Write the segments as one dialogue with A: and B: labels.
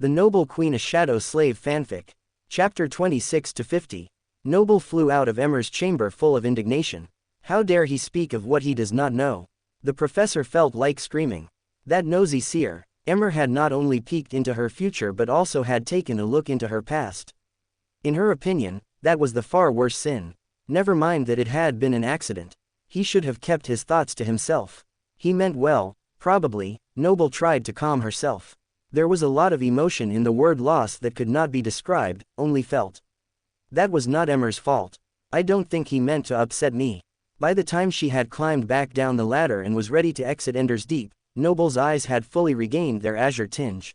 A: The Noble Queen, a Shadow Slave Fanfic. Chapter 26-50. Noble flew out of Emmer's chamber full of indignation. How dare he speak of what he does not know? The professor felt like screaming. That nosy seer. Emmer had not only peeked into her future but also had taken a look into her past. In her opinion, that was the far worse sin. Never mind that it had been an accident. He should have kept his thoughts to himself. He meant well, probably. Noble tried to calm herself. There was a lot of emotion in the word loss that could not be described, only felt. That was not Emmer's fault. I don't think he meant to upset me. By the time she had climbed back down the ladder and was ready to exit Ender's Deep, Noble's eyes had fully regained their azure tinge.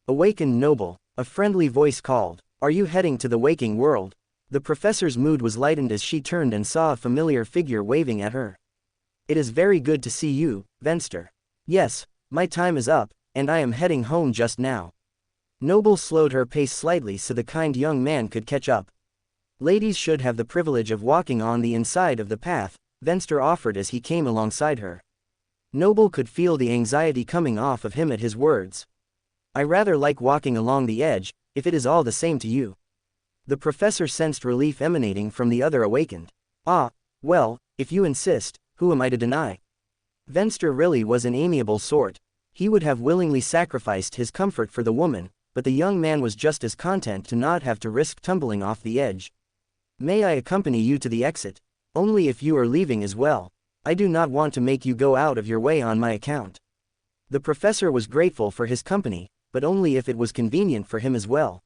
A: Awakened Noble, a friendly voice called. Are you heading to the waking world? The professor's mood was lightened as she turned and saw a familiar figure waving at her. It is very good to see you, Venster. Yes, my time is up, and I am heading home just now. Noble slowed her pace slightly so the kind young man could catch up. Ladies should have the privilege of walking on the inside of the path, Venster offered as he came alongside her. Noble could feel the anxiety coming off of him at his words. I rather like walking along the edge, if it is all the same to you. The professor sensed relief emanating from the other awakened. Ah, well, if you insist, who am I to deny? Venster really was an amiable sort. He would have willingly sacrificed his comfort for the woman, but the young man was just as content to not have to risk tumbling off the edge. May I accompany you to the exit? Only if you are leaving as well. I do not want to make you go out of your way on my account. The professor was grateful for his company, but only if it was convenient for him as well.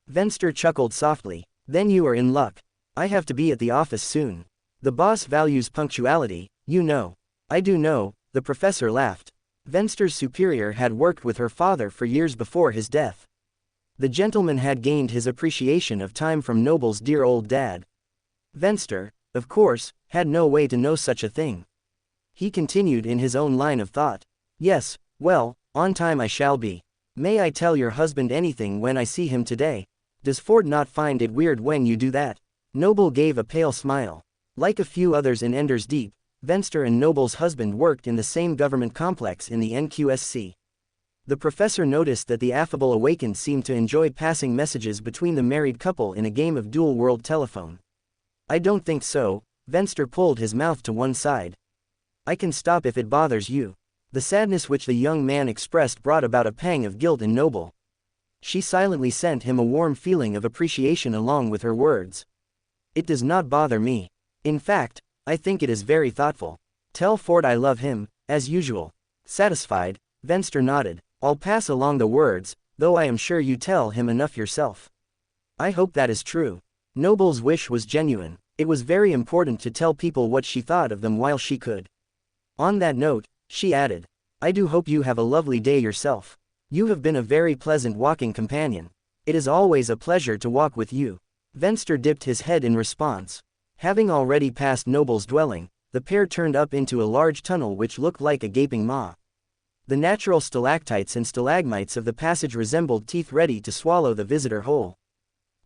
A: Venster chuckled softly. Then you are in luck. I have to be at the office soon. The boss values punctuality, you know. I do know, the professor laughed. Venster's superior had worked with her father for years before his death. The gentleman had gained his appreciation of time from Noble's dear old dad. Venster, of course, had no way to know such a thing. He continued in his own line of thought. Yes, well, on time I shall be. May I tell your husband anything when I see him today? Does Ford not find it weird when you do that? Noble gave a pale smile. Like a few others in Ender's Deep, Venster and Noble's husband worked in the same government complex in the NQSC. The professor noticed that the affable awakened seemed to enjoy passing messages between the married couple in a game of dual world telephone. I don't think so. Venster pulled his mouth to one side. I can stop if it bothers you. The sadness which the young man expressed brought about a pang of guilt in Noble. She silently sent him a warm feeling of appreciation along with her words. It does not bother me. In fact, I think it is very thoughtful. Tell Ford I love him, as usual. Satisfied, Venster nodded. I'll pass along the words, though I am sure you tell him enough yourself. I hope that is true. Noble's wish was genuine. It was very important to tell people what she thought of them while she could. On that note, she added, I do hope you have a lovely day yourself. You have been a very pleasant walking companion. It is always a pleasure to walk with you. Venster dipped his head in response. Having already passed Noble's dwelling, the pair turned up into a large tunnel which looked like a gaping maw. The natural stalactites and stalagmites of the passage resembled teeth ready to swallow the visitor whole.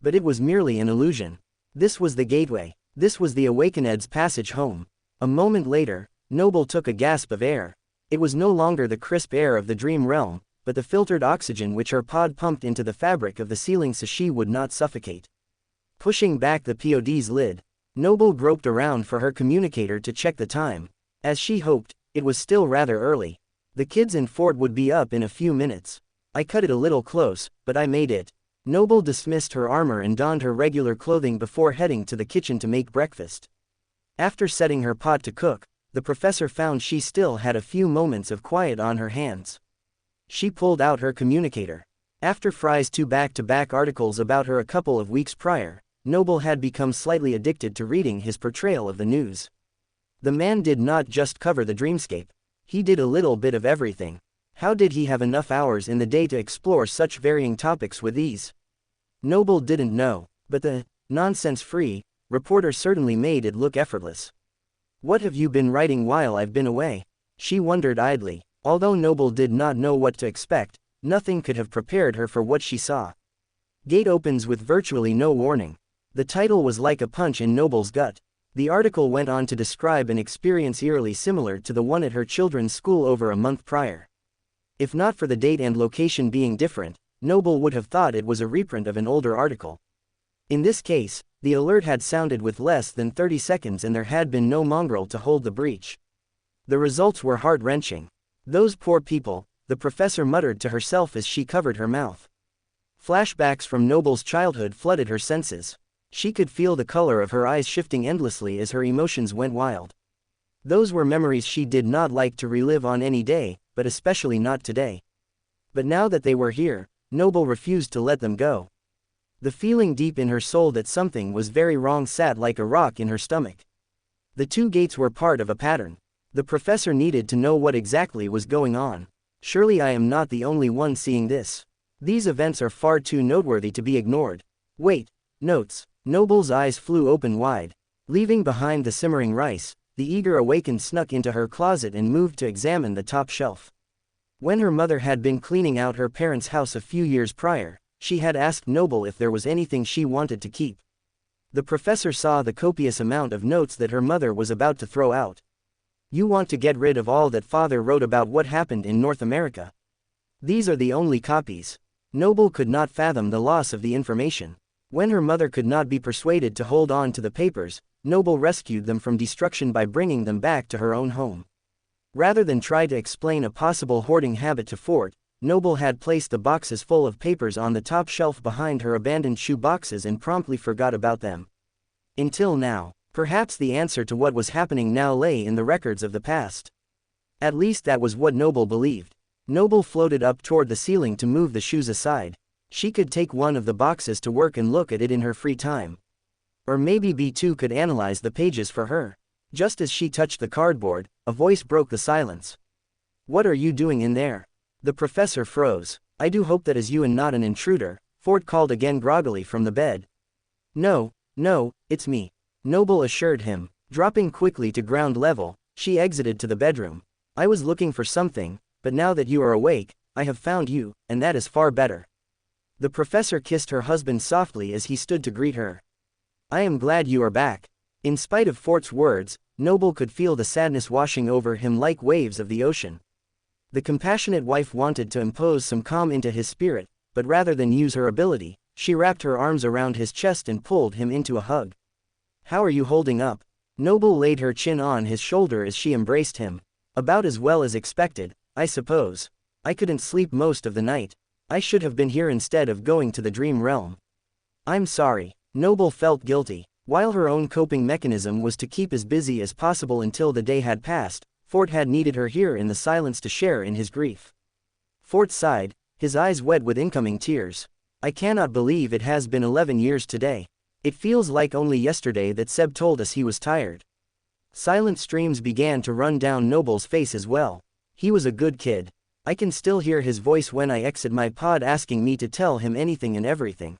A: But it was merely an illusion. This was the gateway. This was the Awakened's passage home. A moment later, Noble took a gasp of air. It was no longer the crisp air of the dream realm, but the filtered oxygen which her pod pumped into the fabric of the ceiling so she would not suffocate. Pushing back the pod's lid, Noble groped around for her communicator to check the time. As she hoped, it was still rather early. The kids in Fort would be up in a few minutes. I cut it a little close, but I made it. Noble dismissed her armor and donned her regular clothing before heading to the kitchen to make breakfast. After setting her pot to cook, the professor found she still had a few moments of quiet on her hands. She pulled out her communicator. After Fry's 2 back-to-back articles about her a couple of weeks prior, Noble had become slightly addicted to reading his portrayal of the news. The man did not just cover the dreamscape. He did a little bit of everything. How did he have enough hours in the day to explore such varying topics with ease? Noble didn't know, but the Nonsensefree reporter certainly made it look effortless. What have you been writing while I've been away? She wondered idly. Although Noble did not know what to expect, nothing could have prepared her for what she saw. Gate opens with virtually no warning. The title was like a punch in Noble's gut. The article went on to describe an experience eerily similar to the one at her children's school over a month prior. If not for the date and location being different, Noble would have thought it was a reprint of an older article. In this case, the alert had sounded with less than 30 seconds and there had been no Mongrel to hold the breach. The results were heart-wrenching. Those poor people, the professor muttered to herself as she covered her mouth. Flashbacks from Noble's childhood flooded her senses. She could feel the color of her eyes shifting endlessly as her emotions went wild. Those were memories she did not like to relive on any day, but especially not today. But now that they were here, Noble refused to let them go. The feeling deep in her soul that something was very wrong sat like a rock in her stomach. The two gates were part of a pattern. The professor needed to know what exactly was going on. Surely I am not the only one seeing this. These events are far too noteworthy to be ignored. Wait. Notes. Noble's eyes flew open wide. Leaving behind the simmering rice, the eager awakened snuck into her closet and moved to examine the top shelf. When her mother had been cleaning out her parents' house a few years prior, she had asked Noble if there was anything she wanted to keep. The professor saw the copious amount of notes that her mother was about to throw out. You want to get rid of all that father wrote about what happened in North America. These are the only copies. Noble could not fathom the loss of the information. When her mother could not be persuaded to hold on to the papers, Noble rescued them from destruction by bringing them back to her own home. Rather than try to explain a possible hoarding habit to Fort, Noble had placed the boxes full of papers on the top shelf behind her abandoned shoe boxes and promptly forgot about them. Until now. Perhaps the answer to what was happening now lay in the records of the past. At least that was what Noble believed. Noble floated up toward the ceiling to move the shoes aside. She could take one of the boxes to work and look at it in her free time. Or maybe B2 could analyze the pages for her. Just as she touched the cardboard, a voice broke the silence. What are you doing in there? The professor froze. I do hope that is you and not an intruder, Fort called again groggily from the bed. No, it's me. Noble assured him. Dropping quickly to ground level, she exited to the bedroom. I was looking for something, but now that you are awake, I have found you, and that is far better. The professor kissed her husband softly as he stood to greet her. I am glad you are back. In spite of Fort's words, Noble could feel the sadness washing over him like waves of the ocean. The compassionate wife wanted to impose some calm into his spirit, but rather than use her ability, she wrapped her arms around his chest and pulled him into a hug. How are you holding up? Noble laid her chin on his shoulder as she embraced him. About as well as expected, I suppose. I couldn't sleep most of the night. I should have been here instead of going to the dream realm. I'm sorry. Noble felt guilty. While her own coping mechanism was to keep as busy as possible until the day had passed, Fort had needed her here in the silence to share in his grief. Fort sighed, his eyes wet with incoming tears. I cannot believe it has been 11 years today. It feels like only yesterday that Seb told us he was tired. Silent streams began to run down Noble's face as well. He was a good kid. I can still hear his voice when I exit my pod asking me to tell him anything and everything.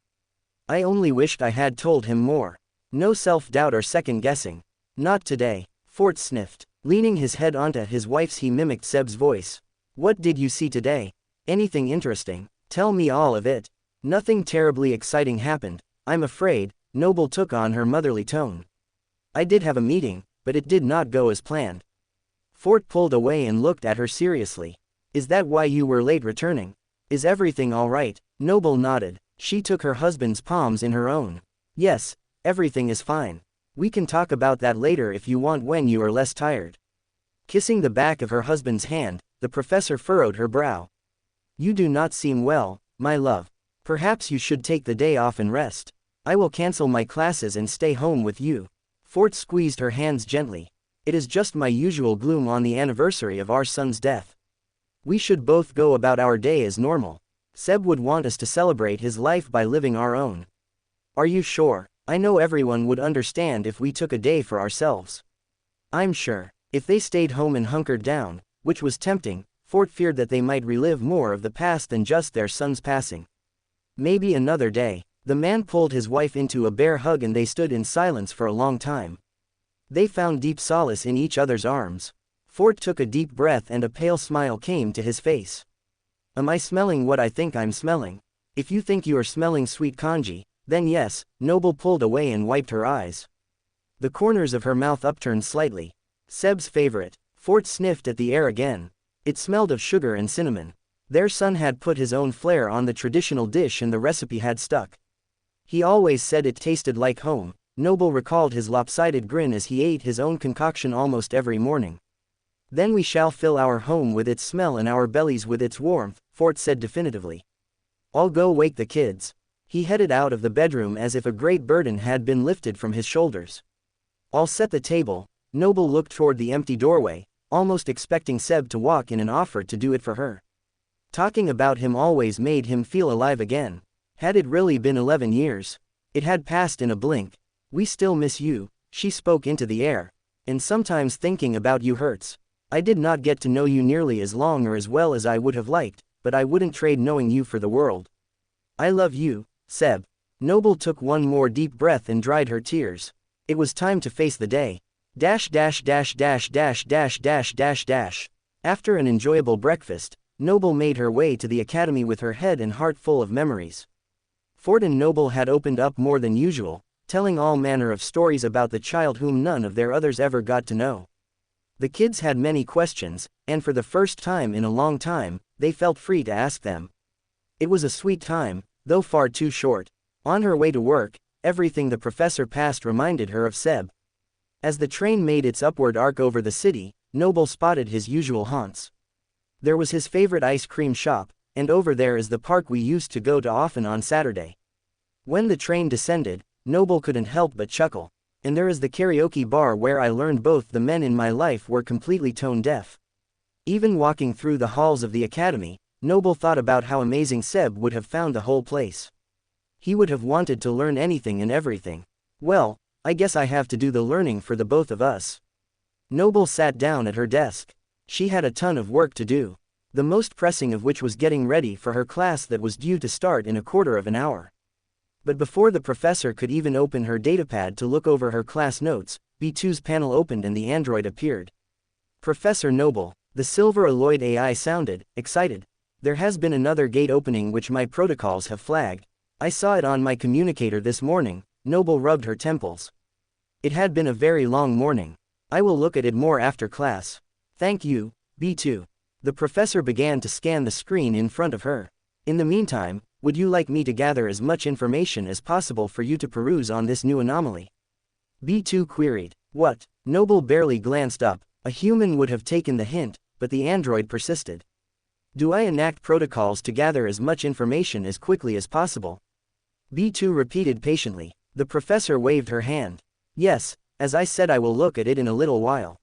A: I only wished I had told him more. No self-doubt or second-guessing. Not today. Fort sniffed. Leaning his head onto his wife's he mimicked Seb's voice. What did you see today? Anything interesting? Tell me all of it. Nothing terribly exciting happened, I'm afraid, Noble took on her motherly tone. I did have a meeting, but it did not go as planned. Fort pulled away and looked at her seriously. Is that why you were late returning? Is everything all right? Noble nodded. She took her husband's palms in her own. Yes, everything is fine. We can talk about that later if you want when you are less tired. Kissing the back of her husband's hand, the professor furrowed her brow. You do not seem well, my love. Perhaps you should take the day off and rest. I will cancel my classes and stay home with you. Fort squeezed her hands gently. It is just my usual gloom on the anniversary of our son's death. We should both go about our day as normal. Seb would want us to celebrate his life by living our own. Are you sure? I know everyone would understand if we took a day for ourselves. I'm sure. If they stayed home and hunkered down, which was tempting, Fort feared that they might relive more of the past than just their son's passing. Maybe another day. The man pulled his wife into a bear hug and they stood in silence for a long time. They found deep solace in each other's arms. Fort took a deep breath and a pale smile came to his face. Am I smelling what I think I'm smelling? If you think you are smelling sweet congee, then yes, Noble pulled away and wiped her eyes. The corners of her mouth upturned slightly. Seb's favorite. Fort sniffed at the air again. It smelled of sugar and cinnamon. Their son had put his own flair on the traditional dish and the recipe had stuck. He always said it tasted like home. Noble recalled his lopsided grin as he ate his own concoction almost every morning. Then we shall fill our home with its smell and our bellies with its warmth, Fort said definitively. I'll go wake the kids. He headed out of the bedroom as if a great burden had been lifted from his shoulders. I'll set the table. Noble looked toward the empty doorway, almost expecting Seb to walk in and offer to do it for her. Talking about him always made him feel alive again. Had it really been 11 years? It had passed in a blink. We still miss you, she spoke into the air. And sometimes thinking about you hurts. I did not get to know you nearly as long or as well as I would have liked, but I wouldn't trade knowing you for the world. I love you, Seb. Noble took one more deep breath and dried her tears. It was time to face the day. After an enjoyable breakfast, Noble made her way to the academy with her head and heart full of memories. Fort and Noble had opened up more than usual, telling all manner of stories about the child whom none of their others ever got to know. The kids had many questions, and for the first time in a long time, they felt free to ask them. It was a sweet time, though far too short. On her way to work, everything the professor passed reminded her of Seb. As the train made its upward arc over the city, Noble spotted his usual haunts. There was his favorite ice cream shop, and over there is the park we used to go to often on Saturday. When the train descended, Noble couldn't help but chuckle. And there is the karaoke bar where I learned both the men in my life were completely tone deaf. Even walking through the halls of the academy, Noble thought about how amazing Seb would have found the whole place. He would have wanted to learn anything and everything. Well, I guess I have to do the learning for the both of us. Noble sat down at her desk. She had a ton of work to do. The most pressing of which was getting ready for her class that was due to start in a quarter of an hour. But before the professor could even open her datapad to look over her class notes, B2's panel opened and the android appeared. Professor Noble, the silver alloyed AI sounded, excited. There has been another gate opening which my protocols have flagged. I saw it on my communicator this morning. Noble rubbed her temples. It had been a very long morning. I will look at it more after class. Thank you, B2. The professor began to scan the screen in front of her. In the meantime, would you like me to gather as much information as possible for you to peruse on this new anomaly? B2 queried. What? Noble barely glanced up. A human would have taken the hint, but the android persisted. Do I enact protocols to gather as much information as quickly as possible? B2 repeated patiently. The professor waved her hand. Yes, as I said I will look at it in a little while.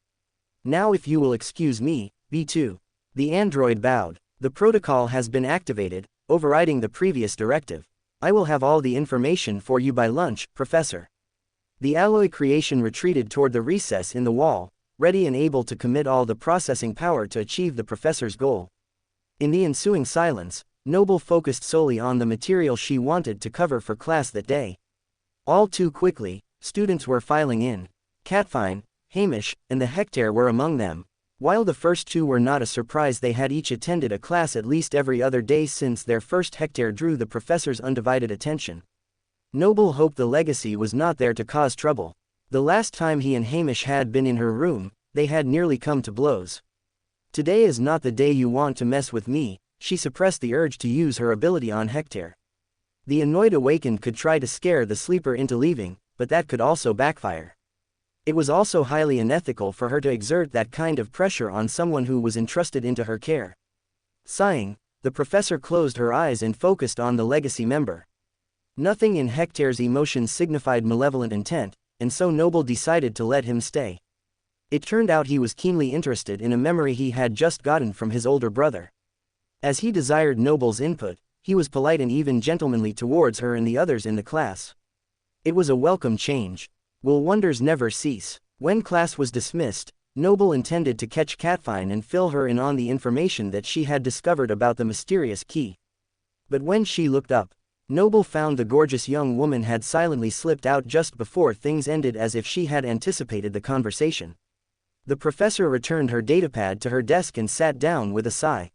A: Now if you will excuse me, B2. The android bowed. The protocol has been activated, overriding the previous directive. I will have all the information for you by lunch, Professor. The alloy creation retreated toward the recess in the wall, ready and able to commit all the processing power to achieve the professor's goal. In the ensuing silence, Noble focused solely on the material she wanted to cover for class that day. All too quickly, students were filing in. Catfine, Hamish, and the Hectare were among them. While the first two were not a surprise, they had each attended a class at least every other day since their first Hectare drew the professor's undivided attention. Noble hoped the legacy was not there to cause trouble. The last time he and Hamish had been in her room, they had nearly come to blows. Today is not the day you want to mess with me, she suppressed the urge to use her ability on Hectare. The annoyed awakened could try to scare the sleeper into leaving, but that could also backfire. It was also highly unethical for her to exert that kind of pressure on someone who was entrusted into her care. Sighing, the professor closed her eyes and focused on the legacy member. Nothing in Hectare's emotions signified malevolent intent, and so Noble decided to let him stay. It turned out he was keenly interested in a memory he had just gotten from his older brother. As he desired Noble's input, he was polite and even gentlemanly towards her and the others in the class. It was a welcome change. Will wonders never cease? When class was dismissed, Noble intended to catch Catfine and fill her in on the information that she had discovered about the mysterious key. But when she looked up, Noble found the gorgeous young woman had silently slipped out just before things ended, as if she had anticipated the conversation. The professor returned her datapad to her desk and sat down with a sigh.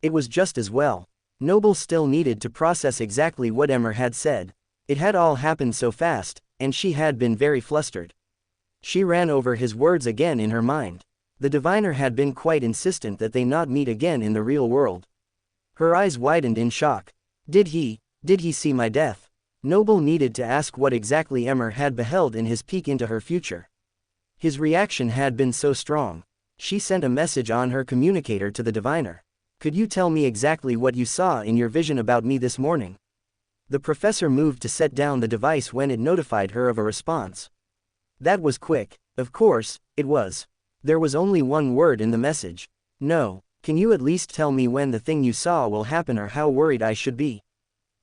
A: It was just as well. Noble still needed to process exactly what Emmer had said. It had all happened so fast, and she had been very flustered. She ran over his words again in her mind. The diviner had been quite insistent that they not meet again in the real world. Her eyes widened in shock. Did he see my death? Noble needed to ask what exactly Emmer had beheld in his peek into her future. His reaction had been so strong. She sent a message on her communicator to the diviner. Could you tell me exactly what you saw in your vision about me this morning? The professor moved to set down the device when it notified her of a response. That was quick. Of course, it was. There was only one word in the message. No. Can you at least tell me when the thing you saw will happen or how worried I should be?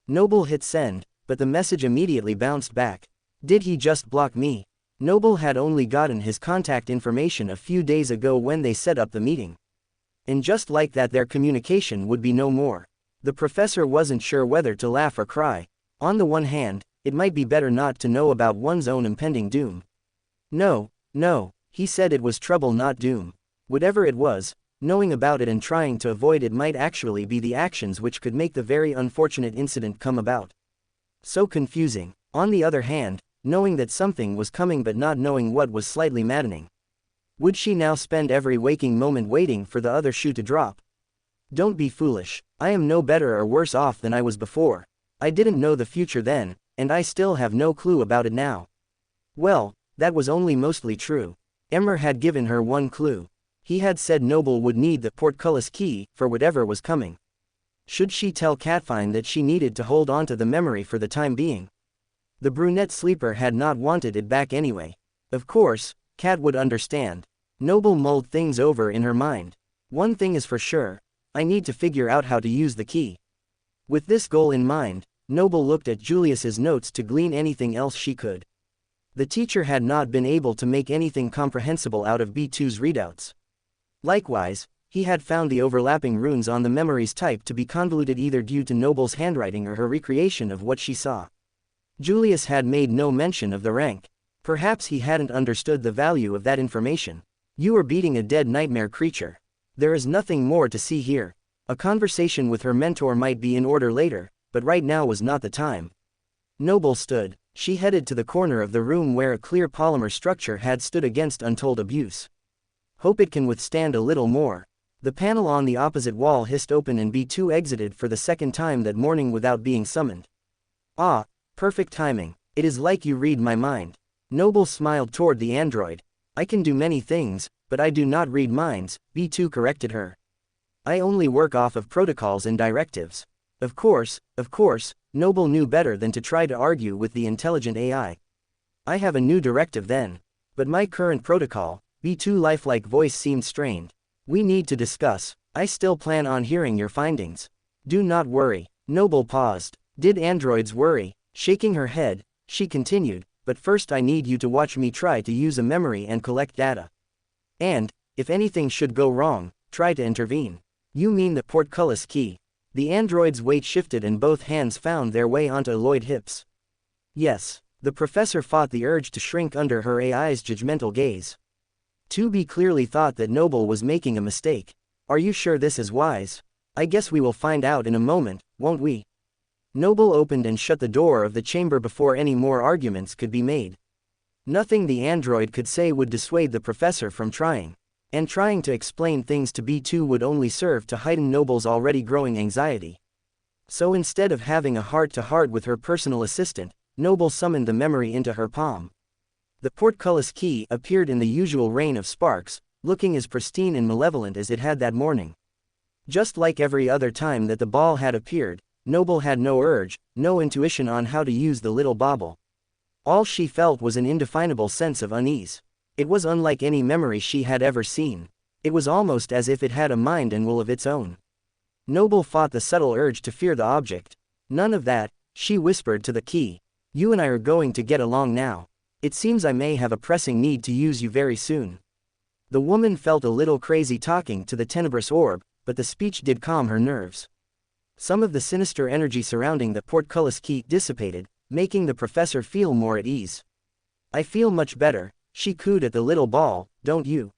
A: Noble hit send, but the message immediately bounced back. Did he just block me? Noble had only gotten his contact information a few days ago when they set up the meeting. And just like that their communication would be no more. The professor wasn't sure whether to laugh or cry. On the one hand, it might be better not to know about one's own impending doom. No, he said it was trouble not doom. Whatever it was, knowing about it and trying to avoid it might actually be the actions which could make the very unfortunate incident come about. So confusing. On the other hand, knowing that something was coming but not knowing what was slightly maddening. Would she now spend every waking moment waiting for the other shoe to drop? Don't be foolish. I am no better or worse off than I was before. I didn't know the future then, and I still have no clue about it now. Well, that was only mostly true. Emmer had given her one clue. He had said Noble would need the portcullis key for whatever was coming. Should she tell Catfine that she needed to hold on to the memory for the time being? The brunette sleeper had not wanted it back anyway. Of course, Cat would understand. Noble mulled things over in her mind. One thing is for sure. I need to figure out how to use the key. With this goal in mind, Noble looked at Julius's notes to glean anything else she could. The teacher had not been able to make anything comprehensible out of B2's readouts. Likewise, he had found the overlapping runes on the memories type to be convoluted either due to Noble's handwriting or her recreation of what she saw. Julius had made no mention of the rank. Perhaps he hadn't understood the value of that information. You are beating a dead nightmare creature. There is nothing more to see here. A conversation with her mentor might be in order later, but right now was not the time. Noble stood. She headed to the corner of the room where a clear polymer structure had stood against untold abuse. Hope it can withstand a little more. The panel on the opposite wall hissed open and B2 exited for the second time that morning without being summoned. Ah, perfect timing. It is like you read my mind. Noble smiled toward the android. I can do many things, but I do not read minds, B2 corrected her. I only work off of protocols and directives. Of course, Noble knew better than to try to argue with the intelligent AI. I have a new directive then. But my current protocol, B2 lifelike voice seemed strained. We need to discuss. I still plan on hearing your findings. Do not worry. Noble paused. Did androids worry? Shaking her head, she continued, but first I need you to watch me try to use a memory and collect data. And, if anything should go wrong, try to intervene. You mean the portcullis key. The android's weight shifted and both hands found their way onto Lloyd's hips. Yes, the professor fought the urge to shrink under her AI's judgmental gaze. 2B clearly thought that Noble was making a mistake. Are you sure this is wise? I guess we will find out in a moment, won't we? Noble opened and shut the door of the chamber before any more arguments could be made. Nothing the android could say would dissuade the professor from trying. And trying to explain things to B2 would only serve to heighten Noble's already growing anxiety. So instead of having a heart-to-heart with her personal assistant, Noble summoned the memory into her palm. The portcullis key appeared in the usual rain of sparks, looking as pristine and malevolent as it had that morning. Just like every other time that the ball had appeared, Noble had no urge, no intuition on how to use the little bauble. All she felt was an indefinable sense of unease. It was unlike any memory she had ever seen. It was almost as if it had a mind and will of its own. Noble fought the subtle urge to fear the object. None of that, she whispered to the key. You and I are going to get along now. It seems I may have a pressing need to use you very soon. The woman felt a little crazy talking to the tenebrous orb, but the speech did calm her nerves. Some of the sinister energy surrounding the portcullis key dissipated, making the professor feel more at ease. I feel much better, she cooed at the little ball, don't you?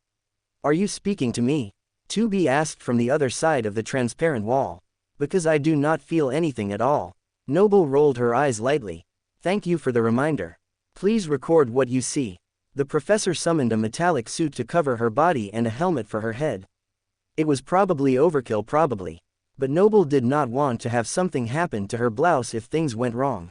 A: Are you speaking to me? 2B asked from the other side of the transparent wall. Because I do not feel anything at all. Noble rolled her eyes lightly. Thank you for the reminder. Please record what you see. The professor summoned a metallic suit to cover her body and a helmet for her head. It was probably overkill But Noble did not want to have something happen to her blouse if things went wrong.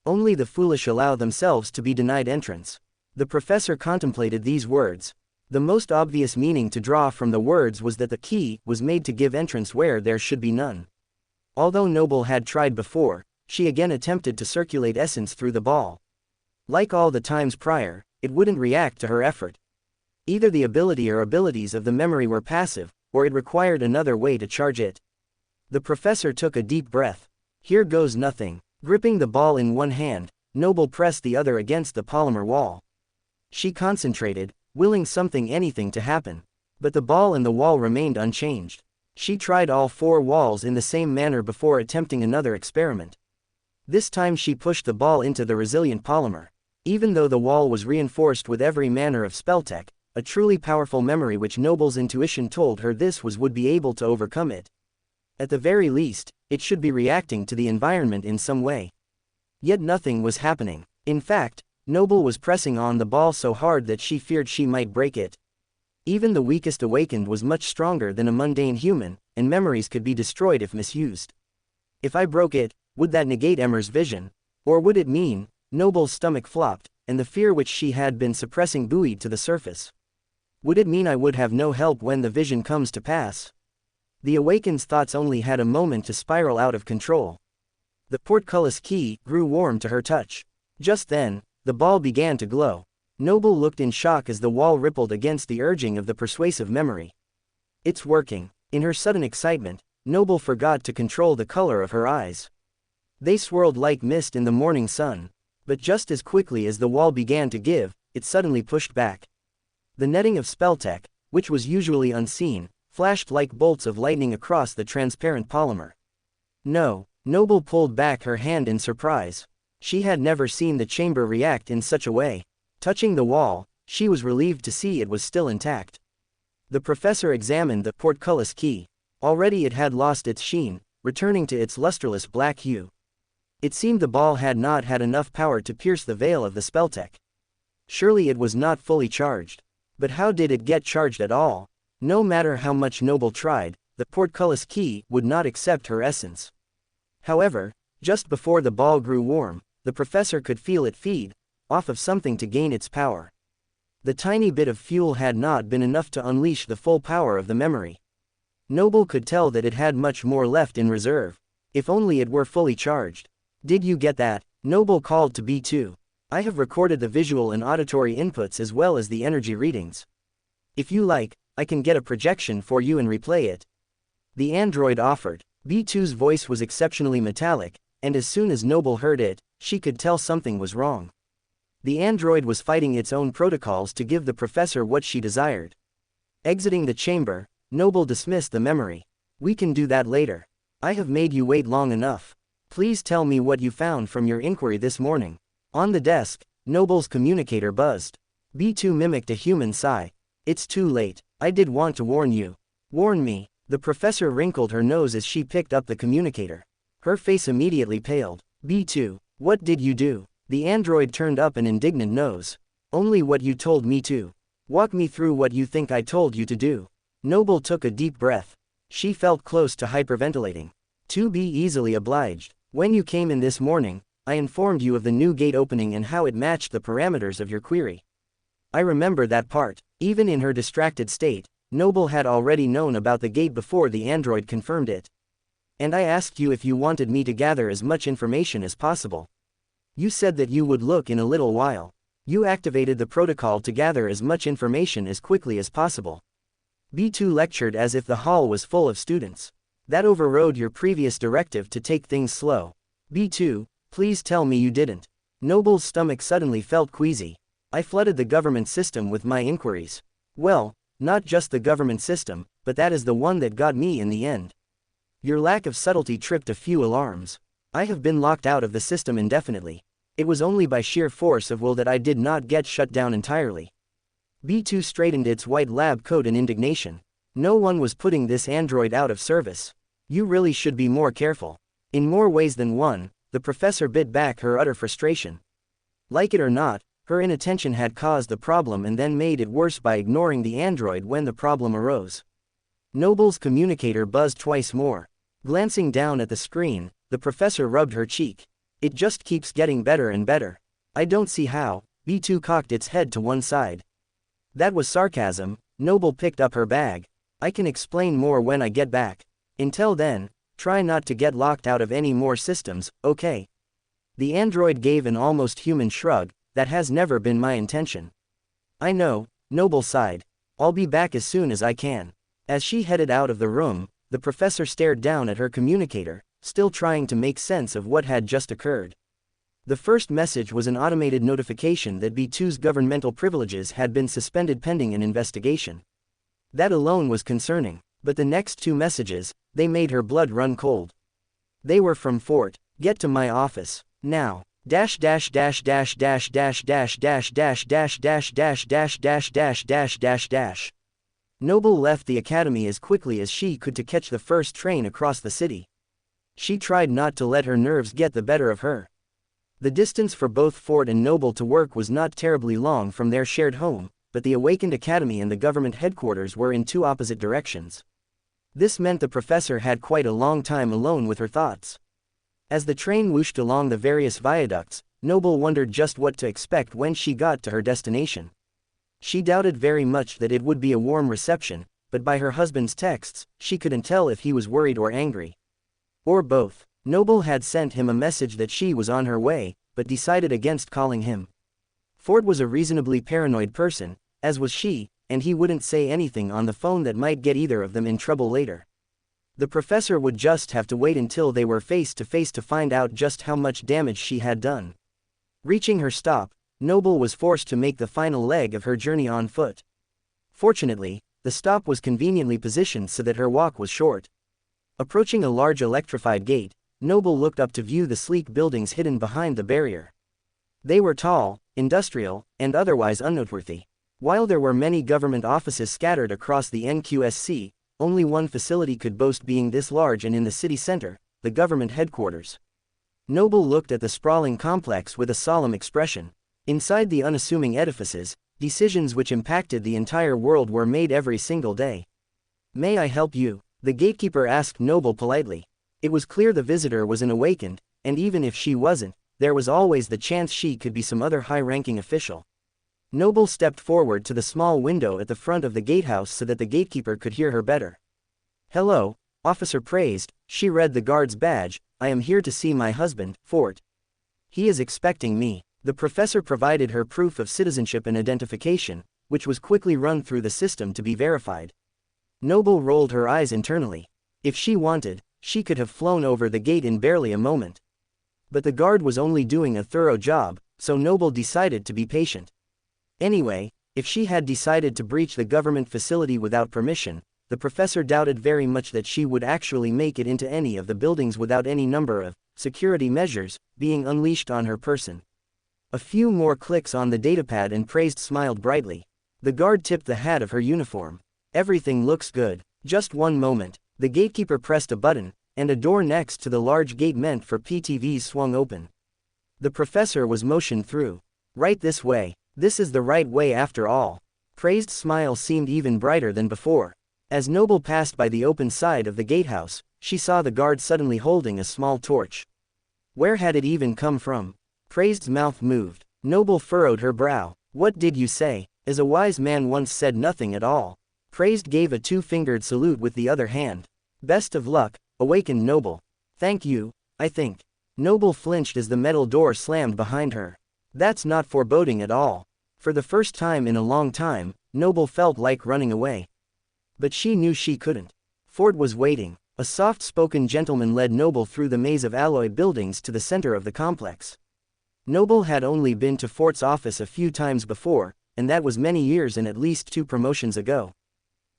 A: Only the foolish allow themselves to be denied entrance. The professor contemplated these words. The most obvious meaning to draw from the words was that the key was made to give entrance where there should be none. Although Noble had tried before, she again attempted to circulate essence through the ball. Like all the times prior, it wouldn't react to her effort. Either the ability or abilities of the memory were passive, or it required another way to charge it. The professor took a deep breath. Here goes nothing. Gripping the ball in one hand, Noble pressed the other against the polymer wall. She concentrated, willing anything to happen. But the ball and the wall remained unchanged. She tried all 4 walls in the same manner before attempting another experiment. This time she pushed the ball into the resilient polymer. Even though the wall was reinforced with every manner of spelltech, a truly powerful memory which Noble's intuition told her this would be able to overcome it. At the very least, it should be reacting to the environment in some way. Yet nothing was happening. In fact, Noble was pressing on the ball so hard that she feared she might break it. Even the weakest awakened was much stronger than a mundane human, and memories could be destroyed if misused. If I broke it, would that negate Emmer's vision? Or would it mean, Noble's stomach flopped, and the fear which she had been suppressing buoyed to the surface? Would it mean I would have no help when the vision comes to pass? The awakened's thoughts only had a moment to spiral out of control. The portcullis key grew warm to her touch. Just then, the ball began to glow. Noble looked in shock as the wall rippled against the urging of the persuasive memory. It's working. In her sudden excitement, Noble forgot to control the color of her eyes. They swirled like mist in the morning sun. But just as quickly as the wall began to give, it suddenly pushed back. The netting of spelltech, which was usually unseen, flashed like bolts of lightning across the transparent polymer. No, Noble pulled back her hand in surprise. She had never seen the chamber react in such a way. Touching the wall, she was relieved to see it was still intact. The professor examined the portcullis key. Already it had lost its sheen, returning to its lustreless black hue. It seemed the ball had not had enough power to pierce the veil of the spelltech. Surely it was not fully charged. But how did it get charged at all? No matter how much Noble tried, the portcullis key would not accept her essence. However, just before the ball grew warm, the professor could feel it feed off of something to gain its power. The tiny bit of fuel had not been enough to unleash the full power of the memory. Noble could tell that it had much more left in reserve. If only it were fully charged. Did you get that? Noble called to B2. I have recorded the visual and auditory inputs as well as the energy readings. If you like, I can get a projection for you and replay it. The android offered. B2's voice was exceptionally metallic, and as soon as Noble heard it, she could tell something was wrong. The android was fighting its own protocols to give the professor what she desired. Exiting the chamber, Noble dismissed the memory. We can do that later. I have made you wait long enough. Please tell me what you found from your inquiry this morning. On the desk, Noble's communicator buzzed. B2 mimicked a human sigh. It's too late. I did want to warn you. Warn me. The professor wrinkled her nose as she picked up the communicator. Her face immediately paled. B2, what did you do? The android turned up an indignant nose. Only what you told me to. Walk me through what you think I told you to do. Noble took a deep breath. She felt close to hyperventilating. To be easily obliged. When you came in this morning, I informed you of the new gate opening and how it matched the parameters of your query. I remember that part. Even in her distracted state, Noble had already known about the gate before the android confirmed it. And I asked you if you wanted me to gather as much information as possible. You said that you would look in a little while. You activated the protocol to gather as much information as quickly as possible. B2 lectured as if the hall was full of students. That overrode your previous directive to take things slow. B2, please tell me you didn't. Noble's stomach suddenly felt queasy. I flooded the government system with my inquiries. Well, not just the government system, but that is the one that got me in the end. Your lack of subtlety tripped a few alarms. I have been locked out of the system indefinitely. It was only by sheer force of will that I did not get shut down entirely. B2 straightened its white lab coat in indignation. No one was putting this android out of service. You really should be more careful. In more ways than one, the professor bit back her utter frustration. Like it or not, her inattention had caused the problem and then made it worse by ignoring the android when the problem arose. Noble's communicator buzzed twice more. Glancing down at the screen, the professor rubbed her cheek. It just keeps getting better and better. I don't see how. B2 cocked its head to one side. That was sarcasm. Noble picked up her bag. I can explain more when I get back. Until then, try not to get locked out of any more systems, okay? The android gave an almost human shrug. That has never been my intention. I know, Noble sighed. I'll be back as soon as I can. As she headed out of the room, the professor stared down at her communicator, still trying to make sense of what had just occurred. The first message was an automated notification that B2's governmental privileges had been suspended pending an investigation. That alone was concerning, but the next two messages, they made her blood run cold. They were from Fort. Get to my office, now. Dash dash dash dash dash dash dash dash dash dash dash dash dash dash dash dash dash dash. Noble left the academy as quickly as she could to catch the first train across the city. She tried not to let her nerves get the better of her. The distance for both Fort and Noble to work was not terribly long from their shared home, but the awakened academy and the government headquarters were in two opposite directions. This meant the professor had quite a long time alone with her thoughts. As the train whooshed along the various viaducts, Noble wondered just what to expect when she got to her destination. She doubted very much that it would be a warm reception, but by her husband's texts, she couldn't tell if he was worried or angry. Or both. Noble had sent him a message that she was on her way, but decided against calling him. Ford was a reasonably paranoid person, as was she, and he wouldn't say anything on the phone that might get either of them in trouble later. The professor would just have to wait until they were face to face to find out just how much damage she had done. Reaching her stop, Noble was forced to make the final leg of her journey on foot. Fortunately, the stop was conveniently positioned so that her walk was short. Approaching a large electrified gate, Noble looked up to view the sleek buildings hidden behind the barrier. They were tall, industrial, and otherwise unnoteworthy. While there were many government offices scattered across the NQSC, only one facility could boast being this large and in the city center, the government headquarters. Noble looked at the sprawling complex with a solemn expression. Inside the unassuming edifices, decisions which impacted the entire world were made every single day. "May I help you?" the gatekeeper asked Noble politely. It was clear the visitor was an awakened, and even if she wasn't, there was always the chance she could be some other high-ranking official. Noble stepped forward to the small window at the front of the gatehouse so that the gatekeeper could hear her better. "Hello, Officer Praised," she read the guard's badge. "I am here to see my husband, Fort. He is expecting me." The professor provided her proof of citizenship and identification, which was quickly run through the system to be verified. Noble rolled her eyes internally. If she wanted, she could have flown over the gate in barely a moment. But the guard was only doing a thorough job, so Noble decided to be patient. Anyway, if she had decided to breach the government facility without permission, the professor doubted very much that she would actually make it into any of the buildings without any number of security measures being unleashed on her person. A few more clicks on the datapad and Praised smiled brightly. The guard tipped the hat of her uniform. "Everything looks good. Just one moment." The gatekeeper pressed a button, and a door next to the large gate meant for PTVs swung open. The professor was motioned through. "Right this way. This is the right way after all." Praised smile seemed even brighter than before. As Noble passed by the open side of the gatehouse, she saw the guard suddenly holding a small torch. Where had it even come from? Praised's mouth moved. Noble furrowed her brow. "What did you say?" As a wise man once said, nothing at all. Praised gave a two-fingered salute with the other hand. "Best of luck, awakened Noble." "Thank you, I think." Noble flinched as the metal door slammed behind her. That's not foreboding at all. For the first time in a long time, Noble felt like running away. But she knew she couldn't. Ford was waiting. A soft-spoken gentleman led Noble through the maze of alloy buildings to the center of the complex. Noble had only been to Fort's office a few times before, and that was many years and at least 2 promotions ago.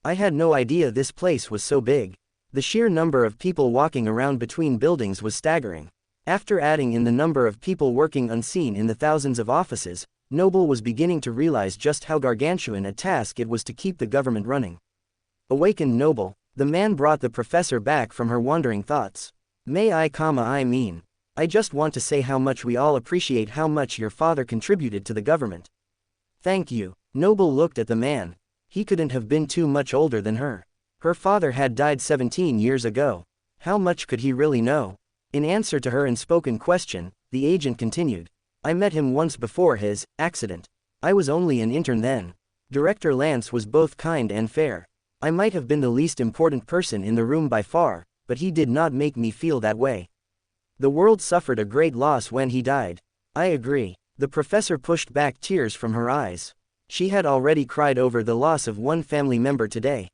A: "I had no idea this place was so big." The sheer number of people walking around between buildings was staggering. After adding in the number of people working unseen in the thousands of offices, Noble was beginning to realize just how gargantuan a task it was to keep the government running. Awakened Noble, the man brought the professor back from her wandering thoughts. I mean. I just want to say how much we all appreciate how much your father contributed to the government." "Thank you." Noble looked at the man. He couldn't have been too much older than her. Her father had died 17 years ago. How much could he really know? In answer to her unspoken question, the agent continued. I met him once before his accident. I was only an intern then. Director Lance was both kind and fair. I might have been the least important person in the room by far, but he did not make me feel that way. The world suffered a great loss when he died. I agree. The professor pushed back tears from her eyes. She had already cried over the loss of one family member today.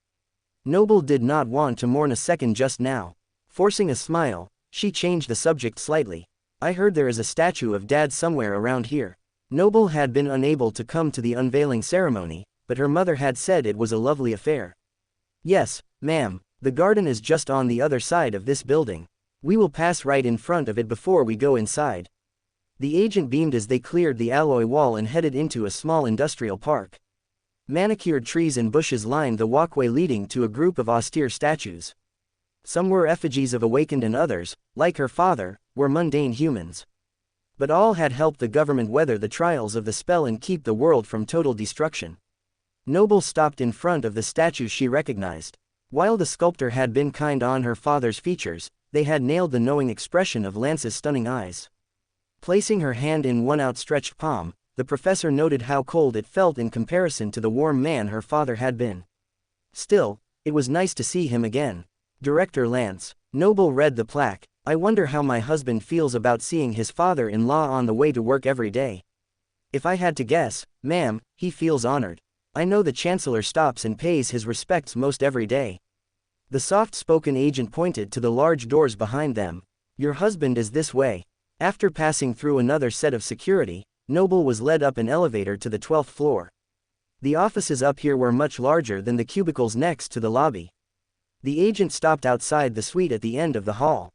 A: Noble did not want to mourn a second just now. Forcing a smile, she changed the subject slightly. I heard there is a statue of Dad somewhere around here. Noble had been unable to come to the unveiling ceremony, but her mother had said it was a lovely affair. Yes, ma'am, the garden is just on the other side of this building. We will pass right in front of it before we go inside. The agent beamed as they cleared the alloy wall and headed into a small industrial park. Manicured trees and bushes lined the walkway leading to a group of austere statues. Some were effigies of awakened and others, like her father, were mundane humans. But all had helped the government weather the trials of the spell and keep the world from total destruction. Noble stopped in front of the statues she recognized. While the sculptor had been kind on her father's features, they had nailed the knowing expression of Lance's stunning eyes. Placing her hand in one outstretched palm, the professor noted how cold it felt in comparison to the warm man her father had been. Still, it was nice to see him again. Director Lance. Noble read the plaque. I wonder how my husband feels about seeing his father-in-law on the way to work every day. If I had to guess, ma'am, he feels honored. I know the Chancellor stops and pays his respects most every day. The soft-spoken agent pointed to the large doors behind them. Your husband is this way. After passing through another set of security, Noble was led up an elevator to the 12th floor. The offices up here were much larger than the cubicles next to the lobby. The agent stopped outside the suite at the end of the hall.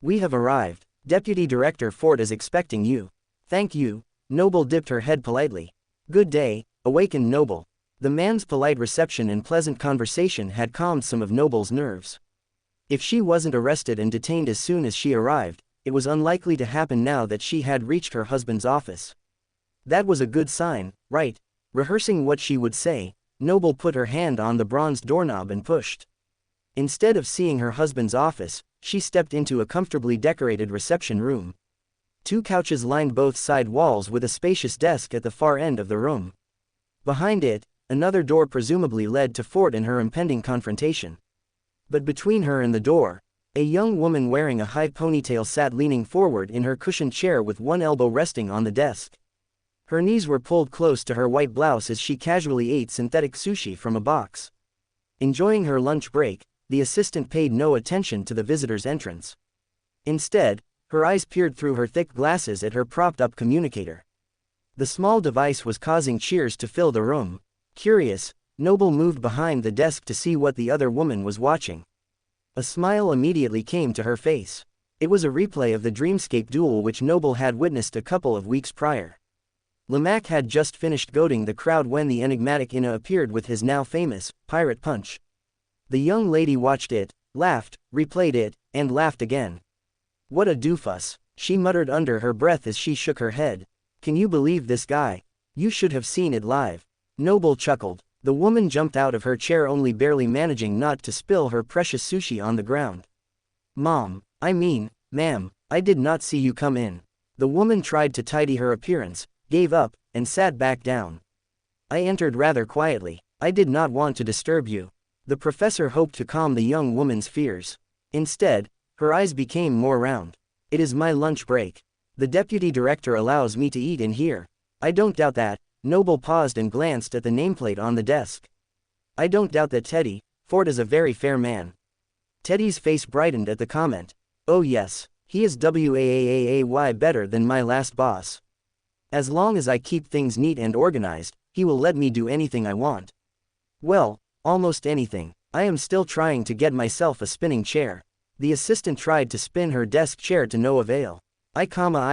A: We have arrived. Deputy Director Ford is expecting you. Thank you. Noble dipped her head politely. Good day, awakened Noble. The man's polite reception and pleasant conversation had calmed some of Noble's nerves. If she wasn't arrested and detained as soon as she arrived, it was unlikely to happen now that she had reached her husband's office. That was a good sign, right? Rehearsing what she would say, Noble put her hand on the bronze doorknob and pushed. Instead of seeing her husband's office, she stepped into a comfortably decorated reception room. 2 couches lined both side walls with a spacious desk at the far end of the room. Behind it, another door presumably led to Ford and her impending confrontation. But between her and the door, a young woman wearing a high ponytail sat leaning forward in her cushioned chair with one elbow resting on the desk. Her knees were pulled close to her white blouse as she casually ate synthetic sushi from a box. Enjoying her lunch break, the assistant paid no attention to the visitor's entrance. Instead, her eyes peered through her thick glasses at her propped-up communicator. The small device was causing cheers to fill the room. Curious, Noble moved behind the desk to see what the other woman was watching. A smile immediately came to her face. It was a replay of the Dreamscape duel which Noble had witnessed a couple of weeks prior. Lemac had just finished goading the crowd when the enigmatic Ina appeared with his now famous pirate punch. The young lady watched it, laughed, replayed it, and laughed again. What a doofus, she muttered under her breath as she shook her head. Can you believe this guy? You should have seen it live. Noble chuckled. The woman jumped out of her chair, only barely managing not to spill her precious sushi on the ground. Ma'am, I did not see you come in. The woman tried to tidy her appearance, gave up, and sat back down. I entered rather quietly. I did not want to disturb you. The professor hoped to calm the young woman's fears. Instead, her eyes became more round. It is my lunch break. The deputy director allows me to eat in here. I don't doubt that. Noble paused and glanced at the nameplate on the desk. I don't doubt that Teddy, Ford is a very fair man. Teddy's face brightened at the comment. Oh yes, he is way better than my last boss. As long as I keep things neat and organized, he will let me do anything I want. Well, almost anything. I am still trying to get myself a spinning chair. The assistant tried to spin her desk chair to no avail. I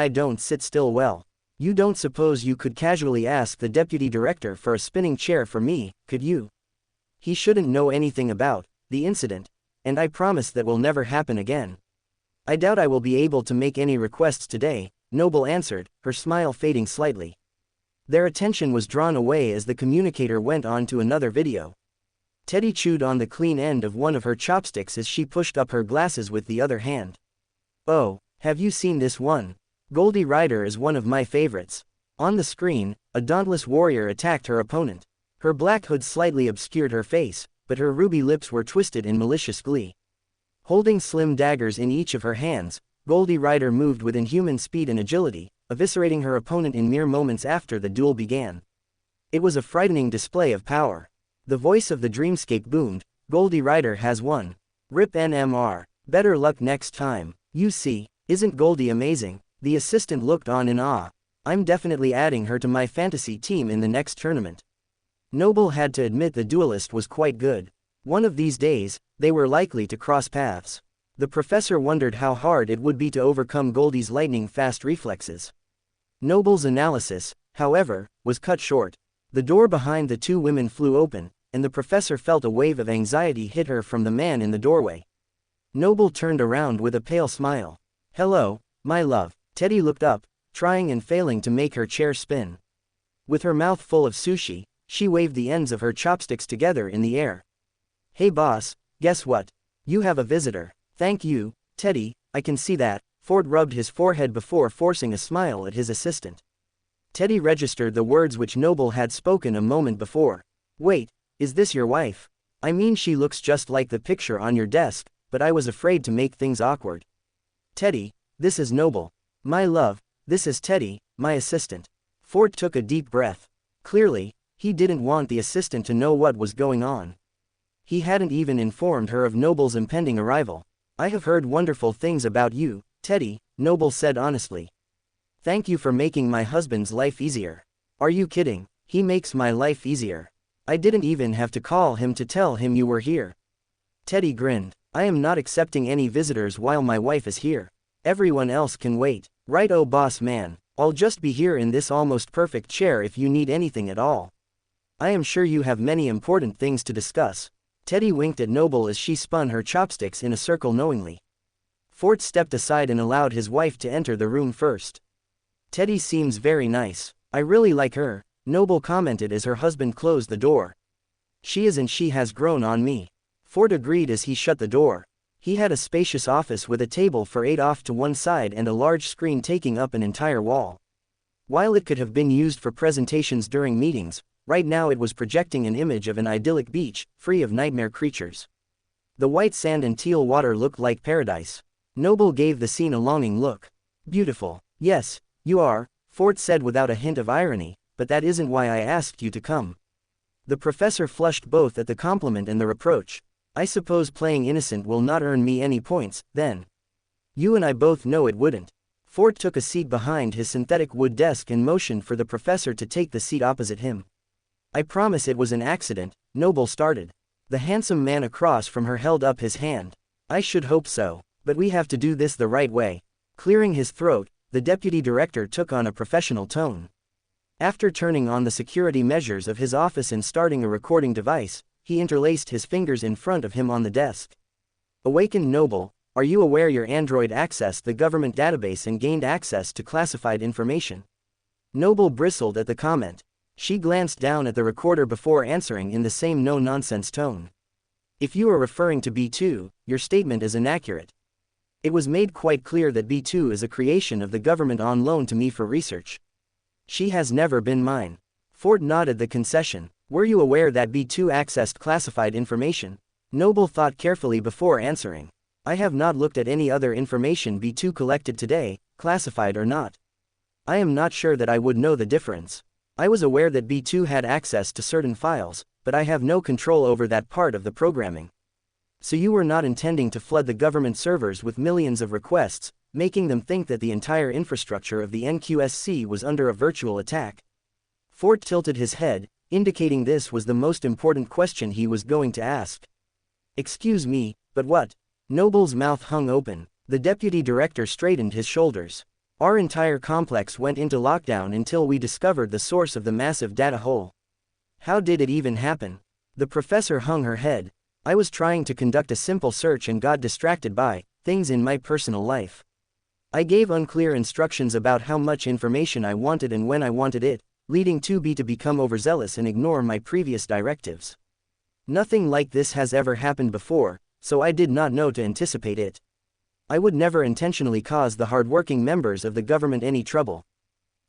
A: don't sit still well. You don't suppose you could casually ask the deputy director for a spinning chair for me, could you? He shouldn't know anything about the incident, and I promise that will never happen again. I doubt I will be able to make any requests today, Noble answered, her smile fading slightly. Their attention was drawn away as the communicator went on to another video. Teddy chewed on the clean end of one of her chopsticks as she pushed up her glasses with the other hand. Oh, have you seen this one? Goldie Rider is one of my favorites. On the screen, a dauntless warrior attacked her opponent. Her black hood slightly obscured her face, but her ruby lips were twisted in malicious glee. Holding slim daggers in each of her hands, Goldie Rider moved with inhuman speed and agility, eviscerating her opponent in mere moments after the duel began. It was a frightening display of power. The voice of the Dreamscape boomed, "Goldie Rider has won. Rip NMR. Better luck next time. You see, isn't Goldie amazing?" The assistant looked on in awe. "I'm definitely adding her to my fantasy team in the next tournament." Noble had to admit the duelist was quite good. One of these days, they were likely to cross paths. The professor wondered how hard it would be to overcome Goldie's lightning-fast reflexes. Noble's analysis, however, was cut short. The door behind the two women flew open, and the professor felt a wave of anxiety hit her from the man in the doorway. Noble turned around with a pale smile. "Hello, my love." Teddy looked up, trying and failing to make her chair spin. With her mouth full of sushi, she waved the ends of her chopsticks together in the air. "Hey boss, guess what? You have a visitor." "Thank you, Teddy, I can see that." Ford rubbed his forehead before forcing a smile at his assistant. Teddy registered the words which Noble had spoken a moment before. "Wait, is this your wife? I mean, she looks just like the picture on your desk, but I was afraid to make things awkward." "Teddy, this is Noble. My love, this is Teddy, my assistant." Ford took a deep breath. Clearly, he didn't want the assistant to know what was going on. He hadn't even informed her of Noble's impending arrival. "I have heard wonderful things about you, Teddy," Noble said honestly. "Thank you for making my husband's life easier." "Are you kidding? He makes my life easier. I didn't even have to call him to tell him you were here." Teddy grinned. "I am not accepting any visitors while my wife is here. Everyone else can wait." "Right-o, boss man. I'll just be here in this almost perfect chair if you need anything at all. I am sure you have many important things to discuss." Teddy winked at Noble as she spun her chopsticks in a circle knowingly. Ford stepped aside and allowed his wife to enter the room first. "Teddy seems very nice. I really like her," Noble commented as her husband closed the door. "She is, and she has grown on me." Ford agreed as he shut the door. He had a spacious office with a table for 8 off to one side and a large screen taking up an entire wall. While it could have been used for presentations during meetings, right now it was projecting an image of an idyllic beach, free of nightmare creatures. The white sand and teal water looked like paradise. Noble gave the scene a longing look. "Beautiful." "Yes, you are," Ford said without a hint of irony, "but that isn't why I asked you to come." The professor flushed both at the compliment and the reproach. "I suppose playing innocent will not earn me any points, then." "You and I both know it wouldn't." Ford took a seat behind his synthetic wood desk and motioned for the professor to take the seat opposite him. "I promise it was an accident," Noble started. The handsome man across from her held up his hand. "I should hope so, but we have to do this the right way." Clearing his throat, the deputy director took on a professional tone. After turning on the security measures of his office and starting a recording device, he interlaced his fingers in front of him on the desk. "Awakened Noble, are you aware your android accessed the government database and gained access to classified information?" Noble bristled at the comment. She glanced down at the recorder before answering in the same no-nonsense tone. "If you are referring to B2, your statement is inaccurate. It was made quite clear that B2 is a creation of the government on loan to me for research. She has never been mine." Ford nodded the concession. "Were you aware that B2 accessed classified information?" Noble thought carefully before answering. "I have not looked at any other information B2 collected today, classified or not. I am not sure that I would know the difference. I was aware that B2 had access to certain files, but I have no control over that part of the programming." "So you were not intending to flood the government servers with millions of requests, making them think that the entire infrastructure of the NQSC was under a virtual attack?" Ford tilted his head, indicating this was the most important question he was going to ask. "Excuse me, but what?" Noble's mouth hung open. The deputy director straightened his shoulders. "Our entire complex went into lockdown until we discovered the source of the massive data hole." "How did it even happen?" The professor hung her head. "I was trying to conduct a simple search and got distracted by things in my personal life. I gave unclear instructions about how much information I wanted and when I wanted it, leading 2B to become overzealous and ignore my previous directives. Nothing like this has ever happened before, so I did not know to anticipate it. I would never intentionally cause the hardworking members of the government any trouble.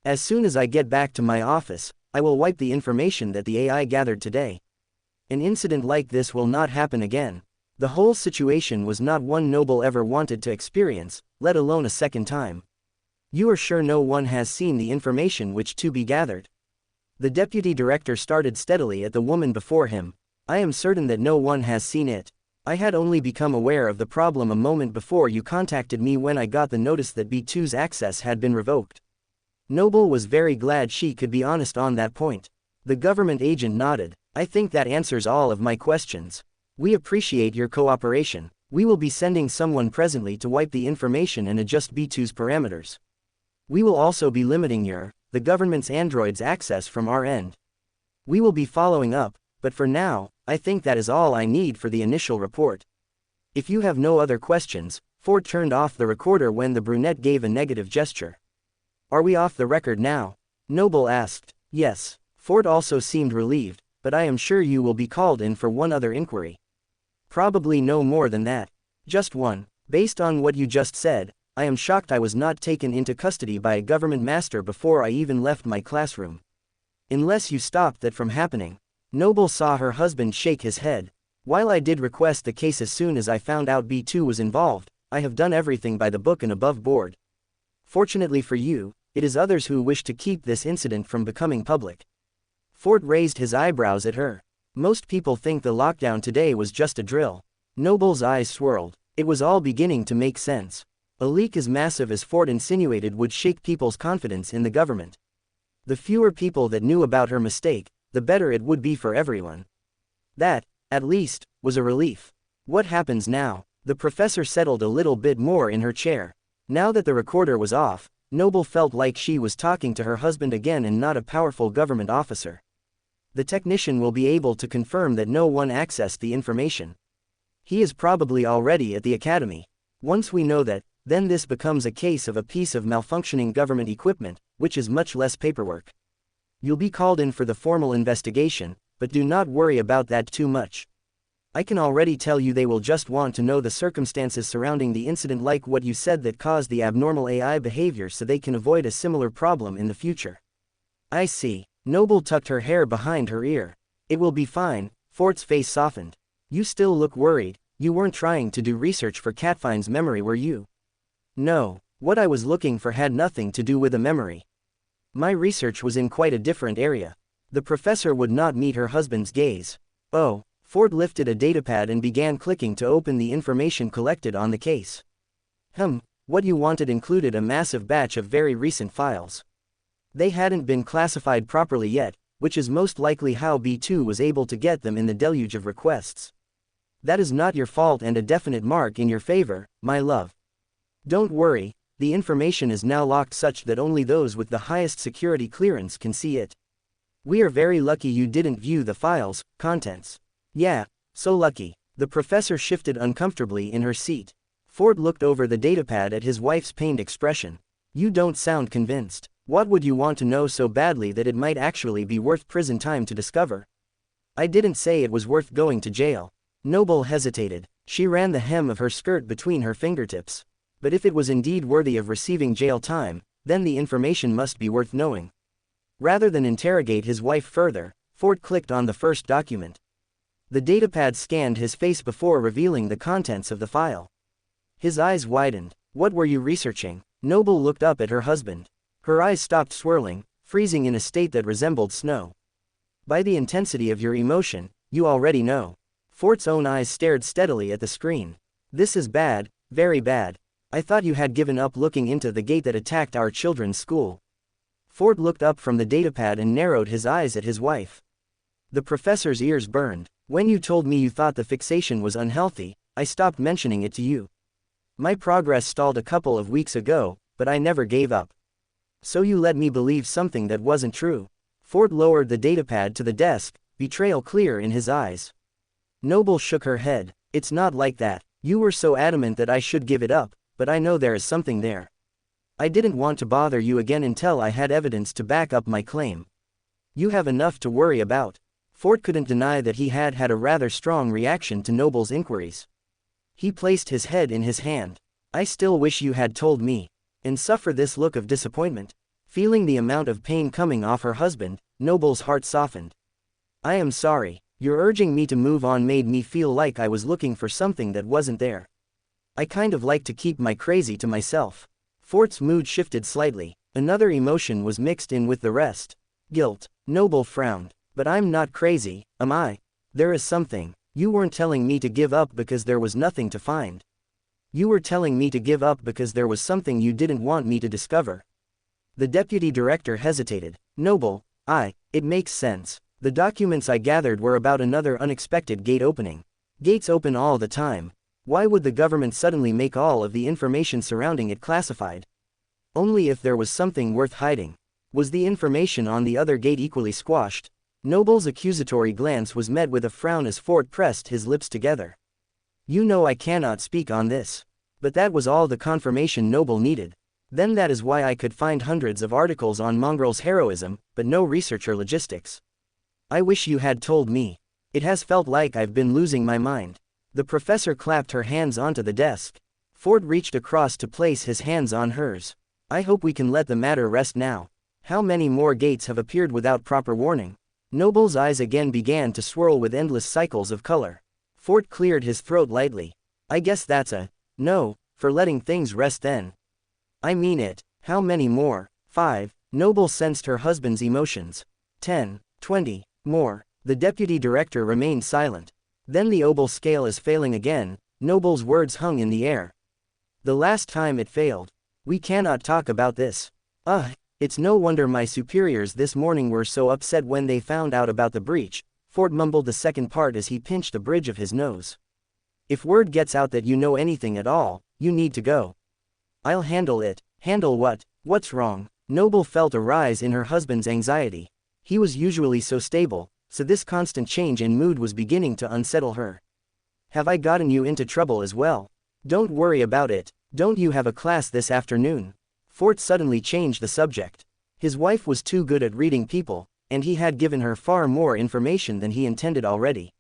A: As soon as I get back to my office, I will wipe the information that the AI gathered today. An incident like this will not happen again. The whole situation was not one Noble ever wanted to experience, let alone a second time. You are sure no one has seen the information which to be gathered? The deputy director started steadily at the woman before him. I am certain that no one has seen it. I had only become aware of the problem a moment before you contacted me when I got the notice that B2's access had been revoked. Noble was very glad she could be honest on that point. The government agent nodded. I think that answers all of my questions. We appreciate your cooperation. We will be sending someone presently to wipe the information and adjust B2's parameters. We will also be limiting the government's androids' access from our end. We will be following up, but for now, I think that is all I need for the initial report. If you have no other questions, Ford turned off the recorder when the brunette gave a negative gesture. Are we off the record now? Noble asked. Yes. Ford also seemed relieved, but I am sure you will be called in for one other inquiry. Probably no more than that. Just one. Based on what you just said, I am shocked I was not taken into custody by a government master before I even left my classroom. Unless you stopped that from happening. Noble saw her husband shake his head. While I did request the case as soon as I found out B2 was involved, I have done everything by the book and above board. Fortunately for you, it is others who wish to keep this incident from becoming public. Ford raised his eyebrows at her. Most people think the lockdown today was just a drill. Noble's eyes swirled. It was all beginning to make sense. A leak as massive as Ford insinuated would shake people's confidence in the government. The fewer people that knew about her mistake, the better it would be for everyone. That, at least, was a relief. What happens now? The professor settled a little bit more in her chair. Now that the recorder was off, Noble felt like she was talking to her husband again and not a powerful government officer. The technician will be able to confirm that no one accessed the information. He is probably already at the academy. Once we know that, then this becomes a case of a piece of malfunctioning government equipment, which is much less paperwork. You'll be called in for the formal investigation, but do not worry about that too much. I can already tell you they will just want to know the circumstances surrounding the incident, like what you said that caused the abnormal AI behavior, so they can avoid a similar problem in the future. I see. Noble tucked her hair behind her ear. It will be fine. Ford's face softened. You still look worried. You weren't trying to do research for Catfine's memory, were you? No. What I was looking for had nothing to do with a memory. My research was in quite a different area. The professor would not meet her husband's gaze. Oh. Ford lifted a datapad and began clicking to open the information collected on the case. What you wanted included a massive batch of very recent files. They hadn't been classified properly yet, which is most likely how B2 was able to get them in the deluge of requests. That is not your fault and a definite mark in your favor, my love. Don't worry, the information is now locked such that only those with the highest security clearance can see it. We are very lucky you didn't view the files, contents. Yeah, so lucky. The professor shifted uncomfortably in her seat. Ford looked over the datapad at his wife's pained expression. You don't sound convinced. What would you want to know so badly that it might actually be worth prison time to discover? I didn't say it was worth going to jail. Noble hesitated. She ran the hem of her skirt between her fingertips. But if it was indeed worthy of receiving jail time, then the information must be worth knowing. Rather than interrogate his wife further, Ford clicked on the first document. The datapad scanned his face before revealing the contents of the file. His eyes widened. What were you researching? Noble looked up at her husband. Her eyes stopped swirling, freezing in a state that resembled snow. By the intensity of your emotion, you already know. Ford's own eyes stared steadily at the screen. This is bad, very bad. I thought you had given up looking into the gate that attacked our children's school. Ford looked up from the datapad and narrowed his eyes at his wife. The professor's ears burned. When you told me you thought the fixation was unhealthy, I stopped mentioning it to you. My progress stalled a couple of weeks ago, but I never gave up. So you let me believe something that wasn't true. Ford lowered the datapad to the desk, betrayal clear in his eyes. Noble shook her head. It's not like that. You were so adamant that I should give it up, but I know there is something there. I didn't want to bother you again until I had evidence to back up my claim. You have enough to worry about. Fort couldn't deny that he had had a rather strong reaction to Noble's inquiries. He placed his head in his hand. I still wish you had told me. And suffer this look of disappointment. Feeling the amount of pain coming off her husband, Noble's heart softened. I am sorry. Your urging me to move on made me feel like I was looking for something that wasn't there. I kind of like to keep my crazy to myself. Fort's mood shifted slightly. Another emotion was mixed in with the rest. Guilt. Noble frowned. But I'm not crazy, am I? There is something. You weren't telling me to give up because there was nothing to find. You were telling me to give up because there was something you didn't want me to discover. The deputy director hesitated. Noble, it makes sense. The documents I gathered were about another unexpected gate opening. Gates open all the time. Why would the government suddenly make all of the information surrounding it classified? Only if there was something worth hiding. Was the information on the other gate equally squashed? Noble's accusatory glance was met with a frown as Fort pressed his lips together. You know I cannot speak on this. But that was all the confirmation Noble needed. Then that is why I could find hundreds of articles on Mongrel's heroism, but no research or logistics. I wish you had told me. It has felt like I've been losing my mind. The professor clapped her hands onto the desk. Fort reached across to place his hands on hers. I hope we can let the matter rest now. How many more gates have appeared without proper warning? Noble's eyes again began to swirl with endless cycles of color. Fort cleared his throat lightly. I guess that's a no, for letting things rest then. I mean it. How many more? 5. Noble sensed her husband's emotions. 10, 20, more. The deputy director remained silent. Then the obol scale is failing again. Noble's words hung in the air. The last time it failed. We cannot talk about this. It's no wonder my superiors this morning were so upset when they found out about the breach. Fort mumbled the second part as he pinched the bridge of his nose. If word gets out that you know anything at all, you need to go. I'll handle it. Handle what? What's wrong? Noble felt a rise in her husband's anxiety. He was usually so stable, so this constant change in mood was beginning to unsettle her. Have I gotten you into trouble as well? Don't worry about it. Don't you have a class this afternoon? Fort suddenly changed the subject. His wife was too good at reading people, and he had given her far more information than he intended already.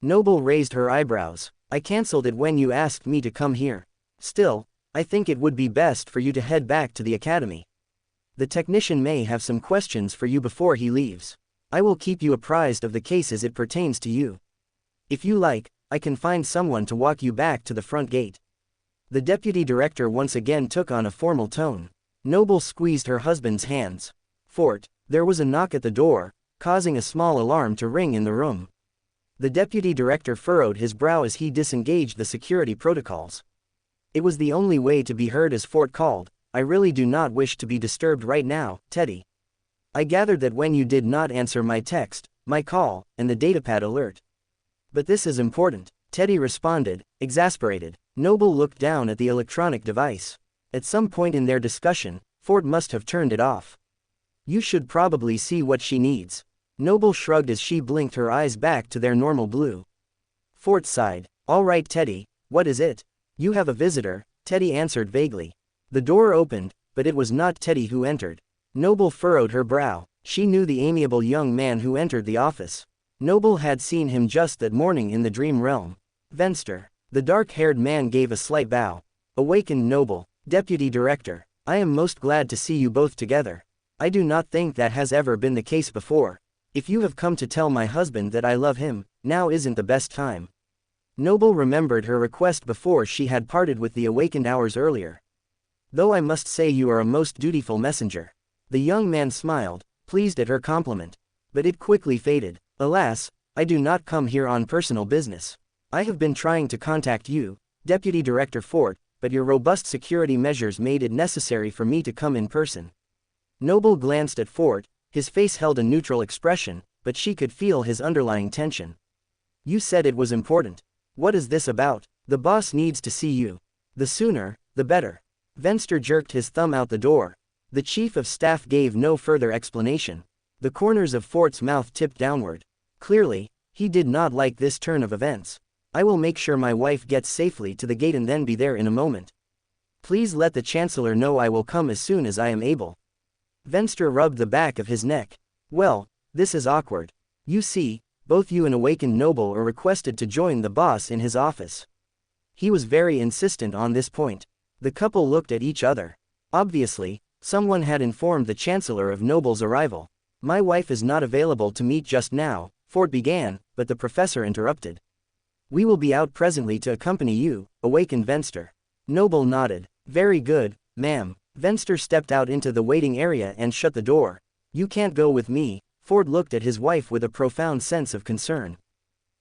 A: Noble raised her eyebrows. I cancelled it when you asked me to come here. Still, I think it would be best for you to head back to the academy. The technician may have some questions for you before he leaves. I will keep you apprised of the case as it pertains to you. If you like, I can find someone to walk you back to the front gate. The deputy director once again took on a formal tone. Noble squeezed her husband's hands. Fort, there was a knock at the door, causing a small alarm to ring in the room. The deputy director furrowed his brow as he disengaged the security protocols. It was the only way to be heard as Fort called, I really do not wish to be disturbed right now, Teddy. I gathered that when you did not answer my text, my call, and the datapad alert. But this is important, Teddy responded, exasperated. Noble looked down at the electronic device. At some point in their discussion, Fort must have turned it off. You should probably see what she needs. Noble shrugged as she blinked her eyes back to their normal blue. Fort sighed. All right, Teddy, what is it? You have a visitor, Teddy answered vaguely. The door opened, but it was not Teddy who entered. Noble furrowed her brow. She knew the amiable young man who entered the office. Noble had seen him just that morning in the dream realm. Venster. The dark-haired man gave a slight bow. Awakened Noble, deputy director. I am most glad to see you both together. I do not think that has ever been the case before. If you have come to tell my husband that I love him, now isn't the best time. Noble remembered her request before she had parted with the awakened hours earlier. Though I must say you are a most dutiful messenger. The young man smiled, pleased at her compliment. But it quickly faded. Alas, I do not come here on personal business. I have been trying to contact you, Deputy Director Fort, but your robust security measures made it necessary for me to come in person. Noble glanced at Fort, his face held a neutral expression, but she could feel his underlying tension. You said it was important. What is this about? The boss needs to see you. The sooner, the better. Venster jerked his thumb out the door. The chief of staff gave no further explanation. The corners of Fort's mouth tipped downward. Clearly, he did not like this turn of events. I will make sure my wife gets safely to the gate and then be there in a moment. Please let the Chancellor know I will come as soon as I am able. Venster rubbed the back of his neck. Well, this is awkward. You see, both you and awakened noble are requested to join the boss in his office. He was very insistent on this point. The couple looked at each other. Obviously, someone had informed the Chancellor of Noble's arrival. My wife is not available to meet just now, Ford began, but the professor interrupted. We will be out presently to accompany you, awakened Venster. Noble nodded. Very good, ma'am. Venster stepped out into the waiting area and shut the door. You can't go with me. Ford looked at his wife with a profound sense of concern.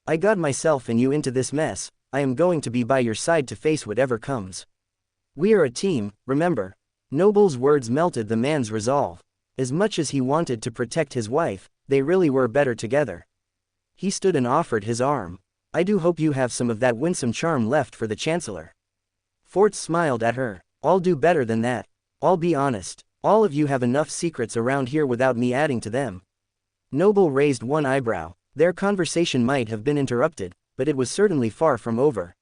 A: I got myself and you into this mess. I am going to be by your side to face whatever comes. We are a team, remember. Noble's words melted the man's resolve. As much as he wanted to protect his wife, they really were better together. He stood and offered his arm. I do hope you have some of that winsome charm left for the Chancellor. Ford smiled at her. I'll do better than that. I'll be honest. All of you have enough secrets around here without me adding to them. Noble raised one eyebrow. Their conversation might have been interrupted, but it was certainly far from over.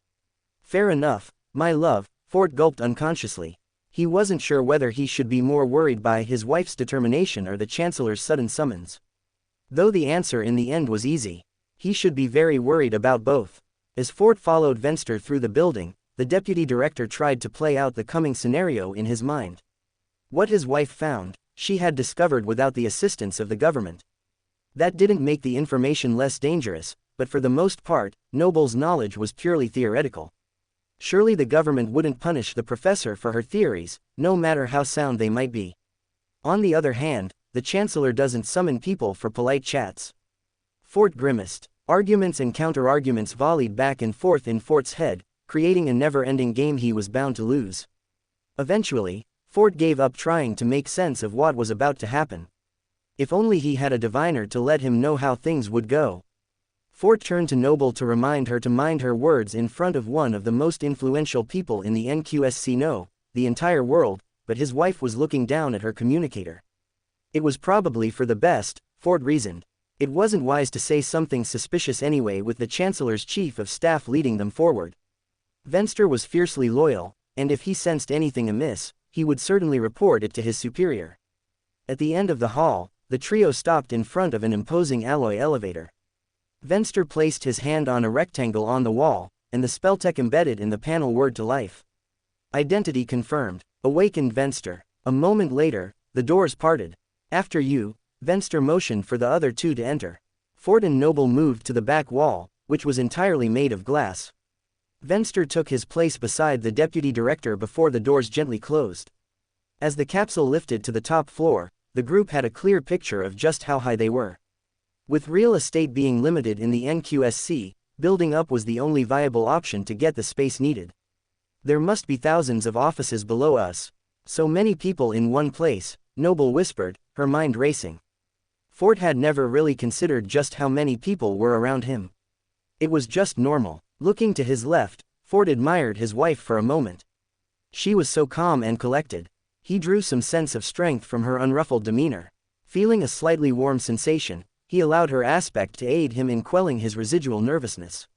A: Fair enough, my love, Ford gulped unconsciously. He wasn't sure whether he should be more worried by his wife's determination or the Chancellor's sudden summons. Though the answer in the end was easy. He should be very worried about both. As Ford followed Venster through the building, the deputy director tried to play out the coming scenario in his mind. What his wife found, she had discovered without the assistance of the government. That didn't make the information less dangerous, but for the most part, Noble's knowledge was purely theoretical. Surely the government wouldn't punish the professor for her theories, no matter how sound they might be. On the other hand, the Chancellor doesn't summon people for polite chats. Ford grimaced. Arguments and counter-arguments volleyed back and forth in Ford's head, creating a never-ending game he was bound to lose. Eventually, Ford gave up trying to make sense of what was about to happen. If only he had a diviner to let him know how things would go. Ford turned to Noble to remind her to mind her words in front of one of the most influential people in the NQSC, no, the entire world, but his wife was looking down at her communicator. It was probably for the best, Ford reasoned. It wasn't wise to say something suspicious anyway with the Chancellor's chief of staff leading them forward. Venster was fiercely loyal, and if he sensed anything amiss, he would certainly report it to his superior. At the end of the hall, the trio stopped in front of an imposing alloy elevator. Venster placed his hand on a rectangle on the wall, and the spelltech embedded in the panel word to life. Identity confirmed. Awakened Venster. A moment later, the doors parted. After you, Venster motioned for the other two to enter. Ford and Noble moved to the back wall, which was entirely made of glass. Venster took his place beside the deputy director before the doors gently closed. As the capsule lifted to the top floor, the group had a clear picture of just how high they were. With real estate being limited in the NQSC, building up was the only viable option to get the space needed. There must be thousands of offices below us. So many people in one place, Noble whispered, her mind racing. Ford had never really considered just how many people were around him. It was just normal. Looking to his left, Ford admired his wife for a moment. She was so calm and collected. He drew some sense of strength from her unruffled demeanor. Feeling a slightly warm sensation, he allowed her aspect to aid him in quelling his residual nervousness.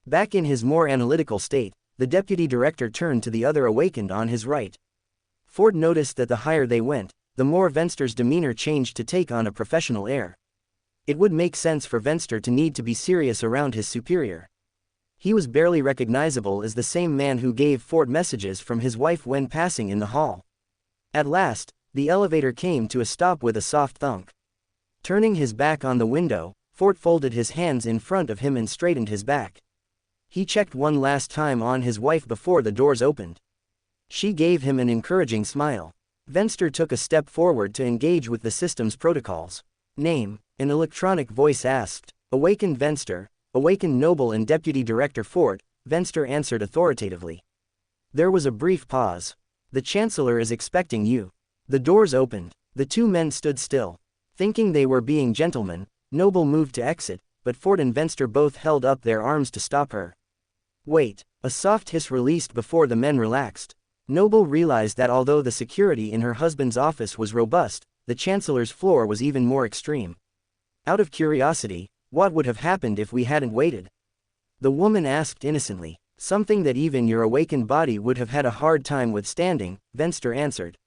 A: Back in his more analytical state, the deputy director turned to the other awakened on his right. Ford noticed that the higher they went, the more Venster's demeanor changed to take on a professional air. It would make sense for Venster to need to be serious around his superior. He was barely recognizable as the same man who gave Ford messages from his wife when passing in the hall. At last, the elevator came to a stop with a soft thunk. Turning his back on the window, Ford folded his hands in front of him and straightened his back. He checked one last time on his wife before the doors opened. She gave him an encouraging smile. Venster took a step forward to engage with the system's protocols. Name, an electronic voice asked. Awakened Venster, awakened Noble and Deputy Director Ford, Venster answered authoritatively. There was a brief pause. The Chancellor is expecting you. The doors opened. The two men stood still. Thinking they were being gentlemen, Noble moved to exit, but Ford and Venster both held up their arms to stop her. Wait, a soft hiss released before the men relaxed. Noble realized that although the security in her husband's office was robust, the Chancellor's floor was even more extreme. Out of curiosity, what would have happened if we hadn't waited? The woman asked innocently. Something that even your awakened body would have had a hard time withstanding, Venster answered.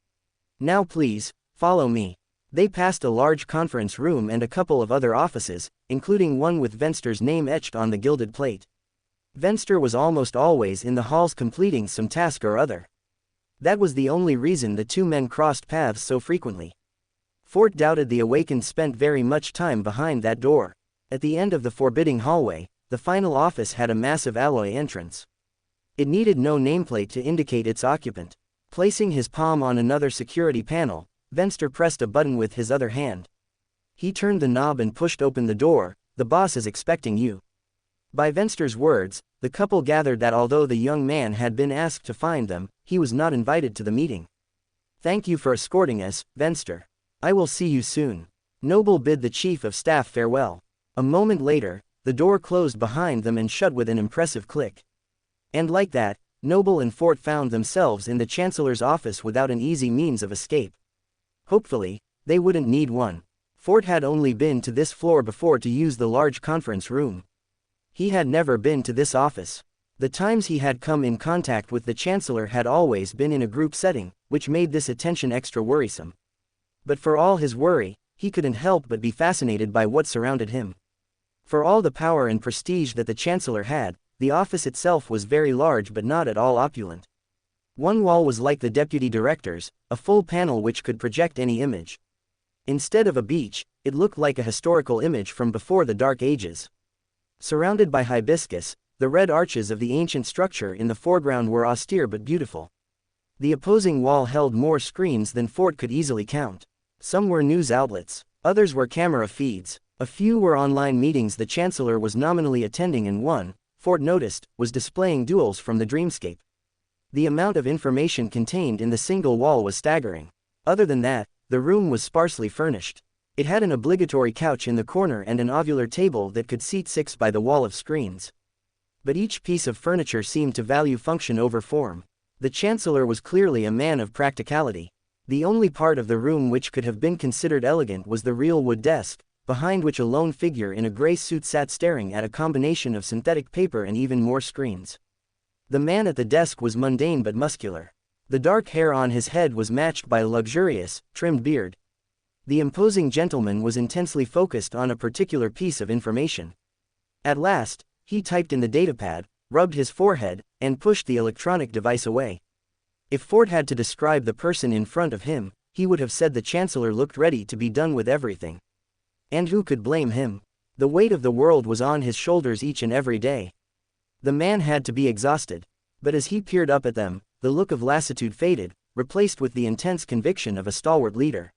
A: Now please, follow me. They passed a large conference room and a couple of other offices, including one with Venster's name etched on the gilded plate. Venster was almost always in the halls completing some task or other. That was the only reason the two men crossed paths so frequently. Fort doubted the awakened spent very much time behind that door. At the end of the forbidding hallway, the final office had a massive alloy entrance. It needed no nameplate to indicate its occupant. Placing his palm on another security panel, Venster pressed a button with his other hand. He turned the knob and pushed open the door. "The boss is expecting you." By Venster's words, the couple gathered that although the young man had been asked to find them, he was not invited to the meeting. "Thank you for escorting us, Venster. I will see you soon." Noble bid the chief of staff farewell. A moment later, the door closed behind them and shut with an impressive click. And like that, Noble and Fort found themselves in the Chancellor's office without an easy means of escape. Hopefully, they wouldn't need one. Fort had only been to this floor before to use the large conference room. He had never been to this office. The times he had come in contact with the Chancellor had always been in a group setting, which made this attention extra worrisome. But for all his worry, he couldn't help but be fascinated by what surrounded him. For all the power and prestige that the Chancellor had, the office itself was very large but not at all opulent. One wall was like the deputy director's, a full panel which could project any image. Instead of a beach, it looked like a historical image from before the Dark Ages. Surrounded by hibiscus, the red arches of the ancient structure in the foreground were austere but beautiful. The opposing wall held more screens than Fort could easily count. Some were news outlets, others were camera feeds, a few were online meetings the Chancellor was nominally attending, and one, Fort noticed, was displaying duels from the Dreamscape. The amount of information contained in the single wall was staggering. Other than that, the room was sparsely furnished. It had an obligatory couch in the corner and an ovular table that could seat 6 by the wall of screens. But each piece of furniture seemed to value function over form. The Chancellor was clearly a man of practicality. The only part of the room which could have been considered elegant was the real wood desk, behind which a lone figure in a gray suit sat staring at a combination of synthetic paper and even more screens. The man at the desk was mundane but muscular. The dark hair on his head was matched by a luxurious, trimmed beard. The imposing gentleman was intensely focused on a particular piece of information. At last, he typed in the datapad, rubbed his forehead, and pushed the electronic device away. If Fort had to describe the person in front of him, he would have said the Chancellor looked ready to be done with everything. And who could blame him? The weight of the world was on his shoulders each and every day. The man had to be exhausted. But as he peered up at them, the look of lassitude faded, replaced with the intense conviction of a stalwart leader.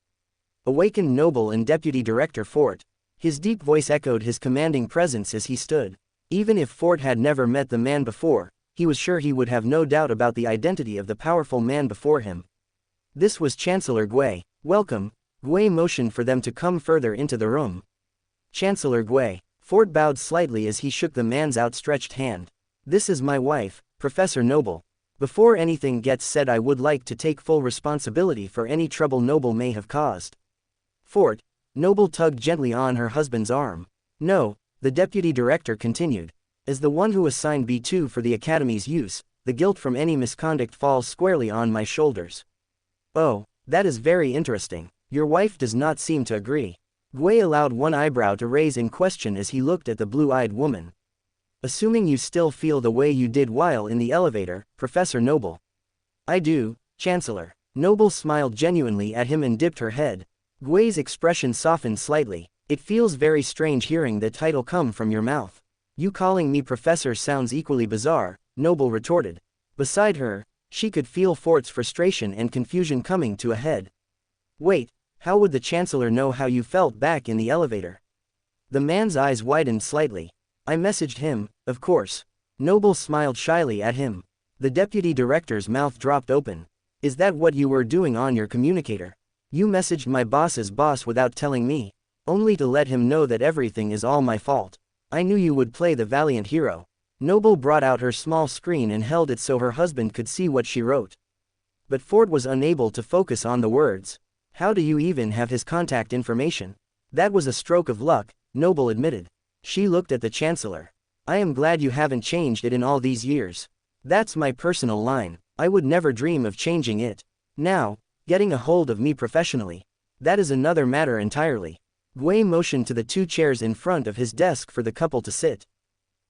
A: Awakened Noble and Deputy Director Fort. His deep voice echoed his commanding presence as he stood. Even if Fort had never met the man before, he was sure he would have no doubt about the identity of the powerful man before him. This was Chancellor Gui. "Welcome." Gui motioned for them to come further into the room. "Chancellor Gui." Fort bowed slightly as he shook the man's outstretched hand. "This is my wife, Professor Noble. Before anything gets said, I would like to take full responsibility for any trouble Noble may have caused." Fort. Noble tugged gently on her husband's arm. "No," the deputy director continued. "As the one who assigned B2 for the Academy's use, the guilt from any misconduct falls squarely on my shoulders." "Oh, that is very interesting. Your wife does not seem to agree." Gui allowed one eyebrow to raise in question as he looked at the blue-eyed woman. "Assuming you still feel the way you did while in the elevator, Professor Noble." "I do, Chancellor." Noble smiled genuinely at him and dipped her head. Gui's expression softened slightly. "It feels very strange hearing the title come from your mouth." "You calling me Professor sounds equally bizarre," Noble retorted. Beside her, she could feel Fort's frustration and confusion coming to a head. "Wait, how would the Chancellor know how you felt back in the elevator?" The man's eyes widened slightly. "I messaged him, of course." Noble smiled shyly at him. The deputy director's mouth dropped open. "Is that what you were doing on your communicator? You messaged my boss's boss without telling me, only to let him know that everything is all my fault. I knew you would play the valiant hero." Noble brought out her small screen and held it so her husband could see what she wrote. But Fort was unable to focus on the words. "How do you even have his contact information?" "That was a stroke of luck," Noble admitted. She looked at the Chancellor. "I am glad you haven't changed it in all these years. That's my personal line. I would never dream of changing it. Now, getting a hold of me professionally." That is another matter entirely. Gui motioned to the 2 chairs in front of his desk for the couple to sit.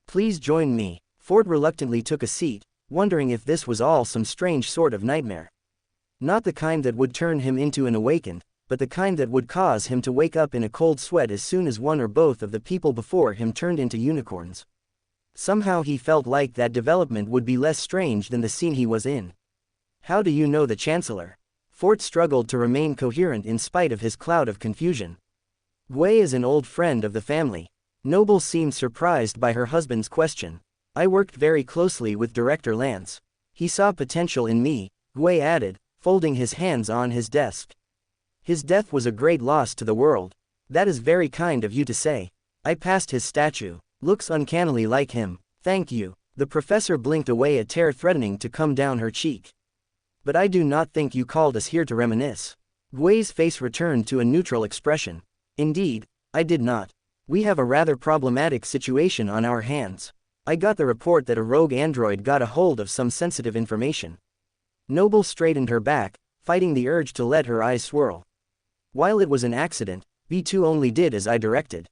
A: Please join me. Ford reluctantly took a seat, wondering if this was all some strange sort of nightmare. Not the kind that would turn him into an awakened, but the kind that would cause him to wake up in a cold sweat as soon as one or both of the people before him turned into unicorns. Somehow he felt like that development would be less strange than the scene he was in. How do you know the Chancellor? Ford struggled to remain coherent in spite of his cloud of confusion. Gui is an old friend of the family. Noble seemed surprised by her husband's question. I worked very closely with Director Lance. He saw potential in me, Gui added, folding his hands on his desk. His death was a great loss to the world. That is very kind of you to say. I passed his statue. Looks uncannily like him. Thank you. The professor blinked away, a tear threatening to come down her cheek. But I do not think you called us here to reminisce. Gui's face returned to a neutral expression. Indeed, I did not. We have a rather problematic situation on our hands. I got the report that a rogue android got a hold of some sensitive information. Noble straightened her back, fighting the urge to let her eyes swirl. While it was an accident, B2 only did as I directed.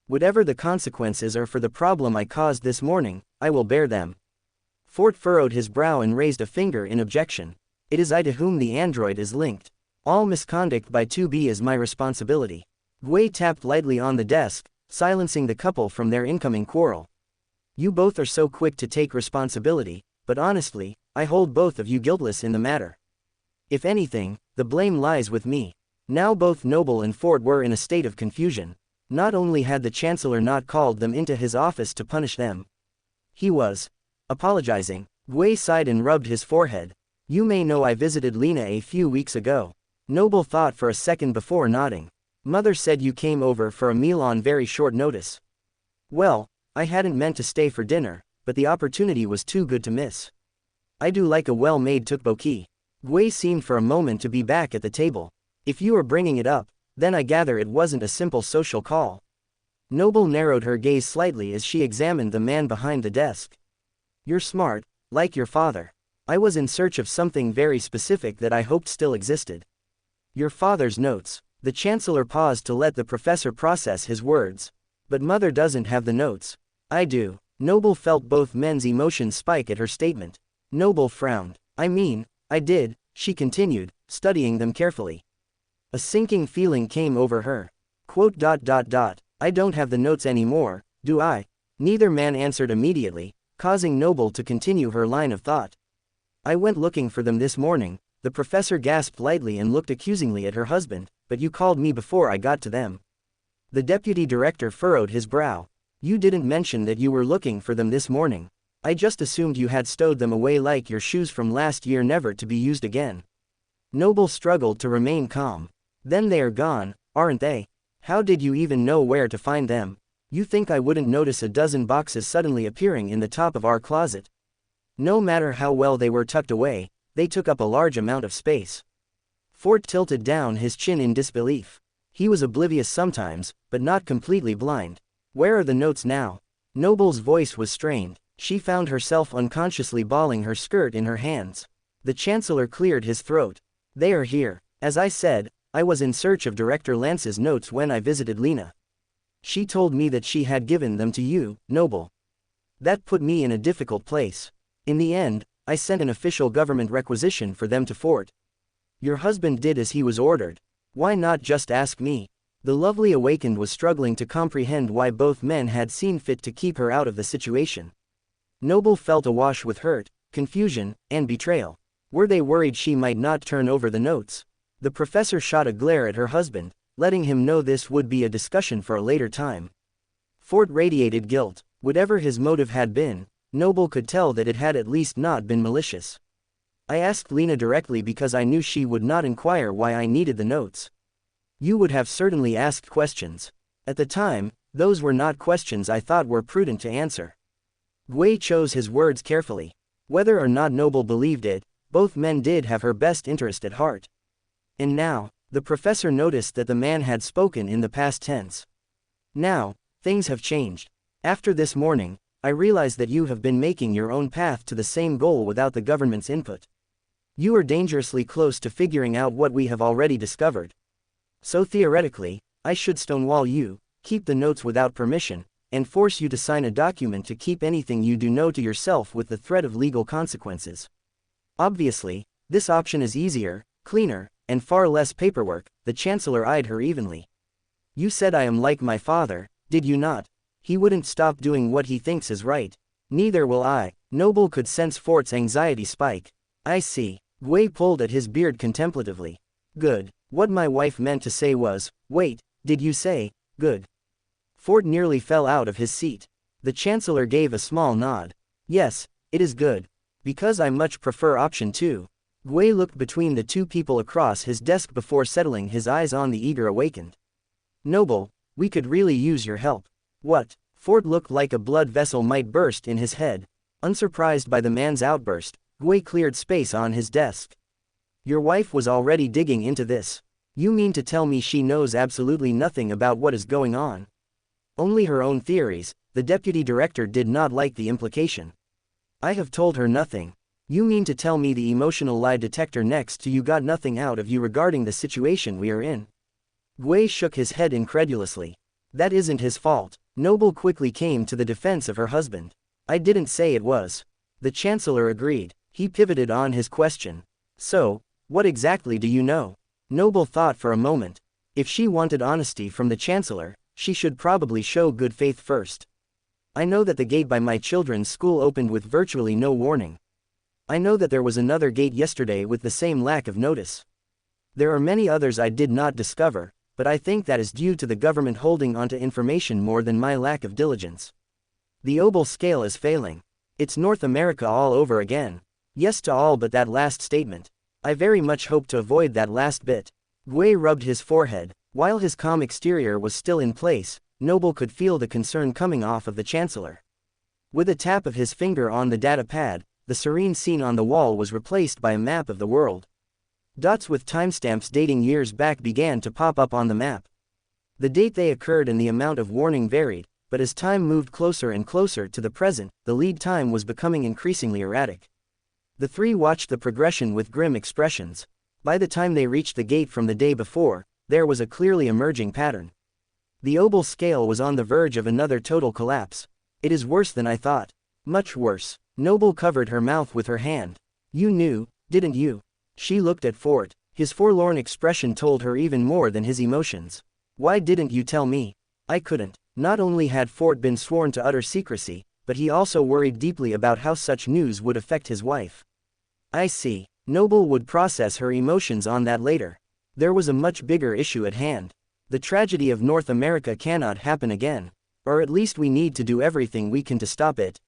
A: Whatever the consequences are for the problem I caused this morning, I will bear them. Ford furrowed his brow and raised a finger in objection. It is I to whom the android is linked. All misconduct by 2B is my responsibility. Gui tapped lightly on the desk, silencing the couple from their incoming quarrel. You both are so quick to take responsibility, but honestly, I hold both of you guiltless in the matter. If anything, the blame lies with me. Now both Noble and Ford were in a state of confusion. Not only had the Chancellor not called them into his office to punish them, he was apologizing. Gui sighed and rubbed his forehead. You may know I visited Lena a few weeks ago. Noble thought for a second before nodding. Mother said you came over for a meal on very short notice. Well, I hadn't meant to stay for dinner, but the opportunity was too good to miss. I do like a well-made tteokbokki. Gui seemed for a moment to be back at the table. If you are bringing it up, then I gather it wasn't a simple social call. Noble narrowed her gaze slightly as she examined the man behind the desk. You're smart, like your father. I was in search of something very specific that I hoped still existed. Your father's notes. The Chancellor paused to let the professor process his words. But Mother doesn't have the notes. I do. Noble felt both men's emotions spike at her statement. Noble frowned. I mean, I did, she continued, studying them carefully. A sinking feeling came over her. I don't have the notes anymore, do I? Neither man answered immediately, causing Noble to continue her line of thought. I went looking for them this morning. The professor gasped lightly and looked accusingly at her husband, but you called me before I got to them. The deputy director furrowed his brow. You didn't mention that you were looking for them this morning. I just assumed you had stowed them away like your shoes from last year, never to be used again. Noble struggled to remain calm. Then they are gone, aren't they? How did you even know where to find them? You think I wouldn't notice a dozen boxes suddenly appearing in the top of our closet? No matter how well they were tucked away, they took up a large amount of space. Ford tilted down his chin in disbelief. He was oblivious sometimes, but not completely blind. Where are the notes now? Noble's voice was strained. She found herself unconsciously balling her skirt in her hands. The Chancellor cleared his throat. They are here. As I said, I was in search of Director Lance's notes when I visited Lena. She told me that she had given them to you, Noble. That put me in a difficult place. In the end, I sent an official government requisition for them to Fort. Your husband did as he was ordered. Why not just ask me? The lovely awakened was struggling to comprehend why both men had seen fit to keep her out of the situation. Noble felt awash with hurt, confusion, and betrayal. Were they worried she might not turn over the notes? The professor shot a glare at her husband, letting him know this would be a discussion for a later time. Ford radiated guilt. Whatever his motive had been, Noble could tell that it had at least not been malicious. I asked Lena directly because I knew she would not inquire why I needed the notes. You would have certainly asked questions. At the time, those were not questions I thought were prudent to answer. Gui chose his words carefully. Whether or not Noble believed it, both men did have her best interest at heart. And now, the professor noticed that the man had spoken in the past tense. Now, things have changed. After this morning, I realize that you have been making your own path to the same goal without the government's input. You are dangerously close to figuring out what we have already discovered. So theoretically, I should stonewall you, keep the notes without permission, and force you to sign a document to keep anything you do know to yourself with the threat of legal consequences. Obviously, this option is easier, cleaner, and far less paperwork. The Chancellor eyed her evenly. You said I am like my father, did you not? He wouldn't stop doing what he thinks is right. Neither will I. Noble could sense Fort's anxiety spike. I see. Gui pulled at his beard contemplatively. Good. What my wife meant to say was, wait, did you say, good? Fort nearly fell out of his seat. The Chancellor gave a small nod. Yes, it is good. Because I much prefer option 2. Gui looked between the two people across his desk before settling his eyes on the eager awakened. Noble, we could really use your help. What? Fort looked like a blood vessel might burst in his head. Unsurprised by the man's outburst, Gui cleared space on his desk. Your wife was already digging into this. You mean to tell me she knows absolutely nothing about what is going on? Only her own theories. The deputy director did not like the implication. I have told her nothing. You mean to tell me the emotional lie detector next to you got nothing out of you regarding the situation we are in? Gui shook his head incredulously. That isn't his fault. Noble quickly came to the defense of her husband. I didn't say it was. The Chancellor agreed. He pivoted on his question. So, what exactly do you know? Noble thought for a moment. If she wanted honesty from the Chancellor, she should probably show good faith first. I know that the gate by my children's school opened with virtually no warning. I know that there was another gate yesterday with the same lack of notice. There are many others I did not discover, but I think that is due to the government holding onto information more than my lack of diligence. The Obel scale is failing. It's North America all over again. Yes to all but that last statement. I very much hope to avoid that last bit. Gui rubbed his forehead. While his calm exterior was still in place, Noble could feel the concern coming off of the Chancellor. With a tap of his finger on the data pad, the serene scene on the wall was replaced by a map of the world. Dots with timestamps dating years back began to pop up on the map. The date they occurred and the amount of warning varied, but as time moved closer and closer to the present, the lead time was becoming increasingly erratic. The three watched the progression with grim expressions. By the time they reached the gate from the day before, there was a clearly emerging pattern. The Obel scale was on the verge of another total collapse. It is worse than I thought. Much worse. Noble covered her mouth with her hand. You knew, didn't you? She looked at Fort. His forlorn expression told her even more than his emotions. Why didn't you tell me? I couldn't. Not only had Fort been sworn to utter secrecy, but he also worried deeply about how such news would affect his wife. I see. Noble would process her emotions on that later. There was a much bigger issue at hand. The tragedy of North America cannot happen again. Or at least we need to do everything we can to stop it.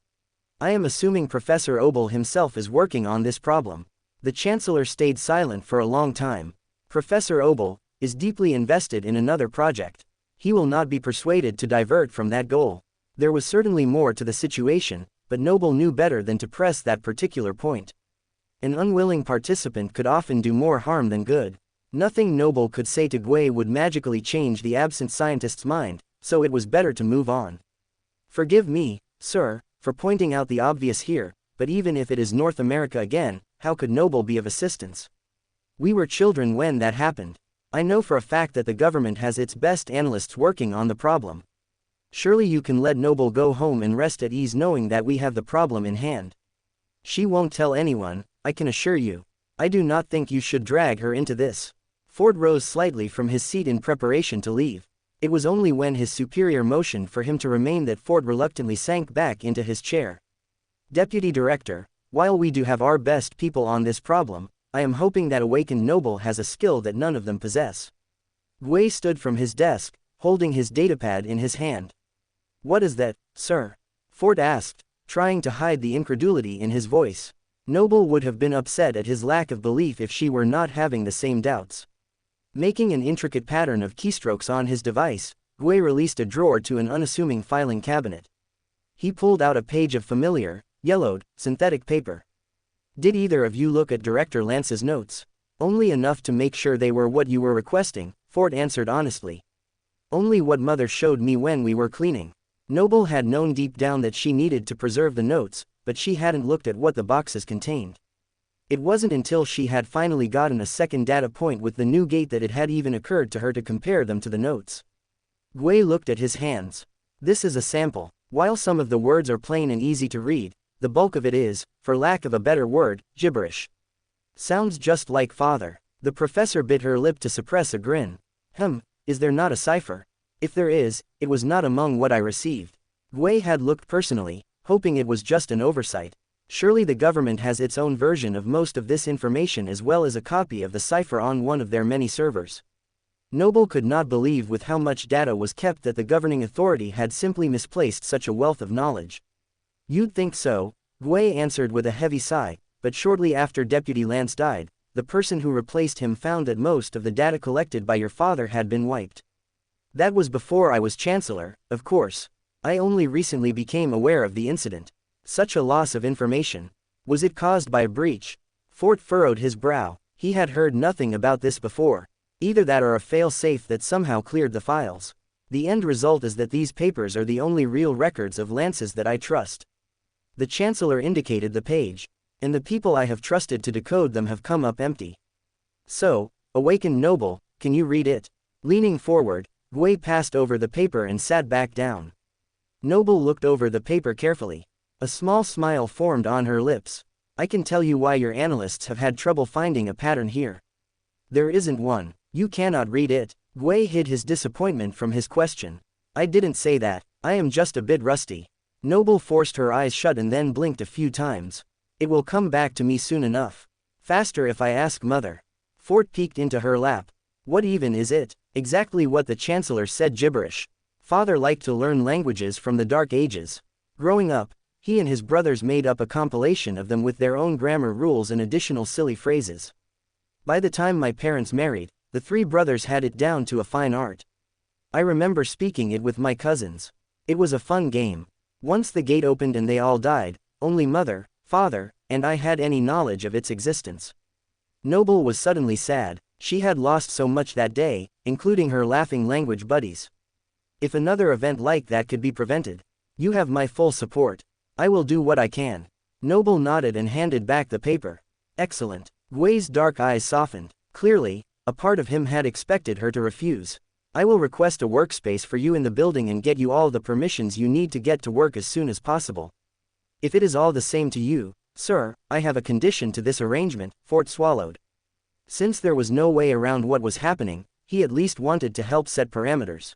A: I am assuming Professor Obel himself is working on this problem. The Chancellor stayed silent for a long time. Professor Obel is deeply invested in another project. He will not be persuaded to divert from that goal. There was certainly more to the situation, but Noble knew better than to press that particular point. An unwilling participant could often do more harm than good. Nothing Noble could say to Gui would magically change the absent scientist's mind, so it was better to move on. Forgive me, sir, for pointing out the obvious here, but even if it is North America again, how could Noble be of assistance? We were children when that happened. I know for a fact that the government has its best analysts working on the problem. Surely you can let Noble go home and rest at ease knowing that we have the problem in hand. She won't tell anyone, I can assure you. I do not think you should drag her into this. Ford rose slightly from his seat in preparation to leave. It was only when his superior motioned for him to remain that Ford reluctantly sank back into his chair. Deputy Director, while we do have our best people on this problem, I am hoping that awakened Noble has a skill that none of them possess. Gui stood from his desk, holding his datapad in his hand. What is that, sir? Ford asked, trying to hide the incredulity in his voice. Noble would have been upset at his lack of belief if she were not having the same doubts. Making an intricate pattern of keystrokes on his device, Gui released a drawer to an unassuming filing cabinet. He pulled out a page of familiar, yellowed, synthetic paper. Did either of you look at Director Lance's notes? Only enough to make sure they were what you were requesting, Ford answered honestly. Only what Mother showed me when we were cleaning. Noble had known deep down that she needed to preserve the notes, but she hadn't looked at what the boxes contained. It wasn't until she had finally gotten a second data point with the new gate that it had even occurred to her to compare them to the notes. Gui looked at his hands. This is a sample. While some of the words are plain and easy to read, the bulk of it is, for lack of a better word, gibberish. Sounds just like father. The professor bit her lip to suppress a grin. Is there not a cipher? If there is, it was not among what I received. Gui had looked personally, hoping it was just an oversight. Surely the government has its own version of most of this information as well as a copy of the cipher on one of their many servers. Noble could not believe with how much data was kept that the governing authority had simply misplaced such a wealth of knowledge. You'd think so, Gui answered with a heavy sigh, but shortly after Deputy Lance died, the person who replaced him found that most of the data collected by your father had been wiped. That was before I was Chancellor, of course. I only recently became aware of the incident. Such a loss of information. Was it caused by a breach? Fort furrowed his brow. He had heard nothing about this before. Either that or a fail-safe that somehow cleared the files. The end result is that these papers are the only real records of Lance's that I trust. The Chancellor indicated the page. And the people I have trusted to decode them have come up empty. So, awakened Noble, can you read it? Leaning forward, Gui passed over the paper and sat back down. Noble looked over the paper carefully. A small smile formed on her lips. I can tell you why your analysts have had trouble finding a pattern here. There isn't one. You cannot read it. Gui hid his disappointment from his question. I didn't say that. I am just a bit rusty. Noble forced her eyes shut and then blinked a few times. It will come back to me soon enough. Faster if I ask Mother. Fort peeked into her lap. What even is it? Exactly what the Chancellor said, gibberish. Father liked to learn languages from the Dark Ages. Growing up, he and his brothers made up a compilation of them with their own grammar rules and additional silly phrases. By the time my parents married, the three brothers had it down to a fine art. I remember speaking it with my cousins. It was a fun game. Once the gate opened and they all died, only Mother, Father, and I had any knowledge of its existence. Noble was suddenly sad. She had lost so much that day, including her laughing language buddies. If another event like that could be prevented, you have my full support. I will do what I can. Noble nodded and handed back the paper. Excellent. Gui's dark eyes softened. Clearly, a part of him had expected her to refuse. I will request a workspace for you in the building and get you all the permissions you need to get to work as soon as possible. If it is all the same to you, sir, I have a condition to this arrangement. Fort swallowed. Since there was no way around what was happening, he at least wanted to help set parameters.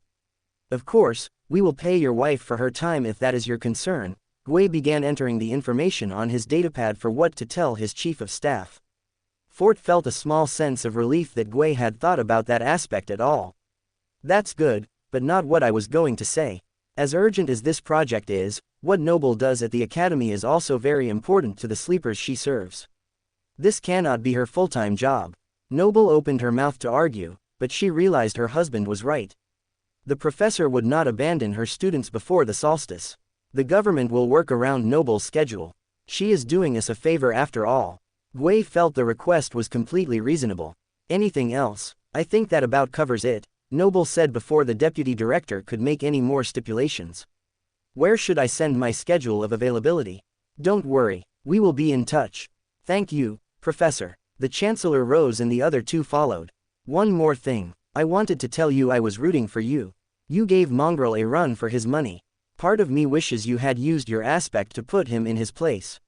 A: Of course, we will pay your wife for her time if that is your concern. Gui began entering the information on his datapad for what to tell his chief of staff. Fort felt a small sense of relief that Gui had thought about that aspect at all. That's good, but not what I was going to say. As urgent as this project is, what Noble does at the academy is also very important to the sleepers she serves. This cannot be her full-time job. Noble opened her mouth to argue, but she realized her husband was right. The professor would not abandon her students before the solstice. The government will work around Noble's schedule. She is doing us a favor after all. Gui felt the request was completely reasonable. Anything else? I think that about covers it, Noble said before the deputy director could make any more stipulations. Where should I send my schedule of availability? Don't worry, we will be in touch. Thank you, Professor. The Chancellor rose and the other two followed. One more thing. I wanted to tell you I was rooting for you. You gave Mongrel a run for his money. Part of me wishes you had used your aspect to put him in his place.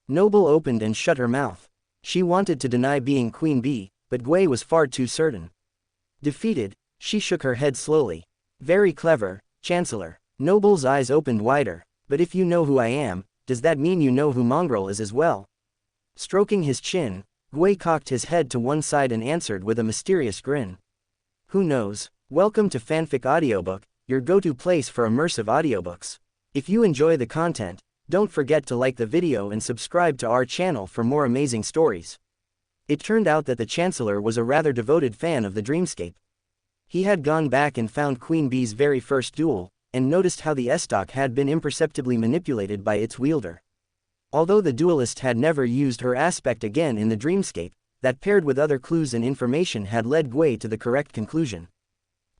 A: Noble opened and shut her mouth. She wanted to deny being Queen Bee, but Gui was far too certain. Defeated, she shook her head slowly. Very clever, Chancellor. Noble's eyes opened wider. But if you know who I am, does that mean you know who Mongrel is as well? Stroking his chin, Gui cocked his head to one side and answered with a mysterious grin. Who knows? Welcome to Fanfic Audiobook, your go-to place for immersive audiobooks. If you enjoy the content, don't forget to like the video and subscribe to our channel for more amazing stories. It turned out that the Chancellor was a rather devoted fan of the Dreamscape. He had gone back and found Queen Bee's very first duel, and noticed how the stock had been imperceptibly manipulated by its wielder. Although the duelist had never used her aspect again in the Dreamscape, that paired with other clues and information had led Gui to the correct conclusion.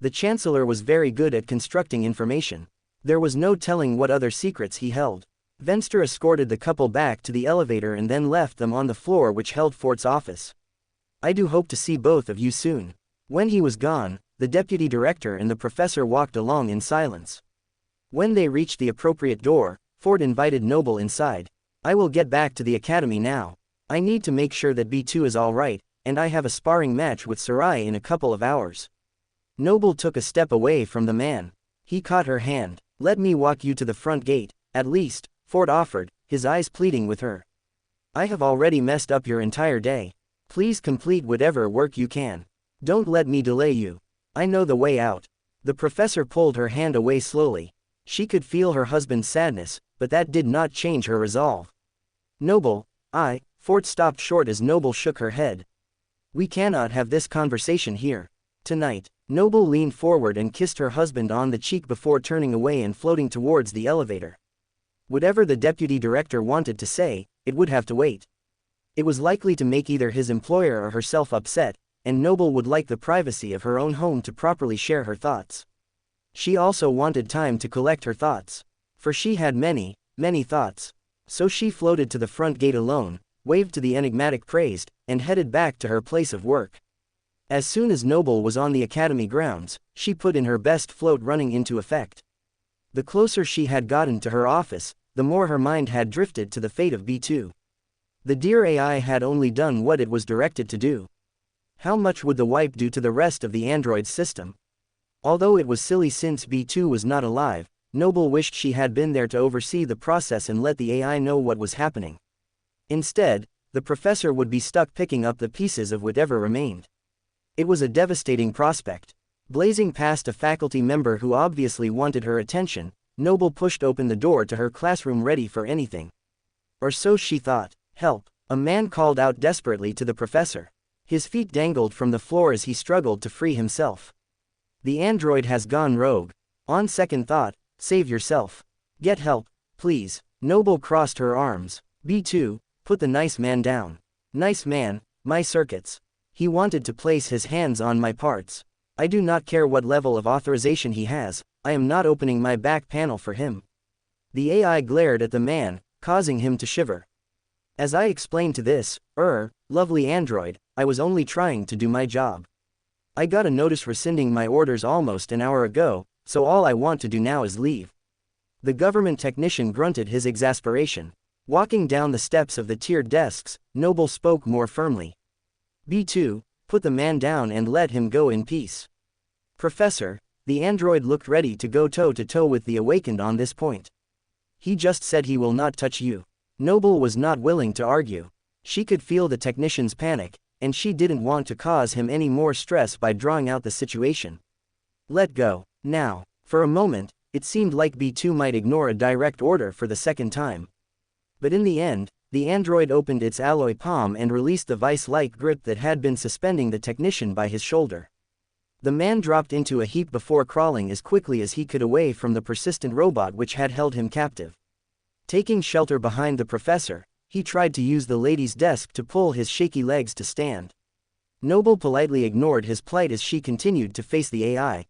A: The Chancellor was very good at constructing information. There was no telling what other secrets he held. Venster escorted the couple back to the elevator and then left them on the floor which held Fort's office. I do hope to see both of you soon. When he was gone, the deputy director and the professor walked along in silence. When they reached the appropriate door, Fort invited Noble inside. I will get back to the academy now. I need to make sure that B2 is all right, and I have a sparring match with Sarai in a couple of hours. Noble took a step away from the man. He caught her hand. Let me walk you to the front gate, at least, Fort offered, his eyes pleading with her. I have already messed up your entire day. Please complete whatever work you can. Don't let me delay you. I know the way out. The professor pulled her hand away slowly. She could feel her husband's sadness, but that did not change her resolve. Noble, Fort stopped short as Noble shook her head. We cannot have this conversation here. Tonight. Noble leaned forward and kissed her husband on the cheek before turning away and floating towards the elevator. Whatever the deputy director wanted to say, it would have to wait. It was likely to make either his employer or herself upset, and Noble would like the privacy of her own home to properly share her thoughts. She also wanted time to collect her thoughts. For she had many, many thoughts. So she floated to the front gate alone, waved to the enigmatic praised, and headed back to her place of work. As soon as Noble was on the academy grounds, she put in her best float running into effect. The closer she had gotten to her office, the more her mind had drifted to the fate of B2. The dear AI had only done what it was directed to do. How much would the wipe do to the rest of the android's system? Although it was silly since B2 was not alive, Noble wished she had been there to oversee the process and let the AI know what was happening. Instead, the professor would be stuck picking up the pieces of whatever remained. It was a devastating prospect. Blazing past a faculty member who obviously wanted her attention, Noble pushed open the door to her classroom ready for anything. Or so she thought. Help! A man called out desperately to the professor. His feet dangled from the floor as he struggled to free himself. The android has gone rogue. On second thought, save yourself. Get help, please. Noble crossed her arms. B2, put the nice man down. Nice man, my circuits. He wanted to place his hands on my parts. I do not care what level of authorization he has, I am not opening my back panel for him. The AI glared at the man, causing him to shiver. As I explained to this, lovely android, I was only trying to do my job. I got a notice rescinding my orders almost an hour ago, so all I want to do now is leave. The government technician grunted his exasperation. Walking down the steps of the tiered desks, Noble spoke more firmly. B2, put the man down and let him go in peace. Professor, the android looked ready to go toe-to-toe with the awakened on this point. He just said he will not touch you. Noble was not willing to argue. She could feel the technician's panic, and she didn't want to cause him any more stress by drawing out the situation. Let go, now. For a moment, it seemed like B2 might ignore a direct order for the second time. But in the end, the android opened its alloy palm and released the vice-like grip that had been suspending the technician by his shoulder. The man dropped into a heap before crawling as quickly as he could away from the persistent robot which had held him captive. Taking shelter behind the professor, he tried to use the lady's desk to pull his shaky legs to stand. Noble politely ignored his plight as she continued to face the AI.